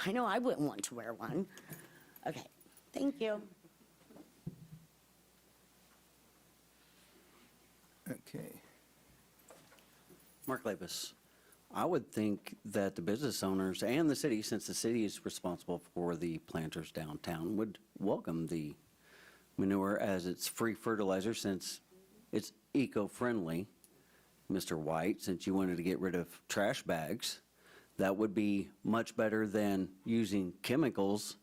I know I wouldn't want to wear one. Okay, thank you. Okay. Mark Labus, I would think that the business owners and the city, since the city is responsible for the planters downtown, would welcome the manure as it's free fertilizer since it's eco-friendly. Mr. White, since you wanted to get rid of trash bags, that would be much better than using chemicals,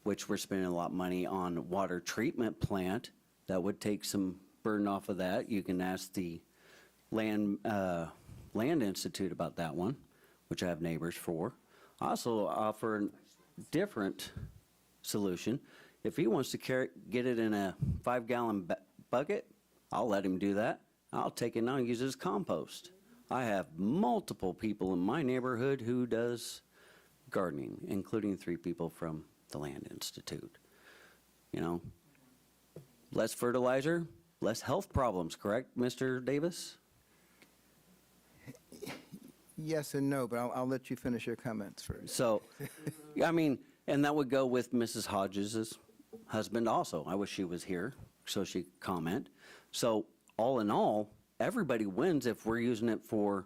which we're spending a lot of money on water treatment plant. That would take some burden off of that. You can ask the Land Institute about that one, which I have neighbors for. I also offer a different solution. If he wants to get it in a 5-gallon bucket, I'll let him do that. I'll take it now and use it as compost. I have multiple people in my neighborhood who does gardening, including 3 people from the Land Institute. Less fertilizer, less health problems, correct, Mr. Davis? Yes and no, but I'll let you finish your comments first. So, and that would go with Mrs. Hodges' husband also. I wish she was here so she could comment. So, all in all, everybody wins if we're using it for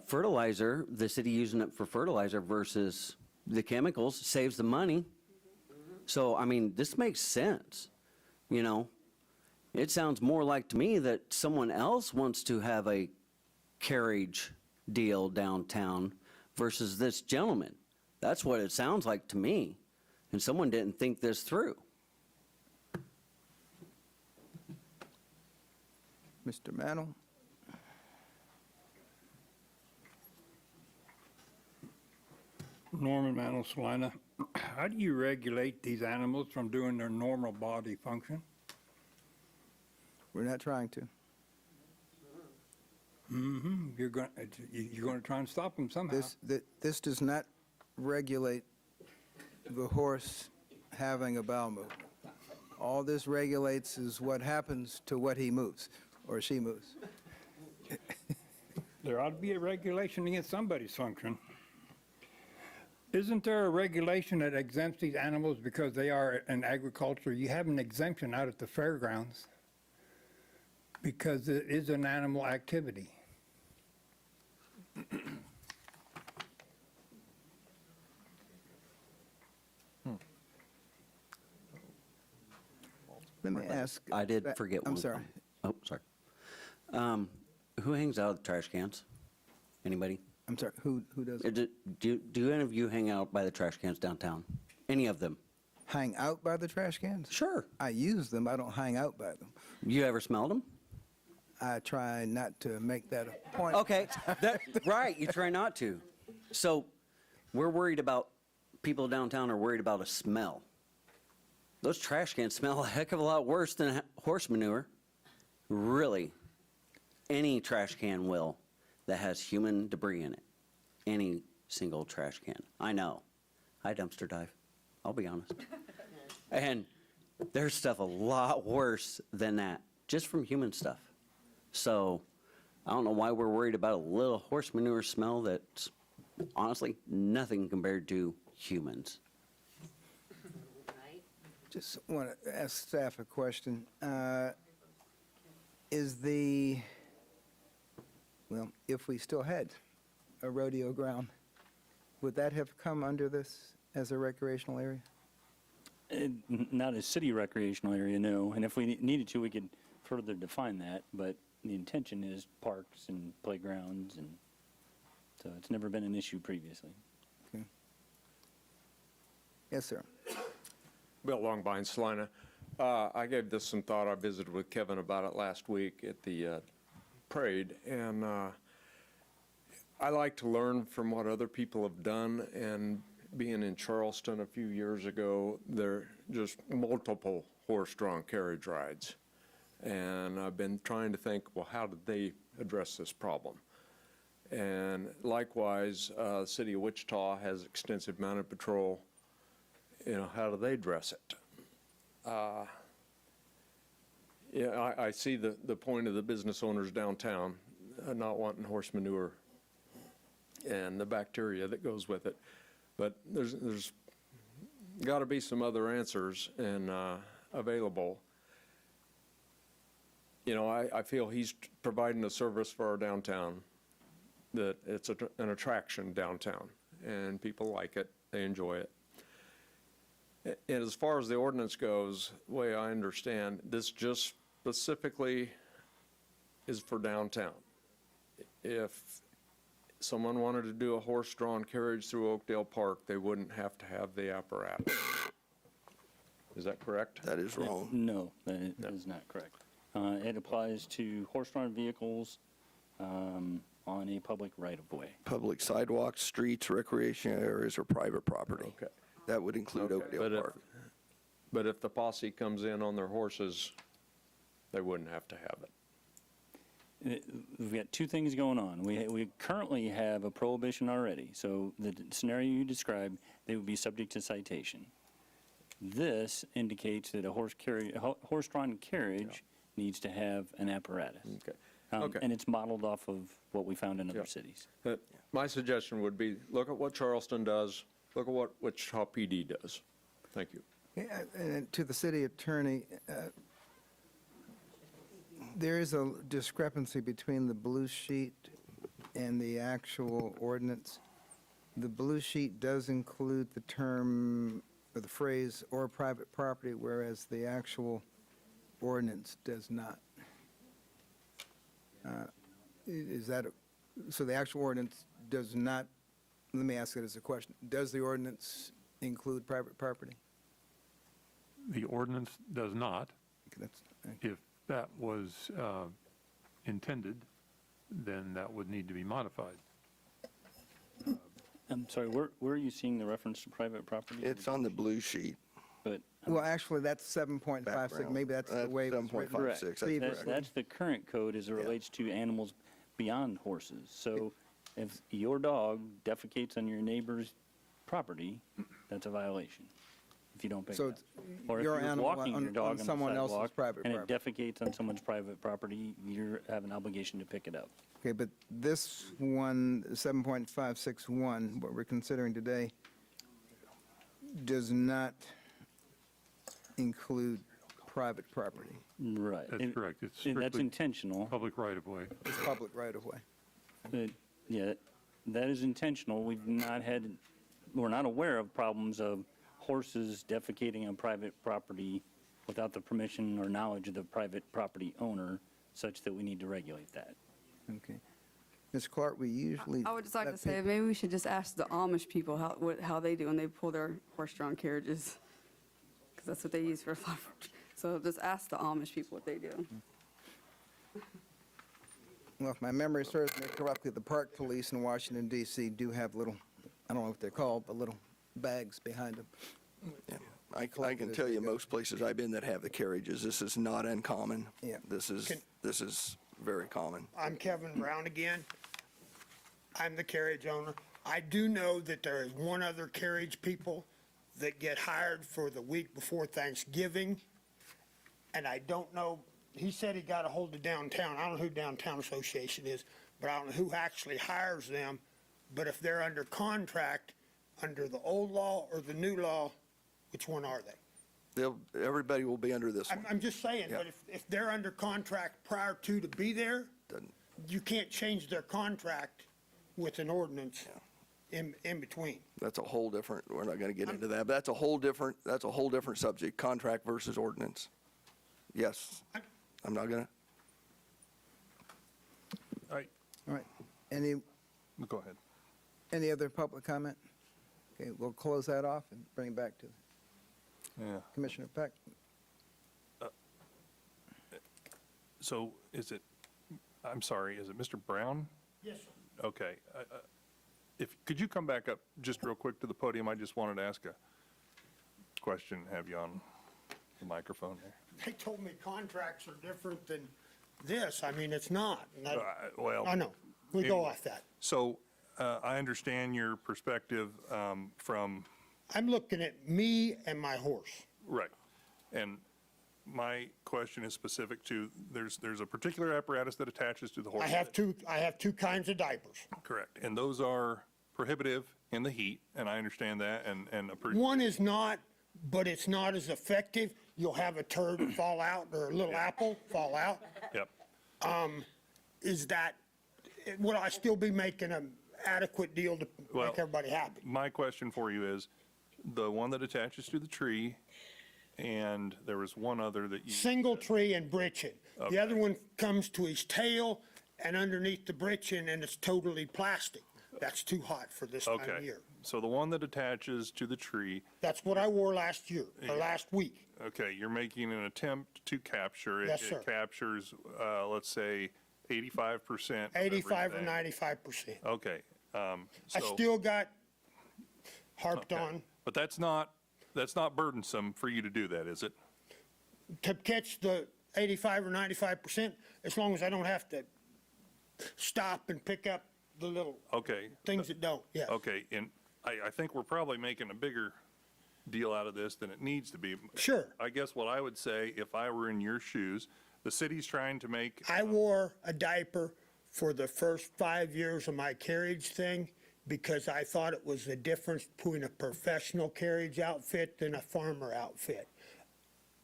fertilizer, the city using it for fertilizer versus the chemicals, saves the money. So, this makes sense, It sounds more like to me that someone else wants to have a carriage deal downtown versus this gentleman. That's what it sounds like to me. And someone didn't think this through. Mr. Mantle? Norman Mantle, Salina. How do you regulate these animals from doing their normal body function? We're not trying to. You're going to try and stop them somehow. This does not regulate the horse having a bowel movement. All this regulates is what happens to what he moves or she moves. There ought to be a regulation against somebody's function. Isn't there a regulation that exempts these animals because they are in agriculture? You have an exemption out at the fairgrounds because it is an animal activity. Let me ask. I did forget one. I'm sorry. Oh, sorry. Who hangs out at the trash cans? Anybody? I'm sorry, who does Do any of you hang out by the trash cans downtown? Any of them? hang out by the trash cans? Sure. I use them, I don't hang out by them. You ever smelled them? I try not to make that a point. Okay, right, you try not to. So we're worried about, people downtown are worried about a smell. Those trash cans smell a heck of a lot worse than horse manure. Really. Any trash can will that has human debris in it. Any single trash can. I know. I dumpster dive. I'll be honest. And there's stuff a lot worse than that, just from human stuff. So I don't know why we're worried about a little horse manure smell that's honestly nothing compared to humans. Just want to ask staff a question. If we still had a rodeo ground, would that have come under this as a recreational area? Not a city recreational area, no. And if we needed to, we could further define that, but the intention is parks and playgrounds, and so it's never been an issue previously. Okay. Yes, sir. Bill Longbine, Salina. I gave this some thought. I visited with Kevin about it last week at the parade, and I like to learn from what other people have done, and being in Charleston a few years ago, there are just multiple horse-drawn carriage rides. And I've been trying to think, well, how did they address this problem? And likewise, the city of Wichita has extensive mounted patrol. You know, how do they address it? Yeah, I see the point of the business owners downtown not wanting horse manure and the bacteria that goes with it. But there's got to be some other answers and available. You know, I feel he's providing a service for our downtown, that it's an attraction downtown, and people like it, they enjoy it. And as far as the ordinance goes, the way I understand, this just specifically is for downtown. If someone wanted to do a horse-drawn carriage through Oakdale Park, they wouldn't have to have the apparatus. Is that correct? That is wrong. No, that is not correct. It applies to horse-drawn vehicles on a public right-of-way. Public sidewalks, streets, recreation areas, or private property. Okay. That would include Oakdale Park. But if the posse comes in on their horses, they wouldn't have to have it. We've got two things going on. We currently have a prohibition already, so the scenario you described, they would be subject to citation. This indicates that a horse-drawn carriage needs to have an apparatus. Okay. And it's modeled off of what we found in other cities. My suggestion would be, look at what Charleston does, look at what Wichita PD does. Thank you. Yeah, and to the city attorney, there is a discrepancy between the blue sheet and the actual ordinance. The blue sheet does include the term, or the phrase, or private property, whereas the actual ordinance does not. So the actual ordinance does not, let me ask it as a question, does the ordinance include private property? The ordinance does not. If that was intended, then that would need to be modified. I'm sorry, where are you seeing the reference to private property? It's on the blue sheet. But Well, actually, that's 7.56, maybe that's the way it was written. correct. Previously. That's the current code as it relates to animals beyond horses. So if your dog defecates on your neighbor's property, that's a violation if you don't pick So it up. it's Or if your you're animal walking on your dog on the someone else's sidewalk private and it property. defecates on someone's private property, you have an obligation to pick it up. Okay, but this one, 7.561, what we're considering today, does not include private property. Right. That's correct. It's And that's strictly intentional. public right-of-way. It's public right-of-way. Yeah, that is intentional. We're not aware of problems of horses defecating on private property without the permission or knowledge of the private property owner. such that we need to regulate that. Okay. Ms. Clark, we usually. I would just like let to say, people- maybe we should just ask the Amish people how they do when they pull their horse-drawn carriages, because that's what they use for flower. So just ask the Amish people what they do. Well, if my memory serves me correctly, the park police in Washington DC do have little, I don't know what they're called, but little bags behind them. Yeah. I can tell you most places I've been that have the carriages, this is not uncommon. Yeah. This is very common. I'm Kevin Brown again. I'm the carriage owner. I do know that there is one other carriage people that get hired for the week before Thanksgiving. And I don't know, he said he got a hold of downtown. I don't know who Downtown Association is, but I don't know who actually hires them. But if they're under contract, under the old law or the new law, which one are they? Everybody will be under this one. I'm just saying, Yeah. but if they're under contract prior to be there, you can't change their contract with an ordinance in between. That's a whole different, we're not going to get into that, but that's a whole different subject, contract versus ordinance. Yes, I'm not going to. All right, All right. Any, go ahead. any other public comment? Okay, we'll close that off and bring it back to Yeah. Commissioner Peck. So is it, I'm sorry, is it Mr. Brown? Yes, sir. Okay. Could you come back up just real quick to the podium? I just wanted to ask a question, have you on the microphone there. They told me contracts are different than this. I mean, it's not. And Well. I know. We go off that. So I understand your perspective from, I'm looking at me and my horse. right. And my question is specific to, there's a particular apparatus that attaches to the horse. I have two kinds of diapers. Correct. And those are prohibitive in the heat, and I understand that, and One is not, but it's not as effective. You'll have a turd fall out or a little apple fall out. Yep. Would I still be making an adequate deal to Well, make everybody happy? My question for you is, the one that attaches to the tree, and there was one other that you. Single tree and britchin. Okay. The other one comes to his tail and underneath the britchin, and it's totally plastic. That's too hot for this time of Okay. year. So the one that attaches to the tree, That's what I wore last year, or last week. okay, you're making an attempt to capture it. Yes, sir. It captures, let's say, 85%. of 85 or everything. 95%. Okay. I So- still got harped okay. on But that's not burdensome for you to do that, is it? to catch the 85 or 95%, as long as I don't have to stop and pick up the little Okay. things that don't, yeah. Okay, and I think we're probably making a bigger deal out of this than it needs to be. Sure. I guess what I would say, if I were in your shoes, the city's trying to make, I wore a diaper for the first 5 years of my carriage thing because I thought it was the difference between a professional carriage outfit than a farmer outfit.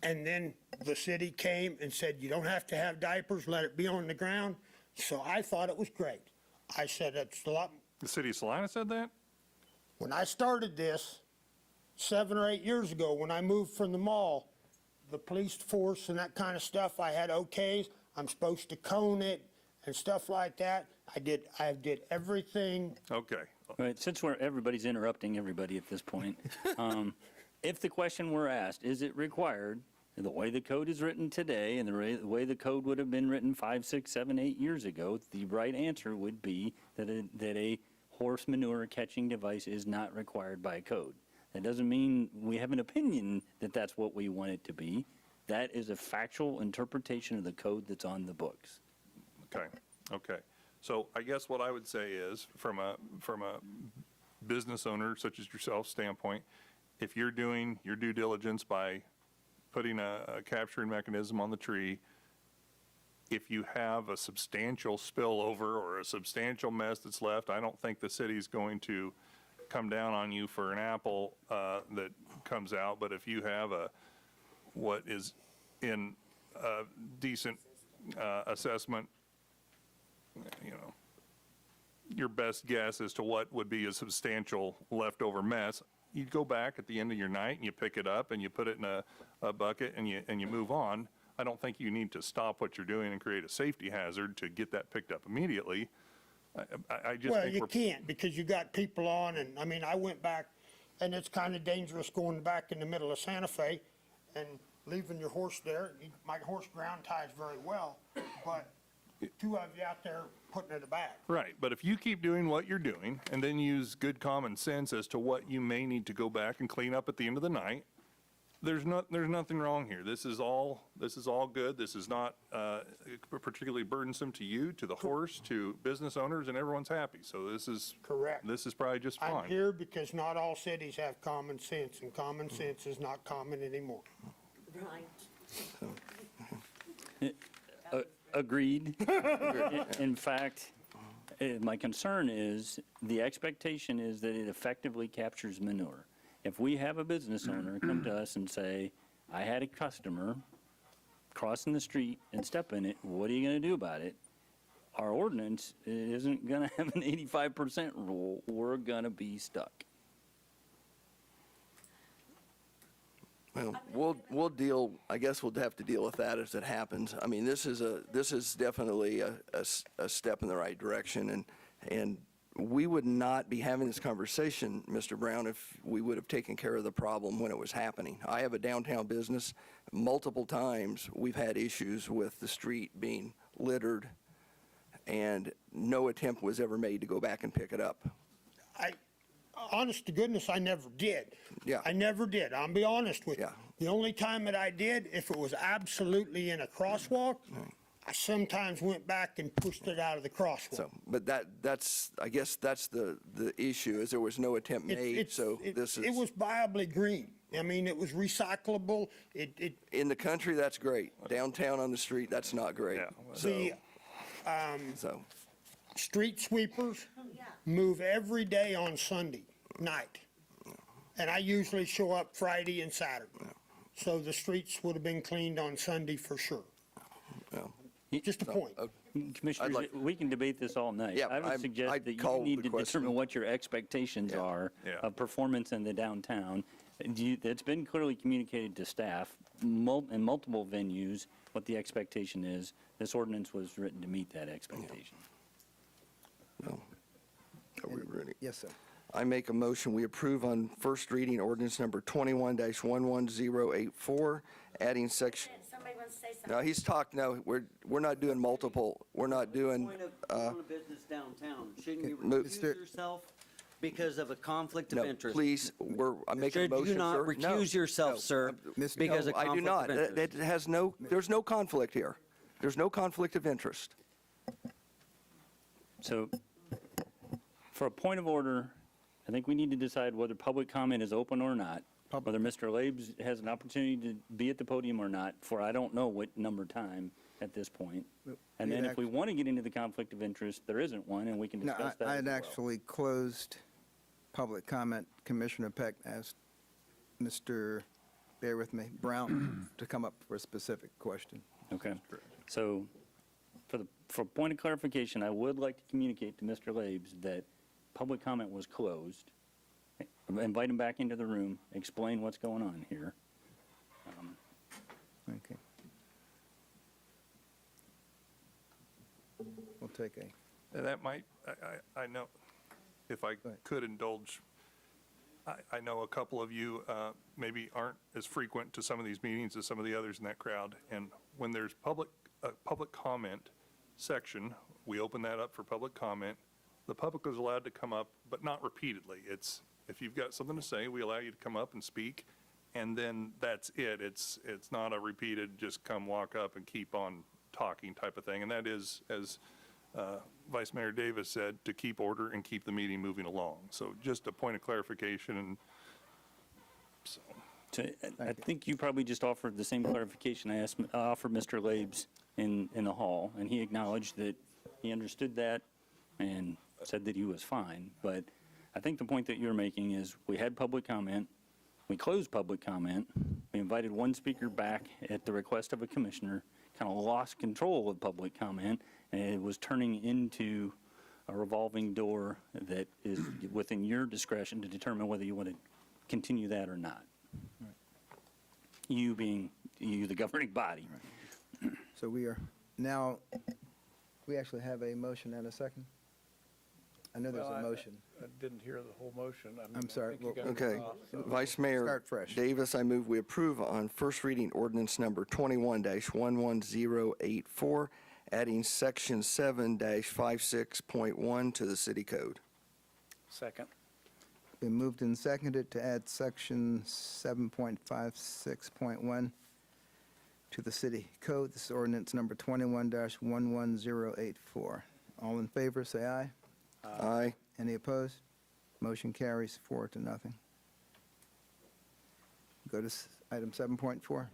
And then the city came and said, you don't have to have diapers, let it be on the ground. So I thought it was great. I said, it's a lot, the city of Salina said that? when I started this 7 or 8 years ago, when I moved from the mall, the police force and that kind of stuff, I had okays. I'm supposed to cone it and stuff like that. I did everything. Okay. All right, since everybody's interrupting everybody at this point, if the question were asked, is it required, the way the code is written today and the way the code would have been written 5, 6, 7, 8 years ago, the right answer would be that a horse manure catching device is not required by code. That doesn't mean we have an opinion that that's what we want it to be. That is a factual interpretation of the code that's on the books. Okay. So I guess what I would say is, from a business owner such as yourself standpoint, if you're doing your due diligence by putting a capturing mechanism on the tree, if you have a substantial spillover or a substantial mess that's left, I don't think the city's going to come down on you for an apple that comes out. But if you have what is in a decent assessment, your best guess as to what would be a substantial leftover mess, you'd go back at the end of your night and you pick it up and you put it in a bucket and you move on. I don't think you need to stop what you're doing and create a safety hazard to get that picked up immediately. I just Well, think you we're. can't, because you got people on, and, I mean, I went back, and it's kind of dangerous going back in the middle of Santa Fe and leaving your horse there. My horse ground ties very well, but two of you out there putting it back. Right, but if you keep doing what you're doing and then use good common sense as to what you may need to go back and clean up at the end of the night, there's nothing wrong here. This is all good. This is not particularly burdensome to you, to the horse, to business owners, and everyone's happy. So this is. Correct. This is probably just I'm fine. here because not all cities have common sense, and common sense is not common anymore. Right. Agreed. In fact, my concern is, the expectation is that it effectively captures manure. If we have a business owner come to us and say, I had a customer crossing the street and step in it, what are you going to do about it? Our ordinance isn't going to have an 85% rule. We're going to be stuck. Well, we'll deal, I guess we'll have to deal with that as it happens. I mean, this is definitely a step in the right direction, and we would not be having this conversation, Mr. Brown, if we would have taken care of the problem when it was happening. I have a downtown business. Multiple times, we've had issues with the street being littered, and no attempt was ever made to go back and pick it up. Honest to goodness, I never did. Yeah. I never did. I'll be honest with you. Yeah. The only time that I did, if it was absolutely in a crosswalk, I sometimes went back and pushed it out of the crosswalk. So, but that's, I guess that's the issue, is there was no attempt made, so this is. It was viably green. I mean, it was recyclable. In the country, that's great. Downtown on the street, that's not great. The, street sweepers move every day on Sunday night. And I usually show up Friday and Saturday. So the streets would have been cleaned on Sunday for sure. Just a point. Commissioners, we can debate this all night. Yeah, I would suggest that you need to determine what your expectations are of performance in the downtown. It's been clearly communicated to staff in multiple venues what the expectation is. This ordinance was written to meet that expectation. Are we ready? Yes, sir. I make a motion, we approve on first reading ordinance number 21-11084, adding section. Somebody wants to say something? No, he's talked, no, we're not doing multiple, we're not doing. Point of owning a business downtown, shouldn't you Move- recuse yourself because of a conflict of No, interest? please, I'm making a Should motion, you sir. not No, recuse yourself, no, sir, Mr. because of No, I do conflict not. of interest? That has there's no conflict here. There's no conflict of interest. So, for a point of order, I think we need to decide whether public comment is open or not, whether Mr. Labes has an opportunity to be at the podium or not, for I don't know what number time at this point. And then if we want to get into the conflict of interest, there isn't one, and we can No, discuss that I as had well. actually closed public comment. Commissioner Peck asked Mr., bear with me, Brown, to come up for a specific question. Okay. So, for point of clarification, I would like to communicate to Mr. Labes that public comment was closed. Invite him back into the room, explain what's going on here. Okay. We'll take a. And that might, I know, if I could indulge, I know a couple of you maybe aren't as frequent to some of these meetings as some of the others in that crowd. And when there's public comment section, we open that up for public comment. The public is allowed to come up, but not repeatedly. It's, if you've got something to say, we allow you to come up and speak, and then that's it. It's not a repeated, just come walk up and keep on talking type of thing. And that is, as Vice Mayor Davis said, to keep order and keep the meeting moving along. So just a point of clarification, and so. So I think you probably just offered the same clarification I offered Mr. Labes in the hall, and he acknowledged that he understood that and said that he was fine. But I think the point that you're making is we had public comment, we closed public comment, we invited one speaker back at the request of a commissioner, kind of lost control of public comment, and it was turning into a revolving door that is within your discretion to determine whether you want to continue that or not. You being the governing body. So we are now, we actually have a motion and a second? I know there's Well, a motion. I didn't hear the whole motion. I mean, I'm sorry. I think you Well, got it Okay, off, so- Vice Mayor Start fresh. Davis, I move we approve on first reading ordinance number 21-11084, adding section 7-56.1 to the city code. Second. Been moved and seconded to add section 7.56.1 to the city code. This is ordinance number 21-11084. All in favor, say aye. Aye. Any opposed? Motion carries 4-0. Go to item 7.4.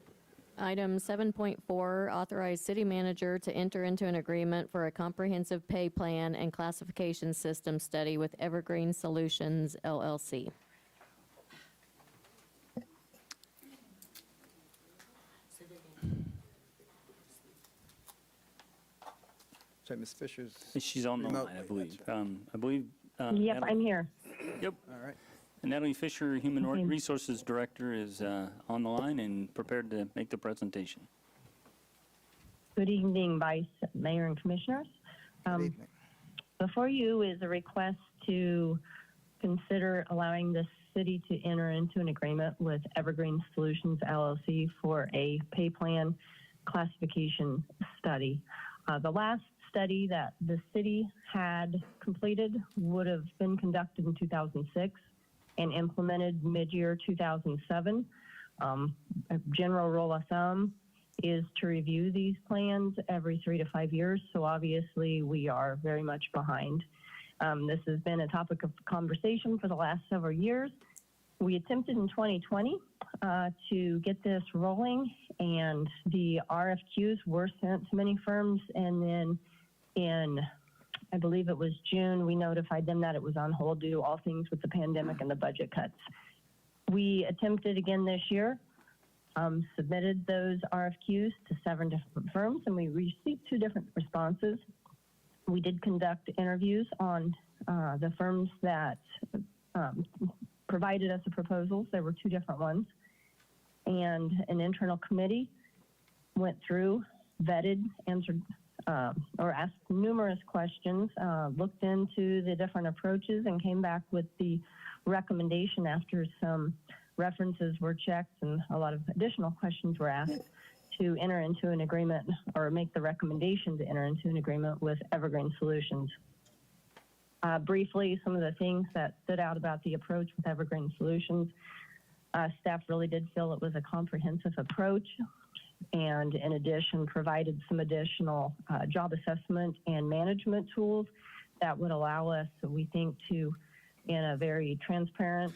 Item 7.4, authorize city manager to enter into an agreement for a comprehensive pay plan and classification system study with Evergreen Solutions, LLC. Sorry, Ms. Fisher's. She's on the remote. line, I believe. I believe. Yep, Natalie- I'm here. Yep. All right. Natalie Fisher, Human Resources Director, is on the line and prepared to make the presentation. Good evening, Vice Mayor and Commissioners. Good evening. Before you is a request to consider allowing the city to enter into an agreement with Evergreen Solutions LLC for a pay plan classification study. The last study that the city had completed would have been conducted in 2006 and implemented mid-year 2007. A general rule of thumb is to review these plans every 3 to 5 years, so obviously we are very much behind. This has been a topic of conversation for the last several years. We attempted in 2020 to get this rolling, and the RFQs were sent to many firms, and then in, I believe it was June, we notified them that it was on hold due to all things with the pandemic and the budget cuts. We attempted again this year, submitted those RFQs to 7 different firms, and we received 2 different responses. We did conduct interviews on the firms that provided us the proposals. There were 2 different ones. And an internal committee went through, vetted, answered, or asked numerous questions, looked into the different approaches, and came back with the recommendation after some references were checked and a lot of additional questions were asked to enter into an agreement or make the recommendation to enter into an agreement with Evergreen Solutions. Briefly, some of the things that stood out about the approach with Evergreen Solutions, staff really did feel it was a comprehensive approach, and in addition provided some additional job assessment and management tools that would allow us, we think, to, in a very transparent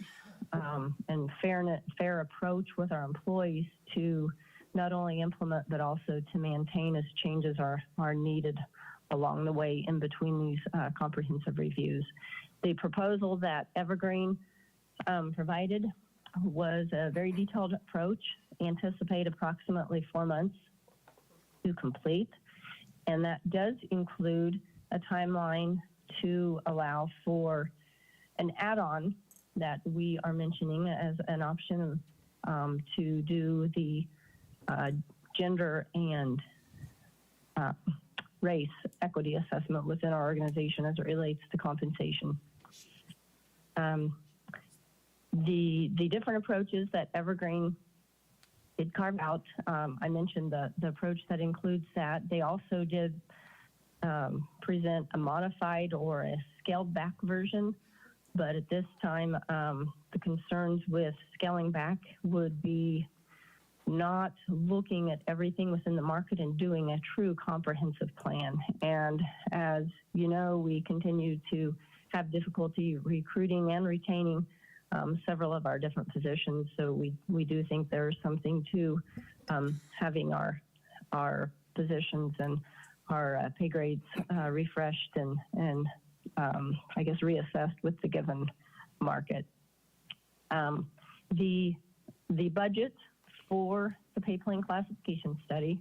and fair approach with our employees, to not only implement but also to maintain as changes are needed along the way in between these comprehensive reviews. The proposal that Evergreen provided was a very detailed approach, anticipate approximately 4 months to complete, and that does include a timeline to allow for an add-on that we are mentioning as an option to do the gender and race equity assessment within our organization as it relates to compensation. The different approaches that Evergreen did carve out, I mentioned the approach that includes that. They also did present a modified or a scaled back version, but at this time, the concerns with scaling back would be not looking at everything within the market and doing a true comprehensive plan. And as you know, we continue to have difficulty recruiting and retaining several of our different positions. So we do think there's something to having our positions and our pay grades refreshed and I guess reassessed with the given market. The budget for the pay plan classification study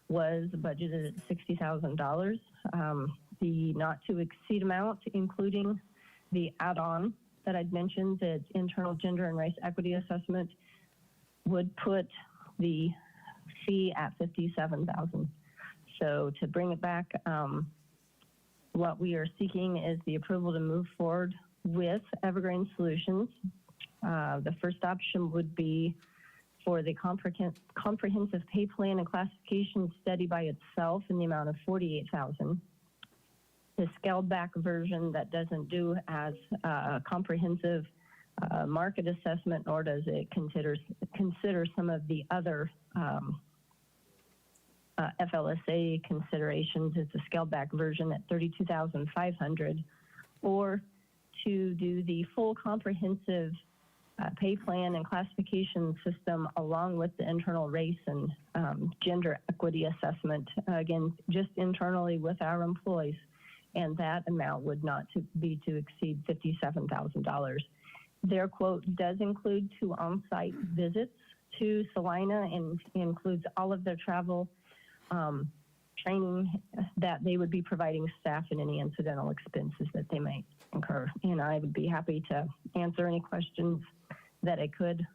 was budgeted at $60,000. The not to exceed amount, including the add-on that I'd mentioned, the internal gender and race equity assessment, would put the fee at $57,000. So to bring it back, what we are seeking is the approval to move forward with Evergreen Solutions. The first option would be for the comprehensive pay plan and classification study by itself in the amount of $48,000. The scaled back version that doesn't do as comprehensive market assessment, nor does it consider some of the other FLSA considerations. It's a scaled back version at $32,500, or to do the full comprehensive pay plan and classification system along with the internal race and gender equity assessment, again, just internally with our employees. And that amount would not be to exceed $57,000. Their quote does include 2 on-site visits to Salina and includes all of their travel, training that they would be providing staff and any incidental expenses that they might incur. And I would be happy to answer any questions that I could,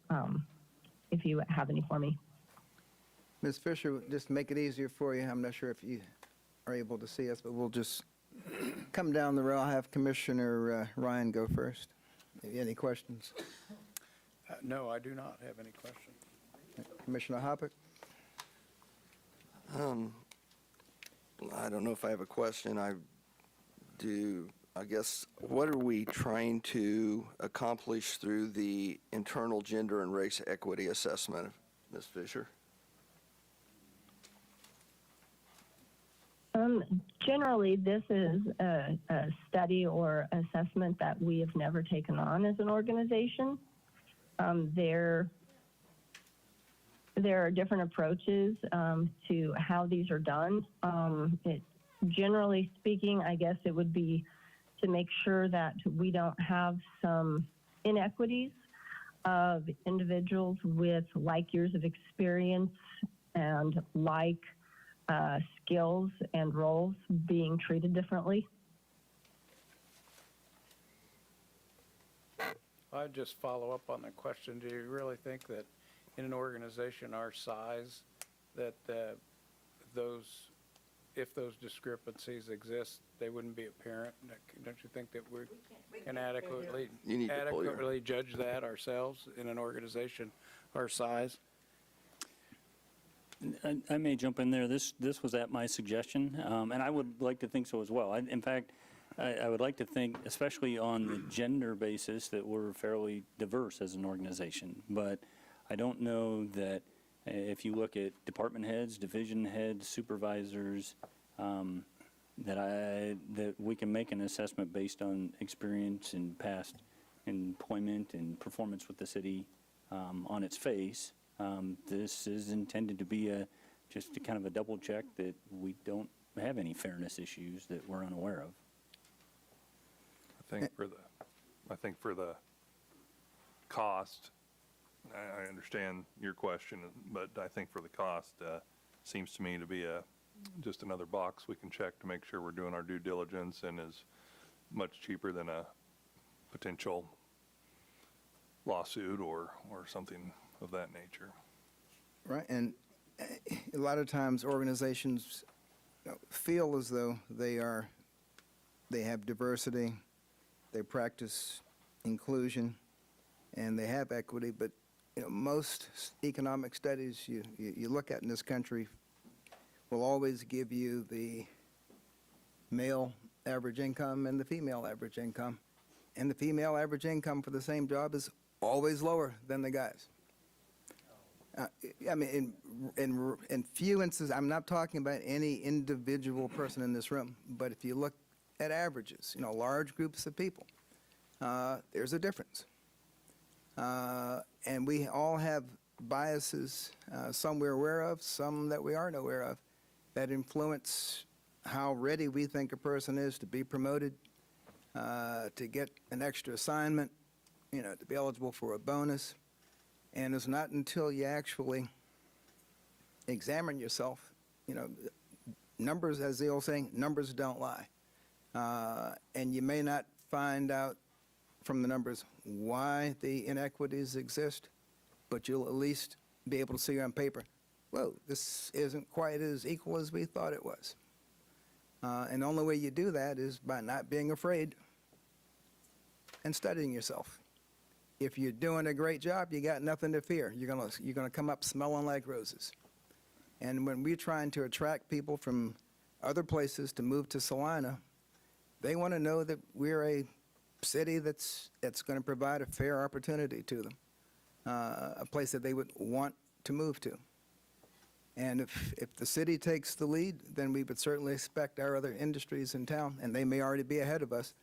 if you have any for me. Ms. Fisher, just to make it easier for you, I'm not sure if you are able to see us, but we'll just come down the row. I'll have Commissioner Ryan go first. Any questions? No, I do not have any questions. Commissioner Hopper? I don't know if I have a question. I guess, what are we trying to accomplish through the internal gender and race equity assessment, Ms. Fisher? Generally, this is a study or assessment that we have never taken on as an organization. There are different approaches to how these are done. Generally speaking, I guess it would be to make sure that we don't have some inequities of individuals with like years of experience and like skills and roles being treated differently. I'd just follow up on the question. Do you really think that in an organization our size, that if those discrepancies exist, they wouldn't be apparent? Don't you think that we can adequately judge that ourselves in an organization our size? I may jump in there. This was at my suggestion, and I would like to think so as well. In fact, I would like to think, especially on the gender basis, that we're fairly diverse as an organization. But I don't know that if you look at department heads, division heads, supervisors, that we can make an assessment based on experience and past employment and performance with the city on its face. This is intended to be just a kind of a double check that we don't have any fairness issues that we're unaware of. I think for the cost, I understand your question, but I think for the cost, seems to me to be just another box we can check to make sure we're doing our due diligence, and is much cheaper than a potential lawsuit or something of that nature. Right, and a lot of times organizations feel as though they have diversity, they practice inclusion, and they have equity, but most economic studies you look at in this country will always give you the male average income and the female average income, and the female average income for the same job is always lower than the guys. I mean, in few instances, I'm not talking about any individual person in this room, but if you look at averages, large groups of people, there's a difference. And we all have biases, some we're aware of, some that we aren't aware of, that influence how ready we think a person is to be promoted, to get an extra assignment, to be eligible for a bonus. And it's not until you actually examine yourself, numbers, as the old saying, numbers don't lie. And you may not find out from the numbers why the inequities exist, but you'll at least be able to see on paper, whoa, this isn't quite as equal as we thought it was. And the only way you do that is by not being afraid and studying yourself. If you're doing a great job, you got nothing to fear. You're gonna come up smelling like roses. And when we're trying to attract people from other places to move to Salina, they want to know that we're a city that's going to provide a fair opportunity to them, a place that they would want to move to. And if the city takes the lead, then we would certainly expect our other industries in town, and they may already be ahead of us,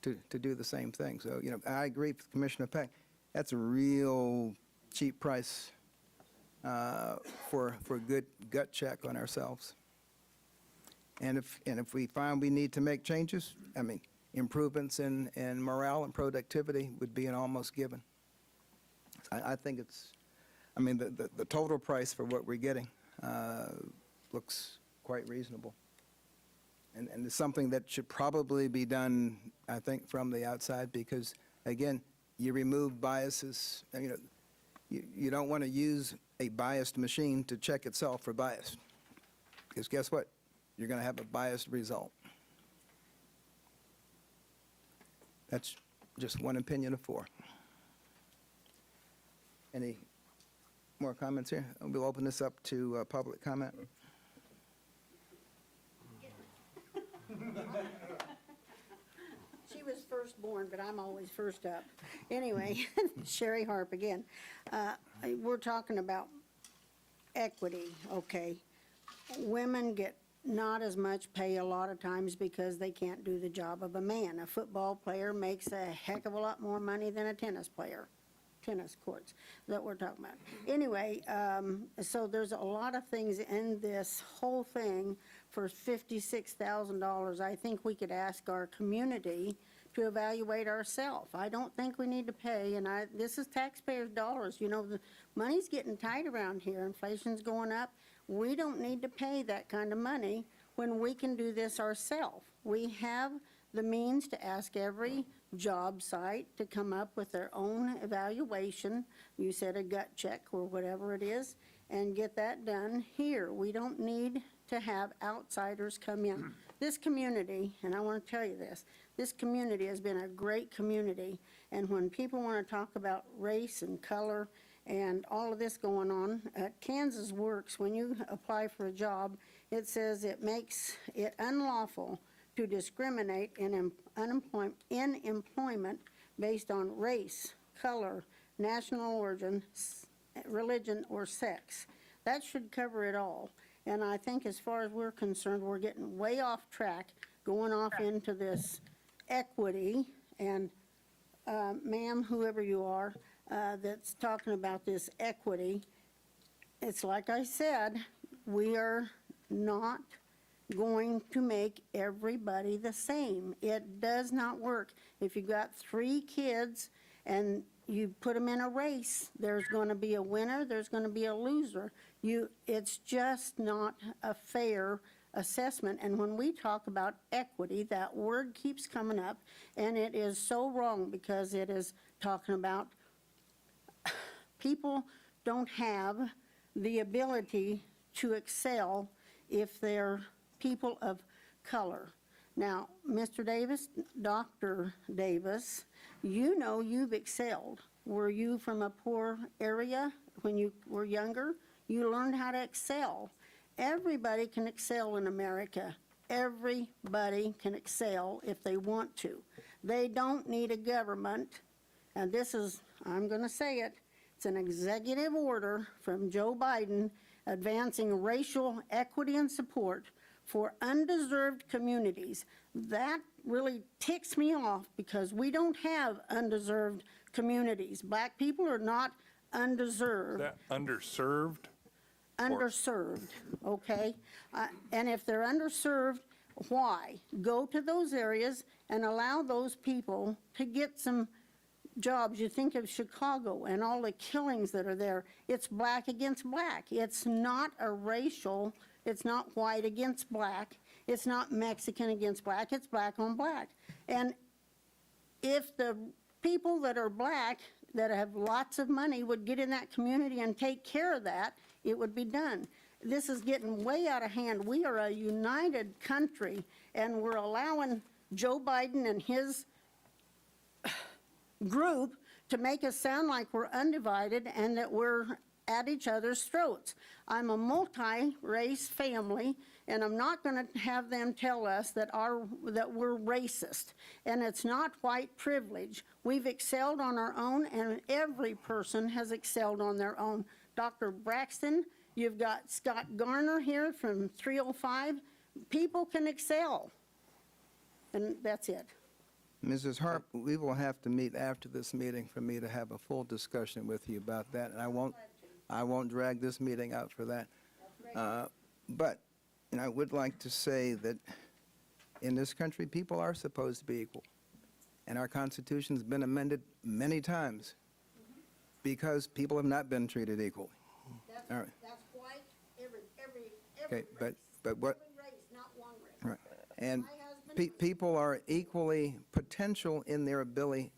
to do the same thing. So, I agree with Commissioner Peck. That's a real cheap price for a good gut check on ourselves. And if we find we need to make changes, improvements in morale and productivity would be an almost given. I think the total price for what we're getting looks quite reasonable. And it's something that should probably be done, I think, from the outside, because, again, you remove biases. You don't want to use a biased machine to check itself for bias, because guess what? You're going to have a biased result. That's just one opinion of 4. Any more comments here? We'll open this up to public comment. She was firstborn, but I'm always first up. Anyway, Sherry Harp again. We're talking about equity, okay? Women get not as much pay a lot of times because they can't do the job of a man. A football player makes a heck of a lot more money than a tennis player. Tennis courts that we're talking about. Anyway, so there's a lot of things in this whole thing. For $56,000, I think we could ask our community to evaluate ourselves. I don't think we need to pay, and this is taxpayers' dollars. The money's getting tight around here. Inflation's going up. We don't need to pay that kind of money when we can do this ourselves. We have the means to ask every job site to come up with their own evaluation. You said a gut check or whatever it is, and get that done here. We don't need to have outsiders come in. This community, and I want to tell you this community has been a great community, and when people want to talk about race and color and all of this going on, Kansas Works, when you apply for a job, it says it makes it unlawful to discriminate in employment based on race, color, national origin, religion, or sex. That should cover it all. And I think as far as we're concerned, we're getting way off track, going off into this equity. And ma'am, whoever you are, that's talking about this equity, it's like I said, we are not going to make everybody the same. It does not work. If you've got 3 kids and you put them in a race, there's going to be a winner, there's going to be a loser. It's just not a fair assessment. And when we talk about equity, that word keeps coming up, and it is so wrong, because it is talking about people don't have the ability to excel if they're people of color. Now, Mr. Davis, Dr. Davis, you've excelled. Were you from a poor area when you were younger? You learned how to excel. Everybody can excel in America. Everybody can excel if they want to. They don't need a government, and this is, I'm going to say it, it's an executive order from Joe Biden advancing racial equity and support for undeserved communities. That really ticks me off, because we don't have undeserved communities. Black people are not undeserved. That underserved? Underserved, okay? And if they're underserved, why? Go to those areas and allow those people to get some jobs. You think of Chicago and all the killings that are there. It's black against black. It's not a racial, it's not white against black. It's not Mexican against black. It's black on black. And if the people that are black that have lots of money would get in that community and take care of that, it would be done. This is getting way out of hand. We are a united country, and we're allowing Joe Biden and his group to make us sound like we're undivided and that we're at each other's throats. I'm a multi-race family, and I'm not going to have them tell us that we're racist. And it's not white privilege. We've excelled on our own, and every person has excelled on their own. Dr. Braxton, you've got Scott Garner here from 305. People can excel. And that's it. Mrs. Harp, we will have to meet after this meeting for me to have a full discussion with you about that, and I won't drag this meeting out for that. But I would like to say that in this country, people are supposed to be equal, and our Constitution's been amended many times because people have not been treated equally. All right. That's white, every Okay, race. but what? Every race, not one race. Right. And My husband- people are equally potential in their ability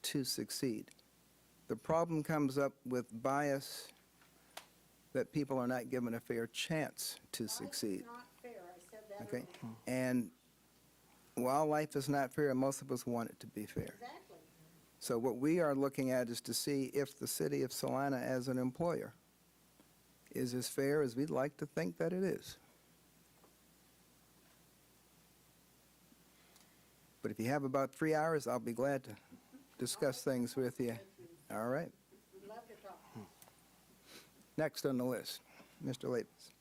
to succeed. The problem comes up with bias, that people are not given a fair chance to succeed. It's not fair, I said that Okay? earlier. And while life is not fair, most of us want it to be fair. Exactly. So what we are looking at is to see if the city of Salina as an employer is as fair as we'd like to think that it is. But if you have about 3 hours, I'll be glad to discuss things with you. All right. Love to talk. Next on the list, Mr. Lapis.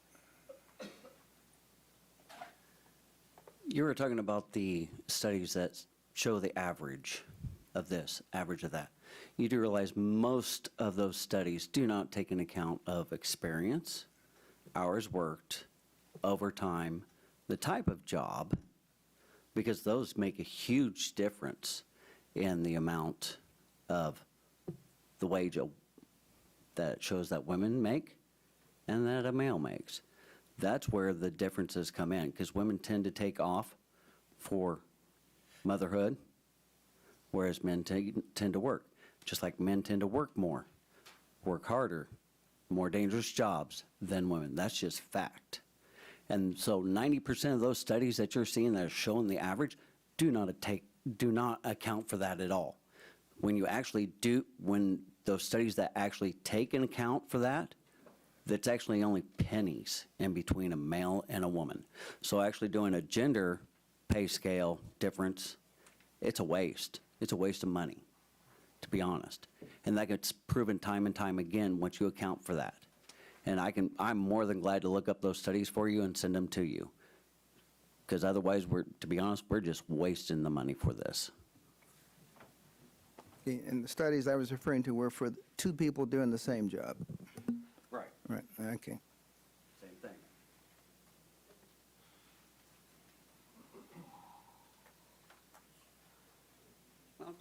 You were talking about the studies that show the average of this, average of that. You do realize most of those studies do not take into account of experience, hours worked, overtime, the type of job, because those make a huge difference in the amount of the wage that it shows that women make and that a male makes. That's where the differences come in, because women tend to take off for motherhood, whereas men tend to work. Just like men tend to work more, work harder, more dangerous jobs than women. That's just fact. And so 90% of those studies that you're seeing that are showing the average do not account for that at all. When those studies that actually take into account for that, that's actually only pennies in between a male and a woman. So actually doing a gender pay scale difference, it's a waste. It's a waste of money, to be honest. And that gets proven time and time again once you account for that. And I'm more than glad to look up those studies for you and send them to you. Because otherwise, to be honest, we're just wasting the money for this. And the studies I was referring to were for two people doing the same job. Right. Right, okay. Same thing. Well,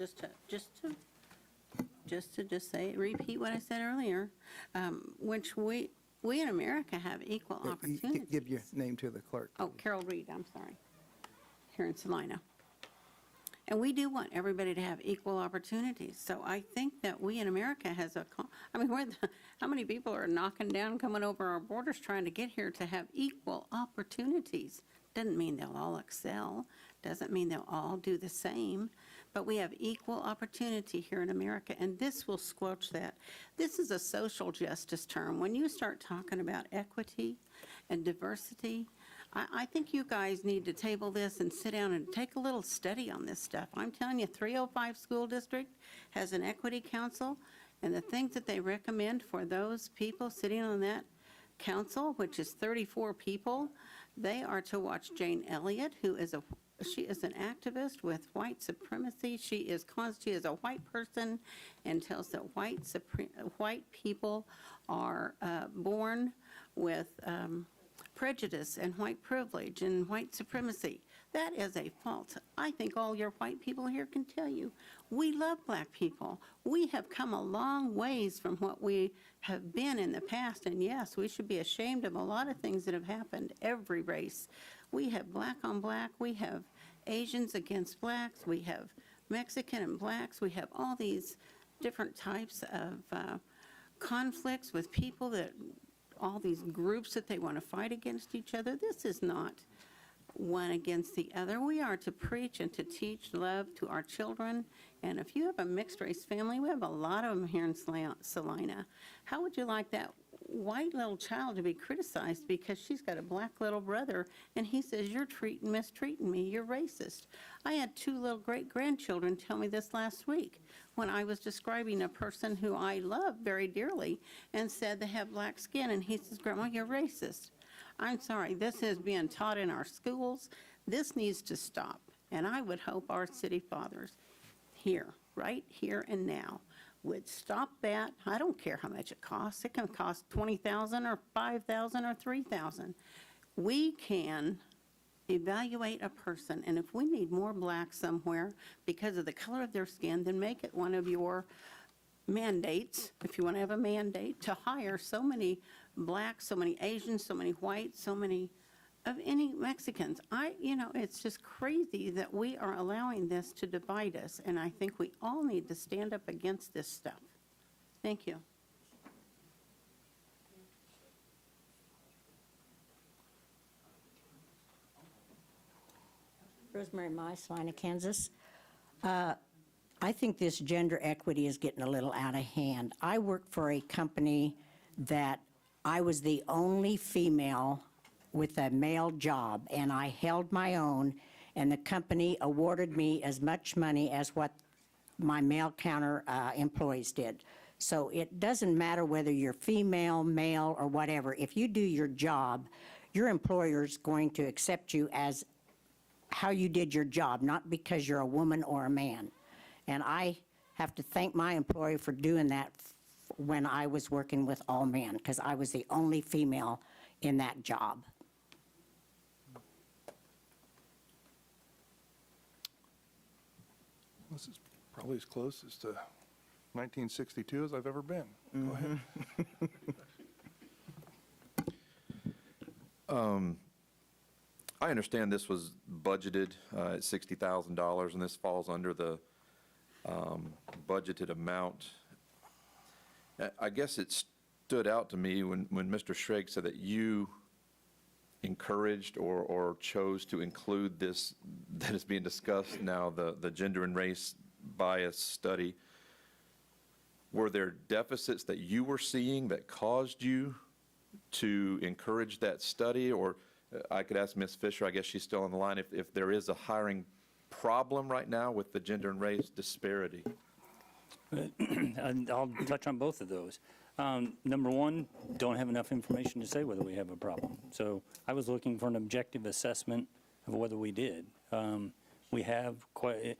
repeat what I said earlier, which we in America have equal opportunities. Give your name to the clerk. Oh, Carol Reed, I'm sorry, here in Salina. And we do want everybody to have equal opportunities. So I think that we in America how many people are knocking down, coming over our borders trying to get here to have equal opportunities? Doesn't mean they'll all excel, doesn't mean they'll all do the same, but we have equal opportunity here in America, and this will squelch that. This is a social justice term. When you start talking about equity and diversity, I think you guys need to table this and sit down and take a little study on this stuff. I'm telling you, 305 School District has an equity council, and the things that they recommend for those people sitting on that council, which is 34 people, they are to watch Jane Elliott, she is an activist with white supremacy. She is a white person and tells that white people are born with prejudice and white privilege and white supremacy. That is a fault. I think all your white people here can tell you. We love black people. We have come a long ways from what we have been in the past, and yes, we should be ashamed of a lot of things that have happened, every race. We have black on black, we have Asians against blacks, we have Mexican and blacks, we have all these different types of conflicts with people that, all these groups that they want to fight against each other. This is not one against the other. We are to preach and to teach love to our children. And if you have a mixed race family, we have a lot of them here in Salina. How would you like that white little child to be criticized because she's got a black little brother and he says, you're mistreating me, you're racist? I had 2 little great-grandchildren tell me this last week when I was describing a person who I love very dearly and said they have black skin, and he says, Grandma, you're racist. I'm sorry, this is being taught in our schools. This needs to stop. And I would hope our city fathers here, right here and now, would stop that. I don't care how much it costs. It can cost $20,000 or $5,000 or $3,000. We can evaluate a person, and if we need more blacks somewhere because of the color of their skin, then make it one of your mandates, if you want to have a mandate, to hire so many blacks, so many Asians, so many whites, so many of any Mexicans. It's just crazy that we are allowing this to divide us, and I think we all need to stand up against this stuff. Thank you. Rosemary Mai, Salina, Kansas. I think this gender equity is getting a little out of hand. I worked for a company that I was the only female with a male job, and I held my own, and the company awarded me as much money as what my male counter employees did. So it doesn't matter whether you're female, male, or whatever. If you do your job, your employer's going to accept you as how you did your job, not because you're a woman or a man. And I have to thank my employer for doing that when I was working with all men, because I was the only female in that job. This is probably as close as to 1962 as I've ever been. Go ahead. I understand this was budgeted at $60,000, and this falls under the budgeted amount. I guess it stood out to me when Mr. Schrag said that you encouraged or chose to include this that is being discussed now, the gender and race bias study. Were there deficits that you were seeing that caused you to encourage that study? Or I could ask Ms. Fisher, I guess she's still on the line, if there is a hiring problem right now with the gender and race disparity. And I'll touch on both of those. Number one, don't have enough information to say whether we have a problem. So I was looking for an objective assessment of whether we did. We have quite,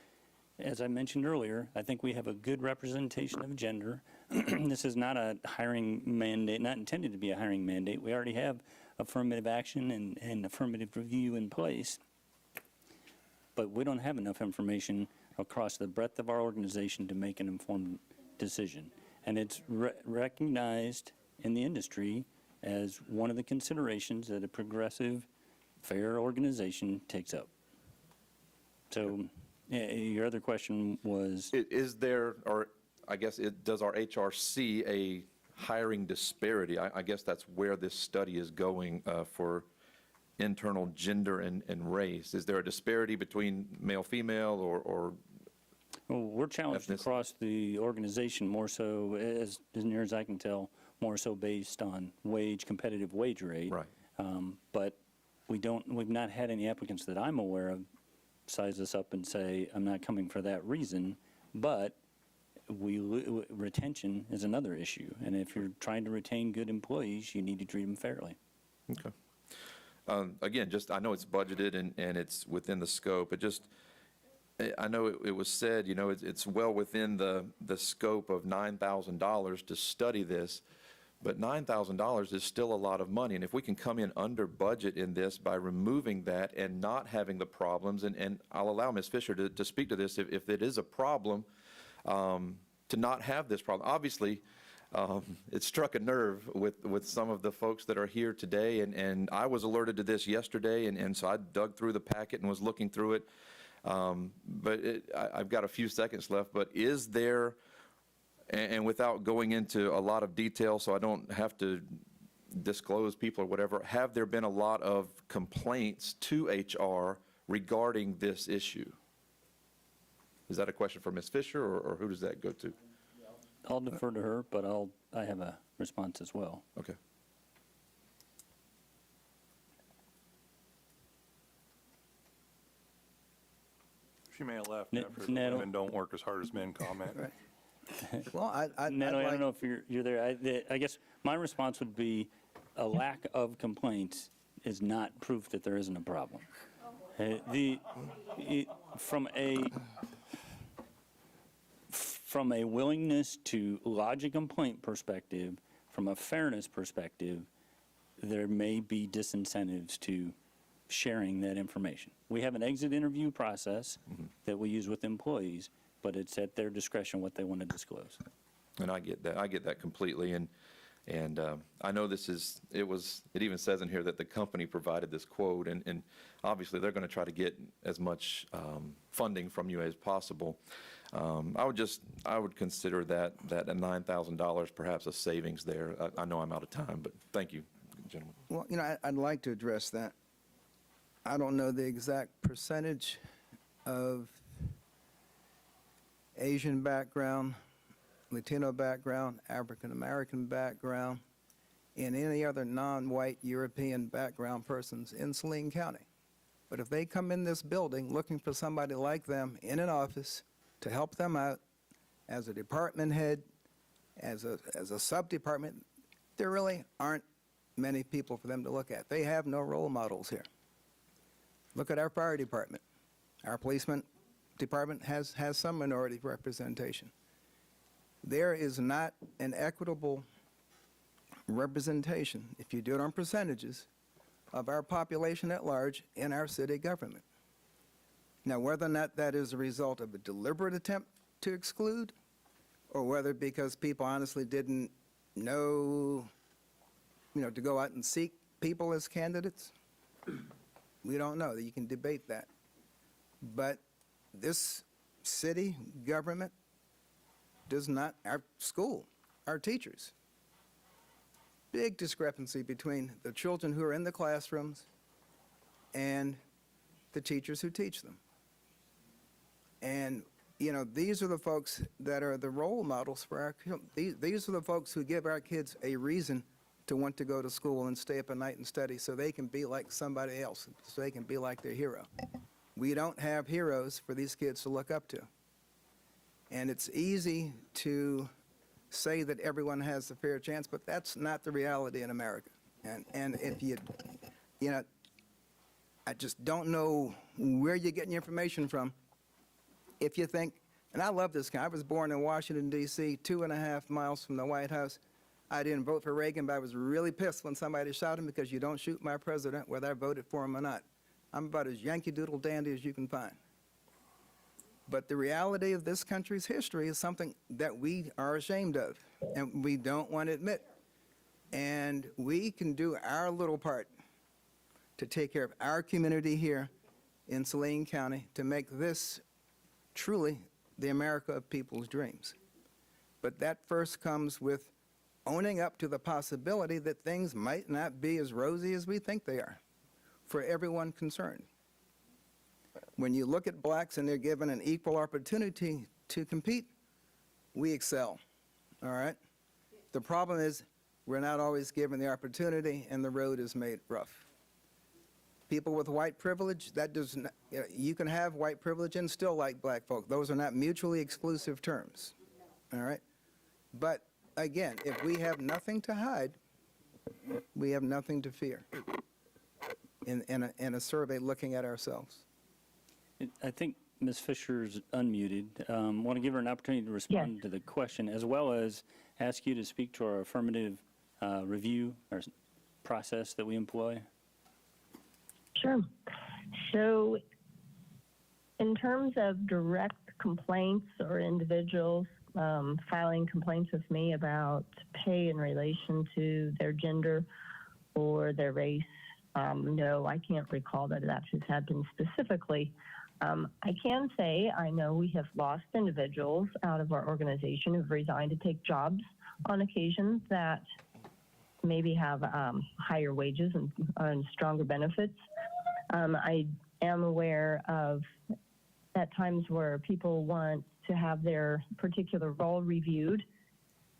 as I mentioned earlier, I think we have a good representation of gender. This is not a hiring mandate, not intended to be a hiring mandate. We already have affirmative action and affirmative review in place. But we don't have enough information across the breadth of our organization to make an informed decision. And it's recognized in the industry as one of the considerations that a progressive, fair organization takes up. So your other question was? Is there, or I guess, does our HR see a hiring disparity? I guess that's where this study is going for internal gender and race. Is there a disparity between male, female, or well, we're challenged across the organization more so, as near as I can tell, more so based on competitive wage rate. Right. But we've not had any applicants that I'm aware of size us up and say, I'm not coming for that reason. But retention is another issue. And if you're trying to retain good employees, you need to treat them fairly. Okay. Again, I know it's budgeted and it's within the scope. I know it was said, it's well within the scope of $9,000 to study this, but $9,000 is still a lot of money. And if we can come in under budget in this by removing that and not having the problems, and I'll allow Ms. Fisher to speak to this, if it is a problem, to not have this problem. Obviously, it struck a nerve with some of the folks that are here today, and I was alerted to this yesterday, and so I dug through the packet and was looking through it. But I've got a few seconds left, but is there And without going into a lot of detail, so I don't have to disclose people or whatever, have there been a lot of complaints to HR regarding this issue? Is that a question for Ms. Fisher, or who does that go to? I'll defer to her, but I have a response as well. Okay. She may have left N- after the Natalie- women don't work as hard as men comment. Well, Natalie, I don't know if you're there. I guess my response would be a lack of complaints is not proof that there isn't a problem. From a willingness to lodge a complaint perspective, from a fairness perspective, there may be disincentives to sharing that information. We have an exit interview process that we use with employees, but it's at their discretion what they want to disclose. And I get that completely, and I know it even says in here that the company provided this quote, and obviously they're going to try to get as much funding from you as possible. I would consider that a $9,000 perhaps a savings there. I know I'm out of time, but thank you, gentlemen. Well, I'd like to address that. I don't know the exact percentage of Asian background, Latino background, African-American background, and any other non-white European background persons in Saline County. But if they come in this building looking for somebody like them in an office to help them out as a department head, as a sub-department, there really aren't many people for them to look at. They have no role models here. Look at our fire department. Our policeman department has some minority representation. There is not an equitable representation, if you do it on percentages, of our population at large in our city government. Now, whether or not that is a result of a deliberate attempt to exclude, or whether because people honestly didn't know, to go out and seek people as candidates, we don't know. You can debate that. But this city government does not, our school, our teachers, big discrepancy between the children who are in the classrooms and the teachers who teach them. And, these are the folks that are the role models for our, these are the folks who give our kids a reason to want to go to school and stay up at night and study so they can be like somebody else, so they can be like their hero. We don't have heroes for these kids to look up to. And it's easy to say that everyone has a fair chance, but that's not the reality in America. And if I just don't know where you're getting your information from. If you think, and I love this guy, I was born in Washington, D.C., 2.5 miles from the White House. I didn't vote for Reagan, but I was really pissed when somebody shot him because you don't shoot my president, whether I voted for him or not. I'm about as Yankee Doodle dandy as you can find. But the reality of this country's history is something that we are ashamed of, and we don't want to admit. And we can do our little part to take care of our community here in Saline County to make this truly the America of people's dreams. But that first comes with owning up to the possibility that things might not be as rosy as we think they are for everyone concerned. When you look at blacks and they're given an equal opportunity to compete, we excel, all right? The problem is we're not always given the opportunity and the road is made rough. People with white privilege, that does not, you can have white privilege and still like black folk. Those are not mutually exclusive terms, all right? But again, if we have nothing to hide, we have nothing to fear in a survey looking at ourselves. I think Ms. Fisher's unmuted. Want to give her an opportunity to respond to the question, as well as ask you to speak to our affirmative review or process that we employ. Sure. So in terms of direct complaints or individuals filing complaints with me about pay in relation to their gender or their race, no, I can't recall that it actually has happened specifically. I can say I know we have lost individuals out of our organization who've resigned to take jobs on occasions that maybe have higher wages and stronger benefits. I am aware of at times where people want to have their particular role reviewed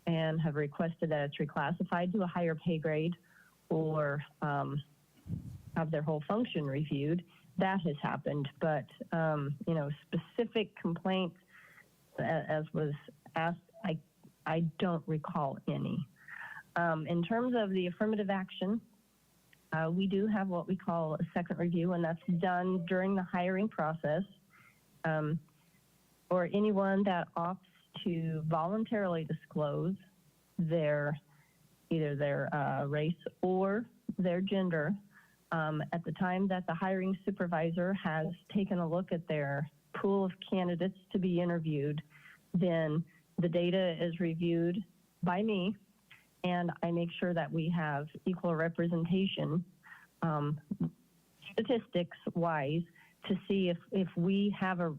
and have requested that it's reclassified to a higher pay grade or have their whole function reviewed. That has happened, but specific complaints, as was asked, I don't recall any. In terms of the affirmative action, we do have what we call a second review, and that's done during the hiring process. Or anyone that opts to voluntarily disclose either their race or their gender. At the time that the hiring supervisor has taken a look at their pool of candidates to be interviewed, then the data is reviewed by me, and I make sure that we have equal representation, statistics-wise, to see if we have a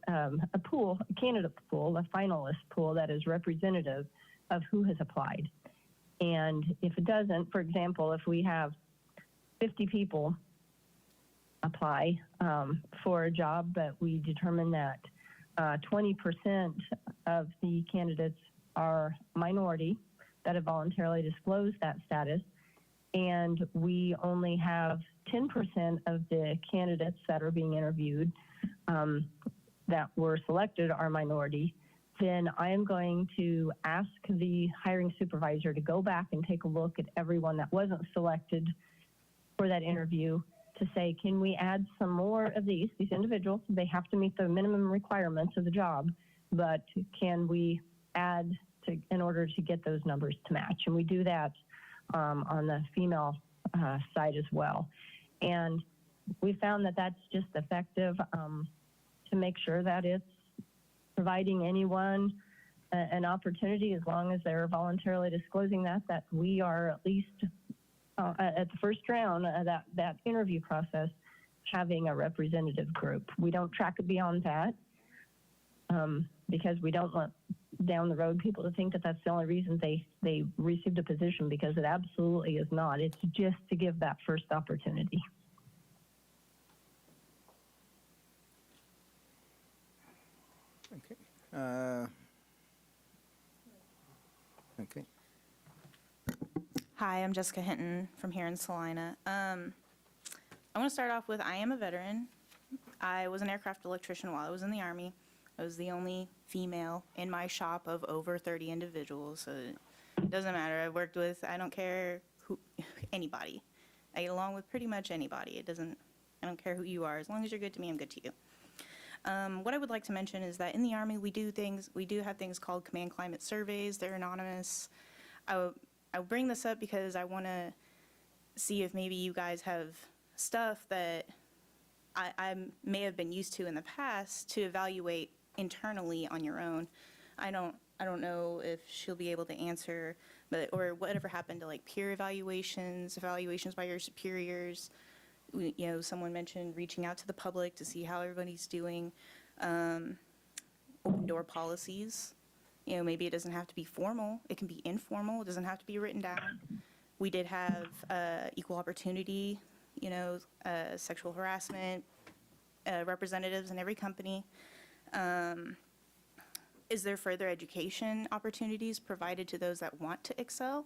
pool, a candidate pool, a finalist pool that is representative of who has applied. And if it doesn't, for example, if we have 50 people apply for a job, but we determine that 20% of the candidates are minority that have voluntarily disclosed that status, and we only have 10% of the candidates that are being interviewed that were selected are minority, then I am going to ask the hiring supervisor to go back and take a look at everyone that wasn't selected for that interview to say, can we add some more of these individuals? They have to meet the minimum requirements of the job, but can we add in order to get those numbers to match? And we do that on the female side as well. And we found that that's just effective to make sure that it's providing anyone an opportunity, as long as they're voluntarily disclosing that we are at least at the first round, that interview process, having a representative group. We don't track it beyond that because we don't want down the road people to think that that's the only reason they received a position, because it absolutely is not. It's just to give that first opportunity. Okay. Okay. Hi, I'm Jessica Hinton from here in Salina. I want to start off with, I am a veteran. I was an aircraft electrician while I was in the Army. I was the only female in my shop of over 30 individuals, so it doesn't matter. I worked with, I don't care who, anybody. I get along with pretty much anybody. I don't care who you are. As long as you're good to me, I'm good to you. What I would like to mention is that in the Army, we do have things called command climate surveys. They're anonymous. I bring this up because I want to see if maybe you guys have stuff that I may have been used to in the past to evaluate internally on your own. I don't know if she'll be able to answer, or whatever happened to like peer evaluations by your superiors. Someone mentioned reaching out to the public to see how everybody's doing. Open door policies. Maybe it doesn't have to be formal. It can be informal. It doesn't have to be written down. We did have equal opportunity, sexual harassment representatives in every company. Is there further education opportunities provided to those that want to excel?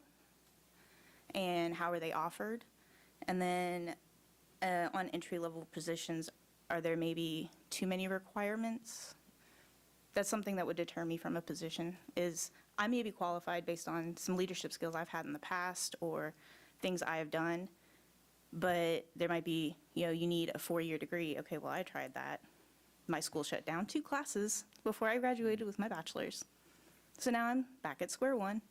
And how are they offered? And then on entry-level positions, are there maybe too many requirements? That's something that would deter me from a position, is I may be qualified based on some leadership skills I've had in the past or things I have done, but there might be, you need a 4-year degree. Okay, well, I tried that. My school shut down 2 classes before I graduated with my bachelor's. So now I'm back at square one.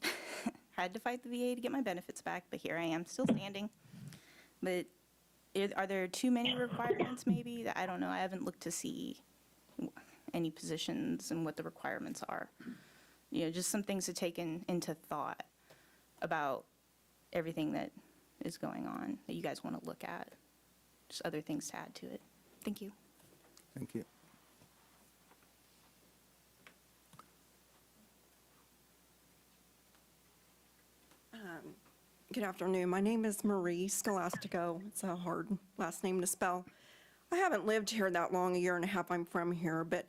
Had to fight the VA to get my benefits back, but here I am, still standing. But are there too many requirements maybe? I don't know. I haven't looked to see any positions and what the requirements are. Just some things to take into thought about everything that is going on that you guys want to look at. Just other things to add to it. Thank you. Thank you. Good afternoon. My name is Marie Scholastico. It's a hard last name to spell. I haven't lived here that long, a year and a half. I'm from here, but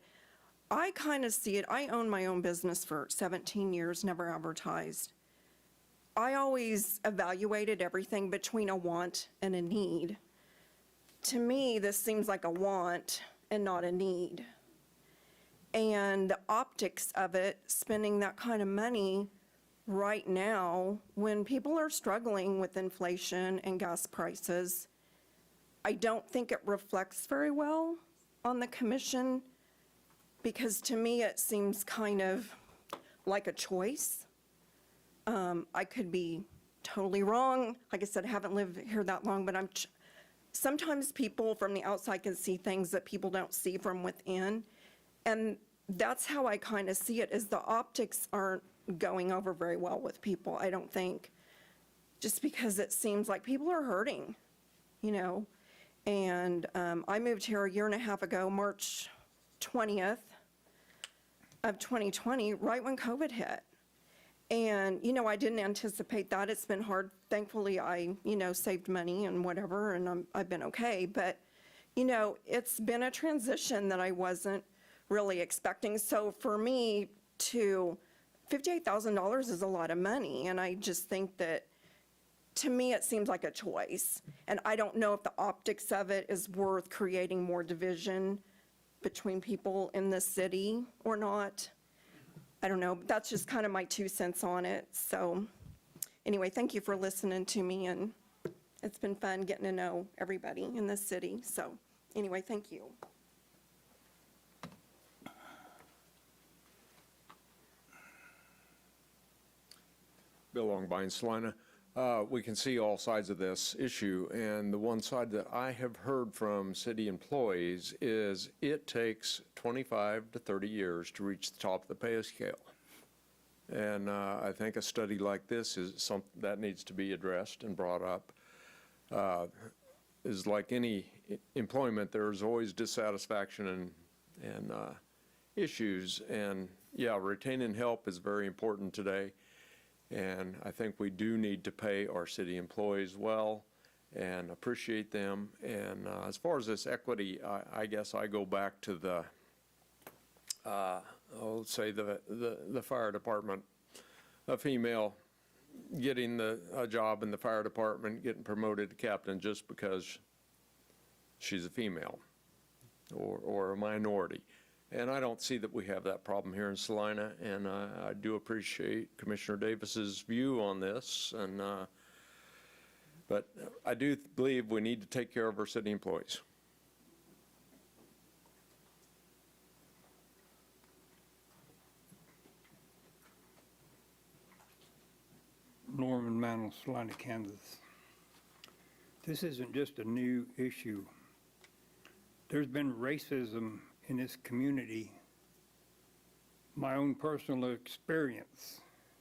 I kind of see it. I own my own business for 17 years, never advertised. I always evaluated everything between a want and a need. To me, this seems like a want and not a need. And the optics of it, spending that kind of money right now, when people are struggling with inflation and gas prices, I don't think it reflects very well on the commission, because to me, it seems kind of like a choice. I could be totally wrong. Like I said, I haven't lived here that long, but sometimes people from the outside can see things that people don't see from within. And that's how I kind of see it, is the optics aren't going over very well with people, I don't think. Just because it seems like people are hurting, you know? And I moved here a year and a half ago, March 20th of 2020, right when COVID hit. And, you know, I didn't anticipate that. It's been hard. Thankfully, I, you know, saved money and whatever, and I've been okay. But, you know, it's been a transition that I wasn't really expecting. So for me, $58,000 is a lot of money. And I just think that, to me, it seems like a choice. And I don't know if the optics of it is worth creating more division between people in the city or not. I don't know, but that's just kind of my 2 cents on it. So anyway, thank you for listening to me, and it's been fun getting to know everybody in this city. So anyway, thank you. Bill Longbine, Salina. We can see all sides of this issue, and the one side that I have heard from city employees is it takes 25 to 30 years to reach the top of the pay scale. And I think a study like this is something that needs to be addressed and brought up. Is like any employment, there's always dissatisfaction and issues, and yeah, retaining help is very important today. And I think we do need to pay our city employees well and appreciate them. And as far as this equity, I guess I go back to the, let's say the fire department. A female getting a job in the fire department, getting promoted to captain just because she's a female or a minority. And I don't see that we have that problem here in Salina, and I do appreciate Commissioner Davis's view on this. And but I do believe we need to take care of our city employees. Norman Mantle, Salina, Kansas. This isn't just a new issue. There's been racism in this community. My own personal experience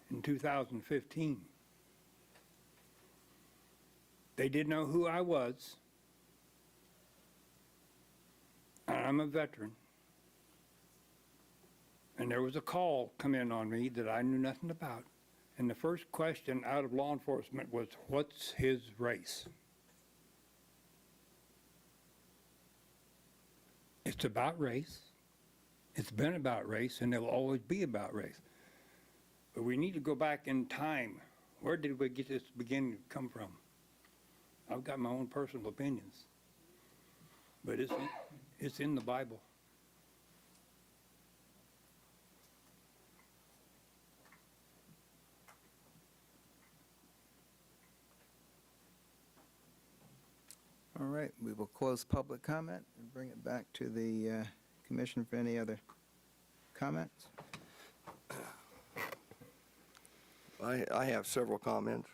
in 2015. They didn't know who I was. And I'm a veteran. And there was a call come in on me that I knew nothing about. And the first question out of law enforcement was, what's his race? It's about race. It's been about race, and it'll always be about race. But we need to go back in time. Where did we get this beginning to come from? I've got my own personal opinions. But it's in the Bible. All right, we will close public comment and bring it back to the commission for any other comments. I have several comments.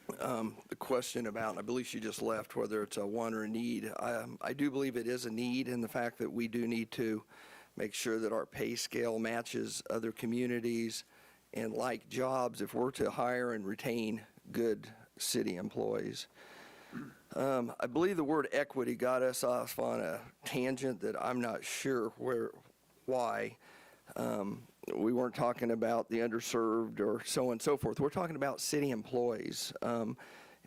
The question about, I believe she just left, whether it's a want or a need. I do believe it is a need, in the fact that we do need to make sure that our pay scale matches other communities and like jobs if we're to hire and retain good city employees. I believe the word equity got us off on a tangent that I'm not sure why. we weren't talking about the underserved or so on and so forth. We're talking about city employees.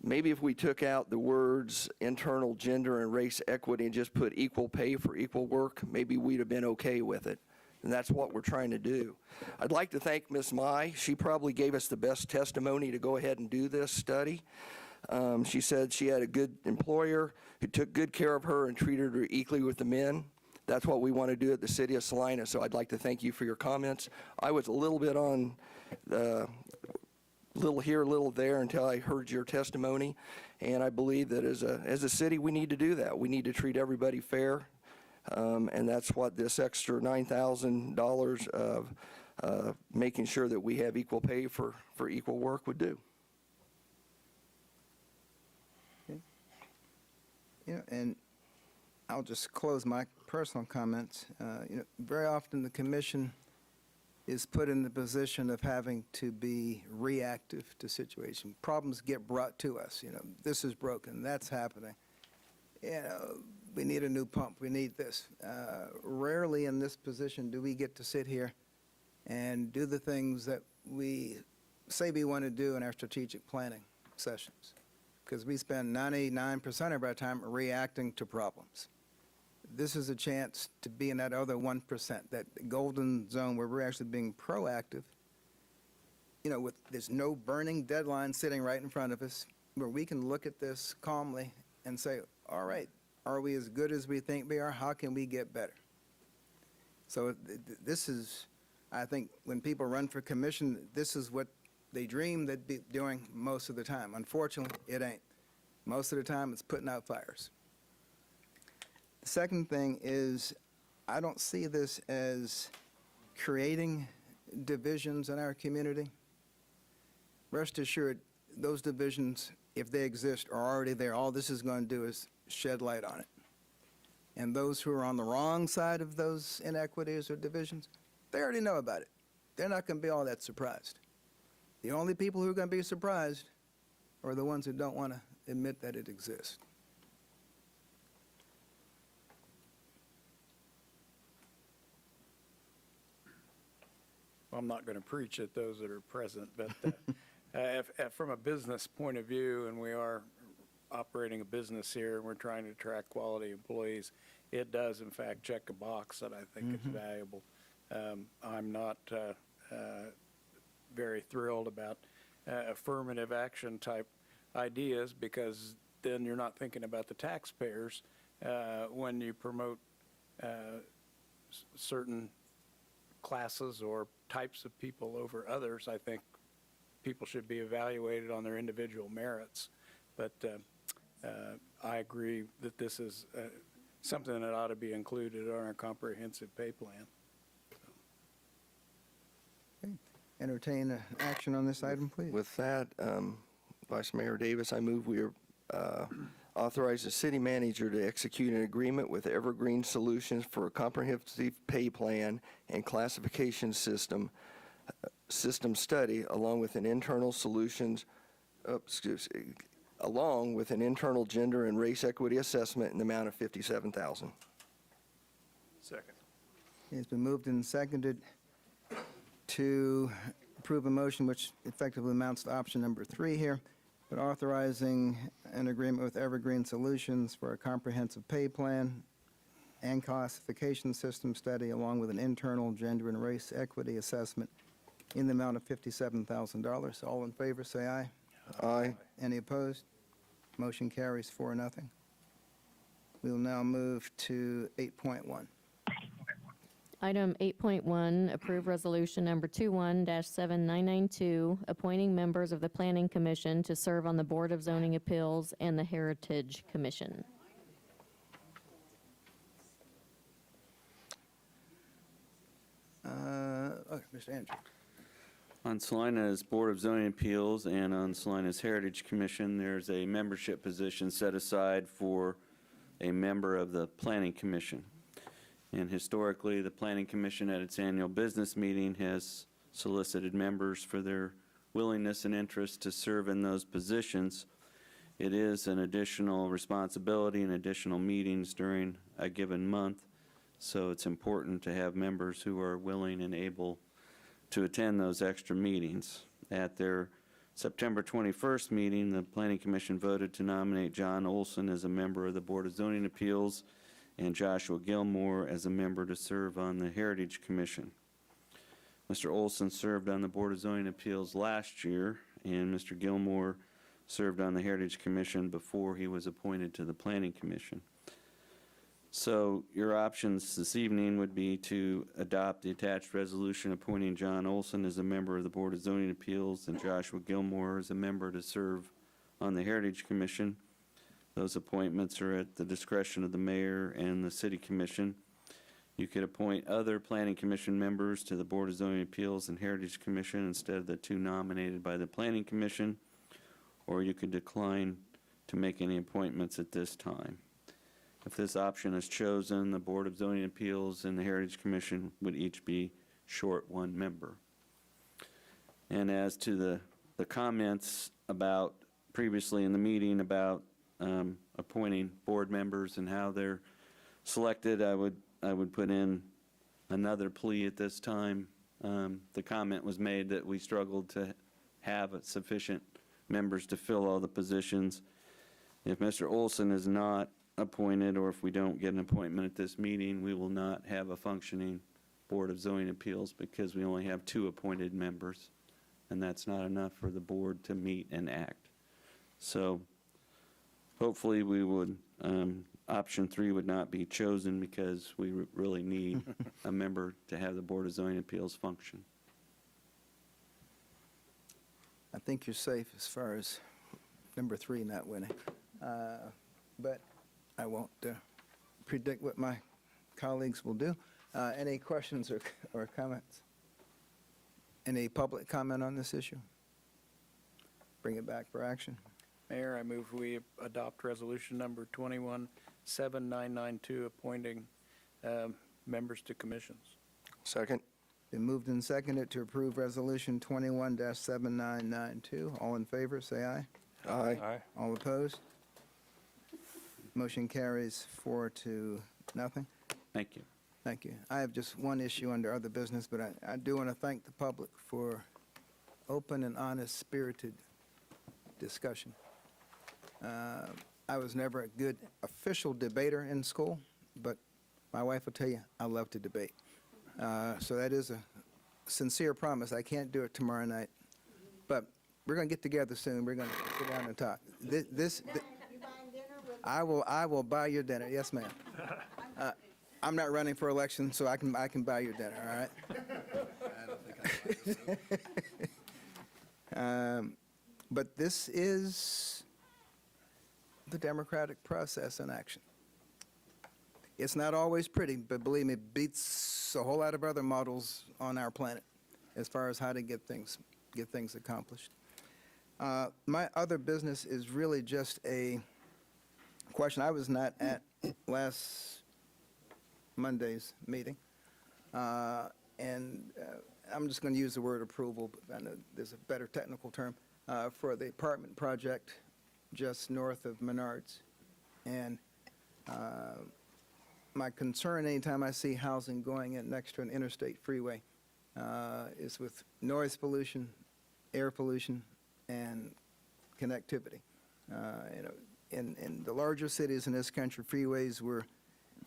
Maybe if we took out the words internal gender and race equity and just put equal pay for equal work, maybe we'd have been okay with it. And that's what we're trying to do. I'd like to thank Ms. Mai. She probably gave us the best testimony to go ahead and do this study. She said she had a good employer who took good care of her and treated her equally with the men. That's what we want to do at the city of Salina, so I'd like to thank you for your comments. I was a little bit on little here, little there until I heard your testimony, and I believe that as a city, we need to do that. We need to treat everybody fair, and that's what this extra $9,000 of making sure that we have equal pay for equal work would do. And I'll just close my personal comments. Very often the commission is put in the position of having to be reactive to situations. Problems get brought to us. This is broken, that's happening. We need a new pump, we need this. Rarely in this position do we get to sit here and do the things that we say we want to do in our strategic planning sessions, because we spend 99% of our time reacting to problems. This is a chance to be in that other 1%, that golden zone where we're actually being proactive, there's no burning deadline sitting right in front of us, where we can look at this calmly and say, all right, are we as good as we think we are? How can we get better? So this is, I think, when people run for commission, this is what they dream they'd be doing most of the time. Unfortunately, it ain't. Most of the time, it's putting out fires. The second thing is, I don't see this as creating divisions in our community. Rest assured, those divisions, if they exist, are already there. All this is going to do is shed light on it. And those who are on the wrong side of those inequities or divisions, they already know about it. They're not going to be all that surprised. The only people who are going to be surprised are the ones who don't want to admit that it exists. I'm not going to preach at those that are present, but from a business point of view, and we are operating a business here, and we're trying to attract quality employees, it does, in fact, check a box that I think is valuable. I'm not very thrilled about affirmative action type ideas, because then you're not thinking about the taxpayers when you promote certain classes or types of people over others. I think people should be evaluated on their individual merits. But I agree that this is something that ought to be included on our comprehensive pay plan. Okay. Entertain action on this item, please. With that, Vice Mayor Davis, I move we authorize the city manager to execute an agreement with Evergreen Solutions for a comprehensive pay plan and classification system study, along with an internal gender and race equity assessment in the amount of $57,000. Second. It's been moved and seconded to approve a motion which effectively amounts to option number 3 here, but authorizing an agreement with Evergreen Solutions for a comprehensive pay plan and classification system study, along with an internal gender and race equity assessment in the amount of $57,000. All in favor, say aye. Aye. Any opposed? Motion carries 4-0. We will now move to 8.1. Item 8.1, approve resolution number 21-7992, appointing members of the Planning Commission to serve on the Board of Zoning Appeals and the Heritage Commission. Okay, Mr. Andrew. On Salina's Board of Zoning Appeals and on Salina's Heritage Commission, there's a membership position set aside for a member of the Planning Commission. And historically, the Planning Commission at its annual business meeting has solicited members for their willingness and interest to serve in those positions. It is an additional responsibility and additional meetings during a given month, so it's important to have members who are willing and able to attend those extra meetings. At their September 21st meeting, the Planning Commission voted to nominate John Olson as a member of the Board of Zoning Appeals and Joshua Gilmore as a member to serve on the Heritage Commission. Mr. Olson served on the Board of Zoning Appeals last year, and Mr. Gilmore served on the Heritage Commission before he was appointed to the Planning Commission. So your options this evening would be to adopt the attached resolution appointing John Olson as a member of the Board of Zoning Appeals and Joshua Gilmore as a member to serve on the Heritage Commission. Those appointments are at the discretion of the mayor and the city commission. You could appoint other planning commission members to the Board of Zoning Appeals and Heritage Commission instead of the two nominated by the planning commission, or you could decline to make any appointments at this time. If this option is chosen, the Board of Zoning Appeals and the Heritage Commission would each be short one member. And as to the comments about previously in the meeting about appointing board members and how they're selected, I would put in another plea at this time. The comment was made that we struggled to have sufficient members to fill all the positions. If Mr. Olson is not appointed, or if we don't get an appointment at this meeting, we will not have a functioning Board of Zoning Appeals because we only have 2 appointed members, and that's not enough for the board to meet and act. So hopefully we would, option 3 would not be chosen because we really need a member to have the Board of Zoning Appeals function. I think you're safe as far as number 3 not winning. But I won't predict what my colleagues will do. Any questions or comments? Any public comment on this issue? Bring it back for action. Mayor, I move we adopt resolution number 217992, appointing members to commissions. Second? Been moved and seconded to approve Resolution 21-7992. All in favor, say aye. Aye. Aye. All opposed? Motion carries 4-0. Thank you. Thank you. I have just one issue under other business, but I do want to thank the public for open and honest, spirited discussion. I was never a good official debater in school, but my wife will tell you I love to debate. So that is a sincere promise. I can't do it tomorrow night, but we're going to get together soon. We're going to sit down and talk. I will buy your dinner. Yes, ma'am. I'm not running for election, so I can buy your dinner. All right. But this is the democratic process in action. It's not always pretty, but believe me, it beats a whole lot of other models on our planet as far as how to get things accomplished. My other business is really just a question. I was not at last Monday's meeting, and I'm just going to use the word approval, but I know there's a better technical term, for the apartment project just north of Menards. And my concern anytime I see housing going in next to an interstate freeway is with noise pollution, air pollution, and connectivity. In the larger cities in this country, freeways were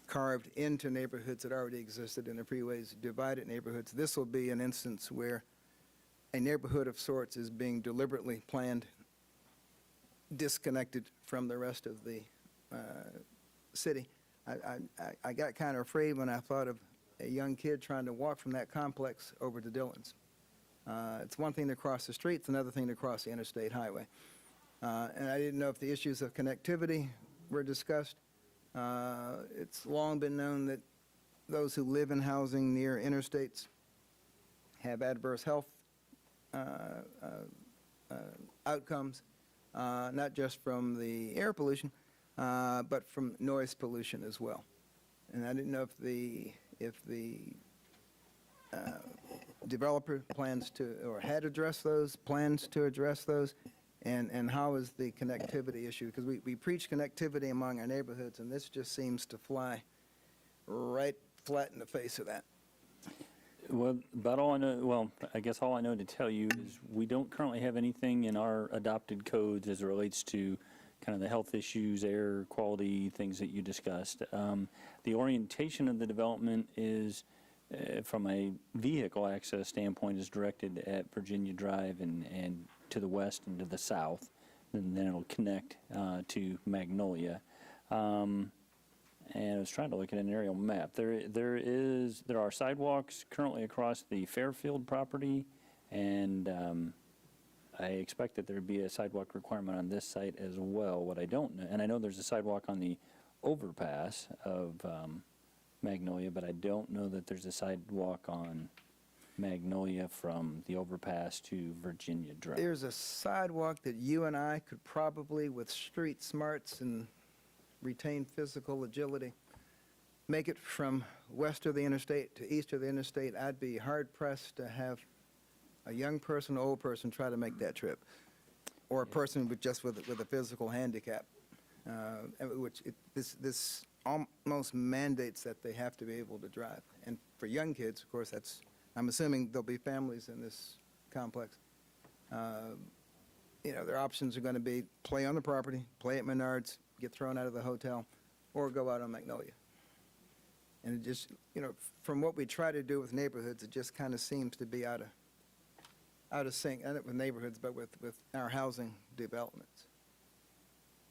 carved into neighborhoods that already existed, and the freeways divided neighborhoods. This will be an instance where a neighborhood of sorts is being deliberately planned, disconnected from the rest of the city. I got kind of afraid when I thought of a young kid trying to walk from that complex over to Dillon's. It's one thing to cross the street, it's another thing to cross the interstate highway. And I didn't know if the issues of connectivity were discussed. It's long been known that those who live in housing near interstates have adverse health outcomes, not just from the air pollution, but from noise pollution as well. And I didn't know if the developer plans to, or had addressed those, plans to address those, and how is the connectivity issue? Because we preach connectivity among our neighborhoods, and this just seems to fly right flat in the face of that. Well, about all I know, well, I guess all I know to tell you is we don't currently have anything in our adopted codes as it relates to kind of the health issues, air quality, things that you discussed. The orientation of the development is, from a vehicle access standpoint, is directed at Virginia Drive and to the west and to the south, and then it'll connect to Magnolia. And I was trying to look at an aerial map. There are sidewalks currently across the Fairfield property, and I expect that there'd be a sidewalk requirement on this site as well. What I don't know, and I know there's a sidewalk on the overpass of Magnolia, but I don't know that there's a sidewalk on Magnolia from the overpass to Virginia Drive. There's a sidewalk that you and I could probably, with street smarts and retain physical agility, make it from west of the interstate to east of the interstate. I'd be hard-pressed to have a young person, or old person try to make that trip, or a person with a physical handicap, this almost mandates that they have to be able to drive. And for young kids, of course, I'm assuming there'll be families in this complex. Their options are going to be play on the property, play at Menards, get thrown out of the hotel, or go out on Magnolia. And it just, from what we try to do with neighborhoods, it just kind of seems to be out of sync, not with neighborhoods, but with our housing developments.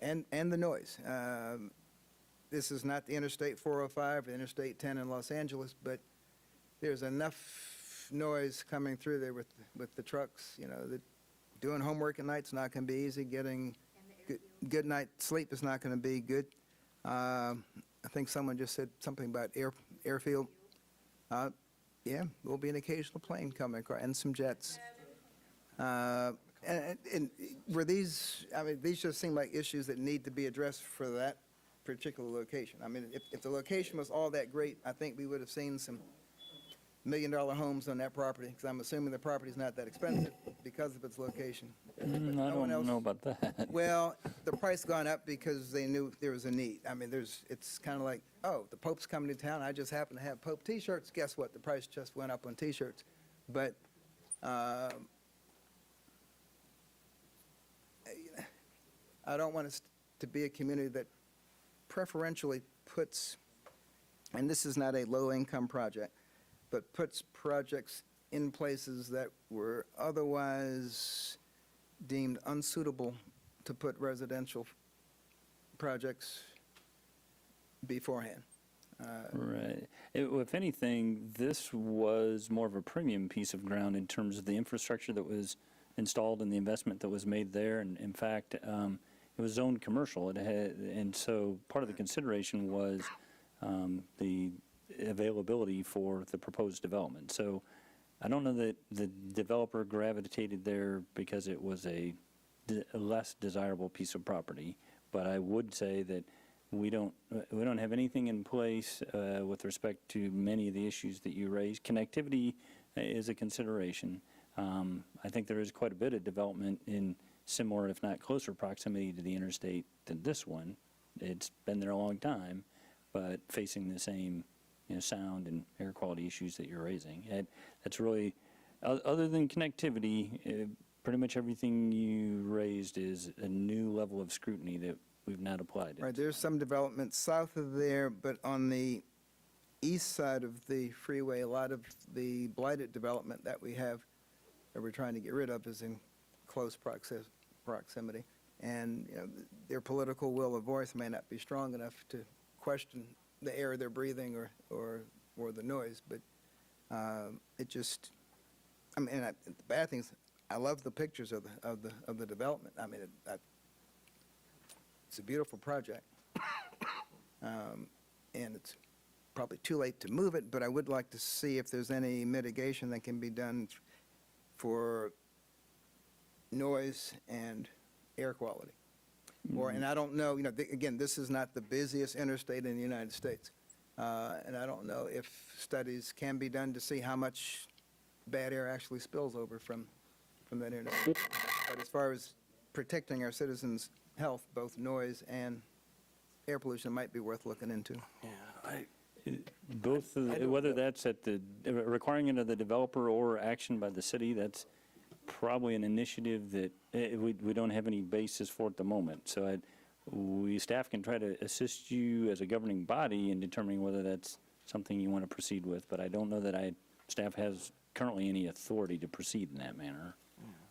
And the noise. This is not the Interstate 405 or Interstate 10 in Los Angeles, but there's enough noise coming through there with the trucks, that doing homework at night's not going to be easy, getting good night sleep is not going to be good. I think someone just said something about airfield. Yeah, there'll be an occasional plane coming across, and some jets. And were these just seem like issues that need to be addressed for that particular location. I mean, if the location was all that great, I think we would have seen some million-dollar homes on that property, because I'm assuming the property's not that expensive because of its location. I don't know about that. Well, the price gone up because they knew there was a need. I mean, it's kind of like, oh, the Pope's coming to town, I just happen to have Pope T-shirts. Guess what? The price just went up on T-shirts. But I don't want us to be a community that preferentially puts, and this is not a low-income project, but puts projects in places that were otherwise deemed unsuitable to put residential projects beforehand. Right. If anything, this was more of a premium piece of ground in terms of the infrastructure that was installed and the investment that was made there. And in fact, it was zoned commercial. And so part of the consideration was the availability for the proposed development. So I don't know that the developer gravitated there because it was a less desirable piece of property, but I would say that we don't have anything in place with respect to many of the issues that you raised. Connectivity is a consideration. I think there is quite a bit of development in similar, if not closer, proximity to the interstate than this one. It's been there a long time, but facing the same sound and air quality issues that you're raising. That's really, other than connectivity, pretty much everything you raised is a new level of scrutiny that we've not applied. Right, there's some development south of there, but on the east side of the freeway, a lot of the blighted development that we have, that we're trying to get rid of, is in close proximity. And their political will of voice may not be strong enough to question the air they're breathing or the noise, but it just, the bad thing is, I love the pictures of the development. I mean, it's a beautiful project, and it's probably too late to move it, but I would like to see if there's any mitigation that can be done for noise and air quality. And I don't know, again, this is not the busiest interstate in the United States. And I don't know if studies can be done to see how much bad air actually spills over from that interstate. But as far as protecting our citizens' health, both noise and air pollution might be worth looking into. Yeah, Both, whether that's at the, requiring it of the developer or action by the city, that's probably an initiative that we don't have any basis for at the moment. So staff can try to assist you as a governing body in determining whether that's something you want to proceed with, but I don't know that staff has currently any authority to proceed in that manner.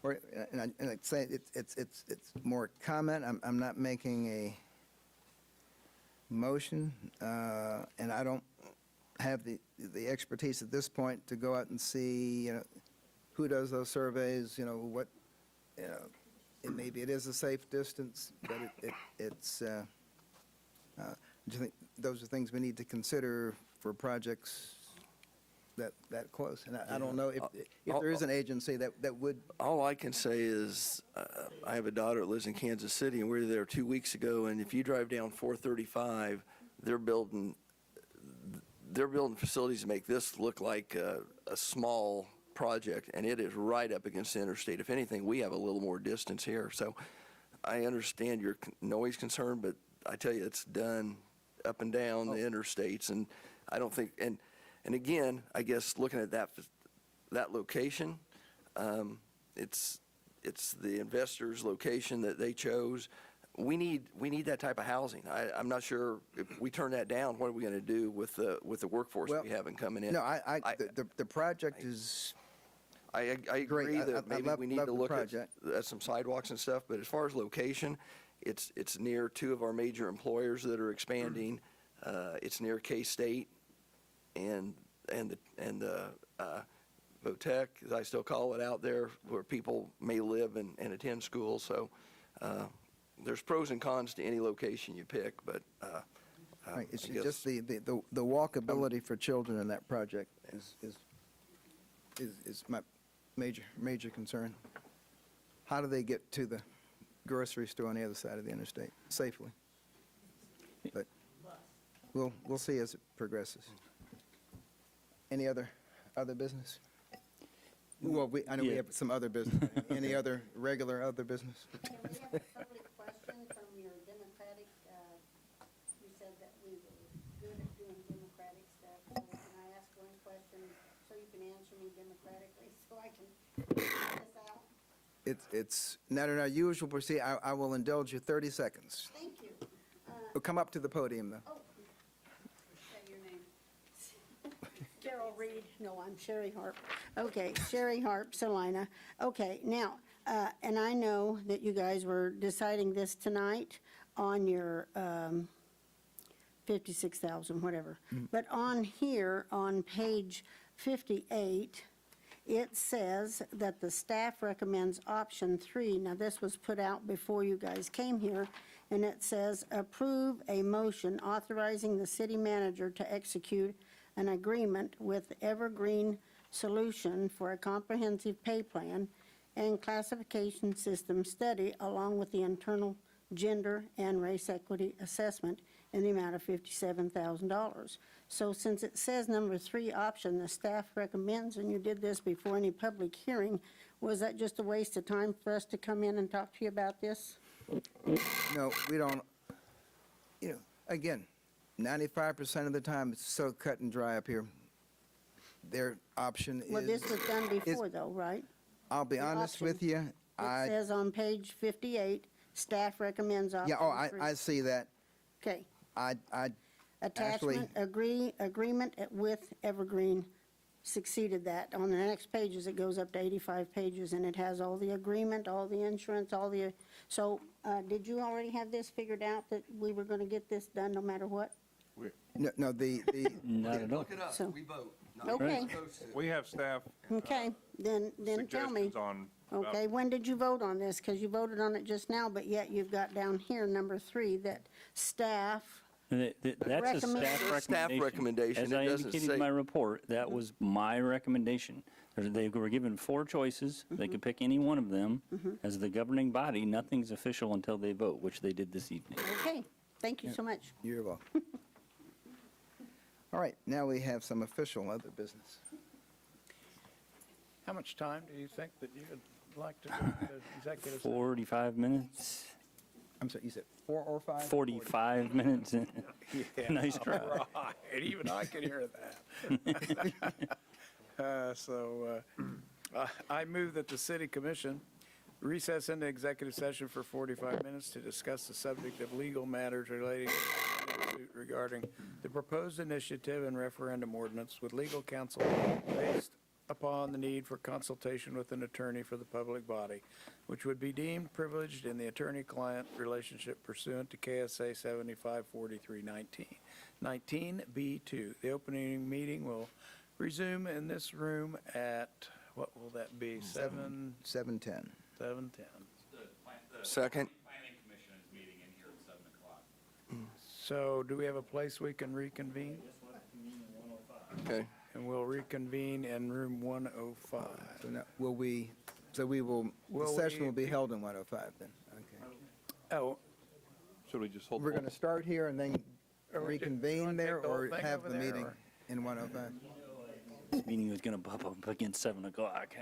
Or, and I'd say it's more comment. I'm not making a motion, and I don't have the expertise at this point to go out and see, who does those surveys, what, maybe it is a safe distance, but it's, do you think those are things we need to consider for projects that close? And I don't know if there is an agency that would. All I can say is, I have a daughter that lives in Kansas City, and we were there 2 weeks ago, and if you drive down 435, they're building facilities to make this look like a small project, and it is right up against the interstate. If anything, we have a little more distance here. So I understand your noise concern, but I tell you, it's done up and down the interstates, and I don't think, and again, I guess looking at that location, it's the investor's location that they chose. We need that type of housing. I'm not sure if we turn that down, what are we going to do with the workforce we have coming in? No, the project is. I agree that maybe we need to look at project. some sidewalks and stuff, but as far as location, it's near two of our major employers that are expanding. It's near K-State and Votech, as I still call it out there, where people may live and attend school. So there's pros and cons to any location you pick, but Right, it's just the walkability for children in that project is my major concern. How do they get to the grocery store on the other side of the interstate safely? But we'll see as it progresses. Any other business? Well, I know we have some other business. Any other regular other business? Yeah, we have a public question from your Democratic, you said that we were good at doing Democratic stuff. So can I ask one question so you can answer me democratically so I can figure this out? It's not an unusual procedure. I will indulge you 30 seconds. Thank you. We'll come up to the podium, though. Say your name. Carol Reed. No, I'm Sherry Harp. Okay, Sherry Harp, Salina. Okay, now, and I know that you guys were deciding this tonight on your 56,000, whatever. But on here, on page 58, it says that the staff recommends option 3. Now, this was put out before you guys came here, and it says, approve a motion authorizing the city manager to execute an agreement with Evergreen Solution for a comprehensive pay plan and classification system study along with the internal gender and race equity assessment in the amount of $57,000. So since it says number 3 option, the staff recommends, and you did this before any public hearing, was that just a waste of time for us to come in and talk to you about this? No, we don't. Again, 95% of the time, it's so cut and dry up here. Their option is. Well, this was done before though, right? I'll be the honest option. with you. It says on page 58, staff recommends option 3. I see that. Okay. I Attachment, agreement with Evergreen succeeded that. On the next pages, it goes up to 85 pages, and it has all the agreement, all the insurance, so, did you already have this figured out, that we were gonna get this done no matter what? No, Not at all. look it up, So- we vote. Okay, We have staff okay, then tell me. suggestions on. about- Okay, when did you vote on this? Because you voted on it just now, but yet you've got down here, number 3, that staff, That's a Recommend- staff recommendation. recommendation. As It I doesn't indicated in say- my report, that was my recommendation. They were given 4 choices. They could pick any one of them. As the governing body, nothing's official until they vote, which they did this evening. okay, thank you so much. you're welcome. All right, now we have some official other business. How much time do you think that you would like to do the executive session? 45 minutes. I'm sorry, you said 4 or 5? 45 minutes. Yeah, Nice try. right. Even I can hear that. I move that the city commission recess into executive session for 45 minutes to discuss the subject of legal matters relating regarding the proposed initiative and referendum ordinance with legal counsel based upon the need for consultation with an attorney for the public body, which would be deemed privileged in the attorney-client relationship pursuant to KSA 754319B2. The opening meeting will resume in this room at, what will that be, 7:10? 7:10. Second? Planning Commission is meeting in here at 7 o'clock. So do we have a place we can reconvene? Okay. And we'll reconvene in room 105. So now, we will, the Will session we- will be held in 105 then, okay. Oh, Should we just hold? We're going to start here and then Or we just- reconvene wanna there, take the whole or thing have over the there, meeting or- in 105? This meeting was going to bump up against 7 o'clock.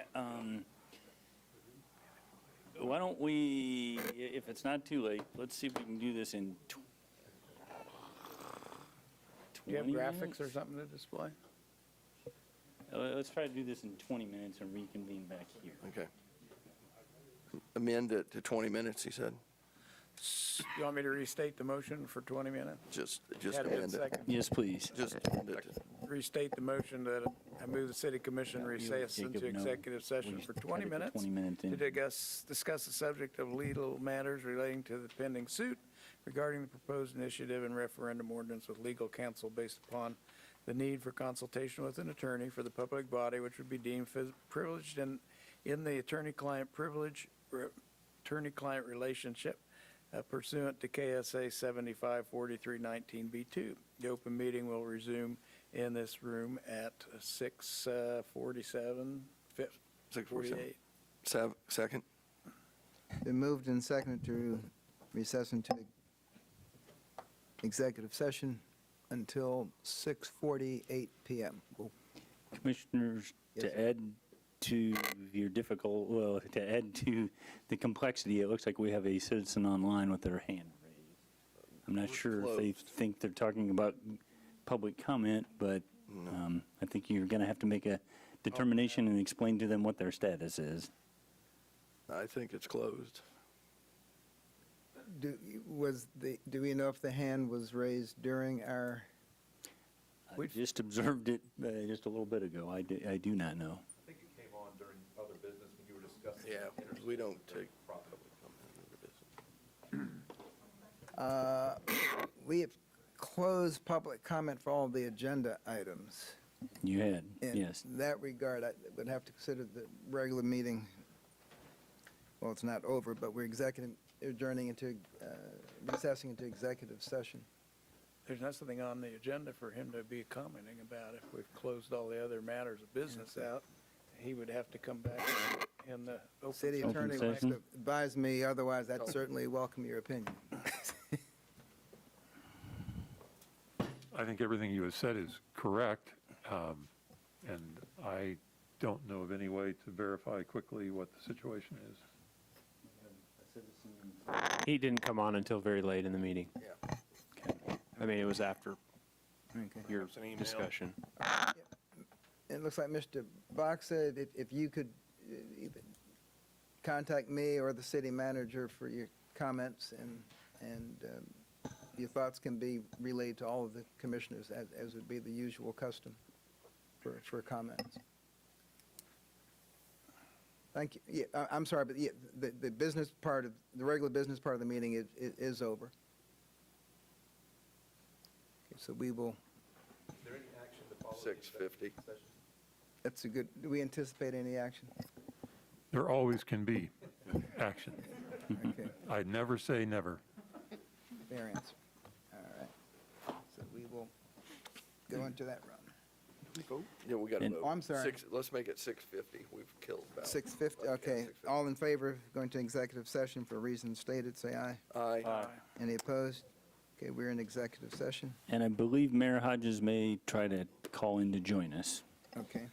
Why don't we, if it's not too late, let's see if we can do this in do you have 20 graphics minutes? or something to display? Let's try to do this in 20 minutes and reconvene back here. Okay. Amend it to 20 minutes, he said. You want me to restate the motion for 20 minutes? Just Had a good amend it. second. Yes, please. Just amend it. Restate the motion that I move the city commission recess Jacob, into no. executive session We for cut 20 it to minutes 20 minutes to in. discuss the subject of legal matters relating to the pending suit regarding the proposed initiative and referendum ordinance with legal counsel based upon the need for consultation with an attorney for the public body, which would be deemed privileged in the attorney-client relationship pursuant to KSA 754319B2. The open meeting will resume in this room at 6:47, 6:47. 48. Second? Been moved and seconded to recess into executive session until 6:48 PM. Commissioners, Yes, to add to to add to the complexity, it looks like we have a citizen online with their hand raised. I'm not sure if they think they're talking about public comment, but I think you're going to have to make a determination and explain to them what their status is. I think it's closed. Do we know if the hand was raised during our, We just observed it just a little bit ago. I do not know. I think it came on during other business when you were discussing. Yeah, we don't take we have closed public comment for all the agenda items. You had, yes. In that regard, I would have to consider the regular meeting, well, it's not over, but we're adjourning into, recessing into executive session. There's nothing on the agenda for him to be commenting about. If we've closed all the other matters of business out, he would have to come back in the open City session. attorney wants session? to advise me, otherwise I'd certainly welcome your opinion. I think everything you have said is correct, and I don't know of any way to verify quickly what the situation is. He didn't come on until very late in the meeting. Yeah. I mean, it was after Okay. your Perhaps an email. discussion. It looks like Mr. Box said if you could either contact me or the city manager for your comments, and your thoughts can be relayed to all of the commissioners, as would be the usual custom for comments. Thank you. Yeah, I'm sorry, but yeah, the business part of, the regular business part of the meeting is over. Okay, so we will, Is there any action to follow? 6:50. that's a good, do we anticipate any action? There always can be action. Okay, I never say never. fair answer. All right. So we will go into that run. Yeah, we got to And- vote. Oh, I'm sorry. Let's make it 6:50. We've killed about. 6:50, about okay. 6:50. All in favor of going to executive session for reasons stated, say aye. Aye. Any opposed? Okay, we're in executive session. And I believe Mayor Hodges may try to call in to join us. Okay.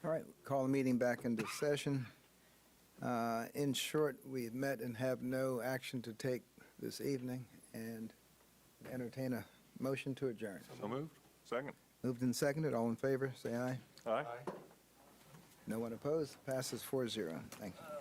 All right, call the meeting back into session. In short, we've met and have no action to take this evening, and entertain a motion to adjourn. So moved. Second. Moved and seconded, all in favor, say aye. Aye. No one opposed, passes 4-0. Thank you.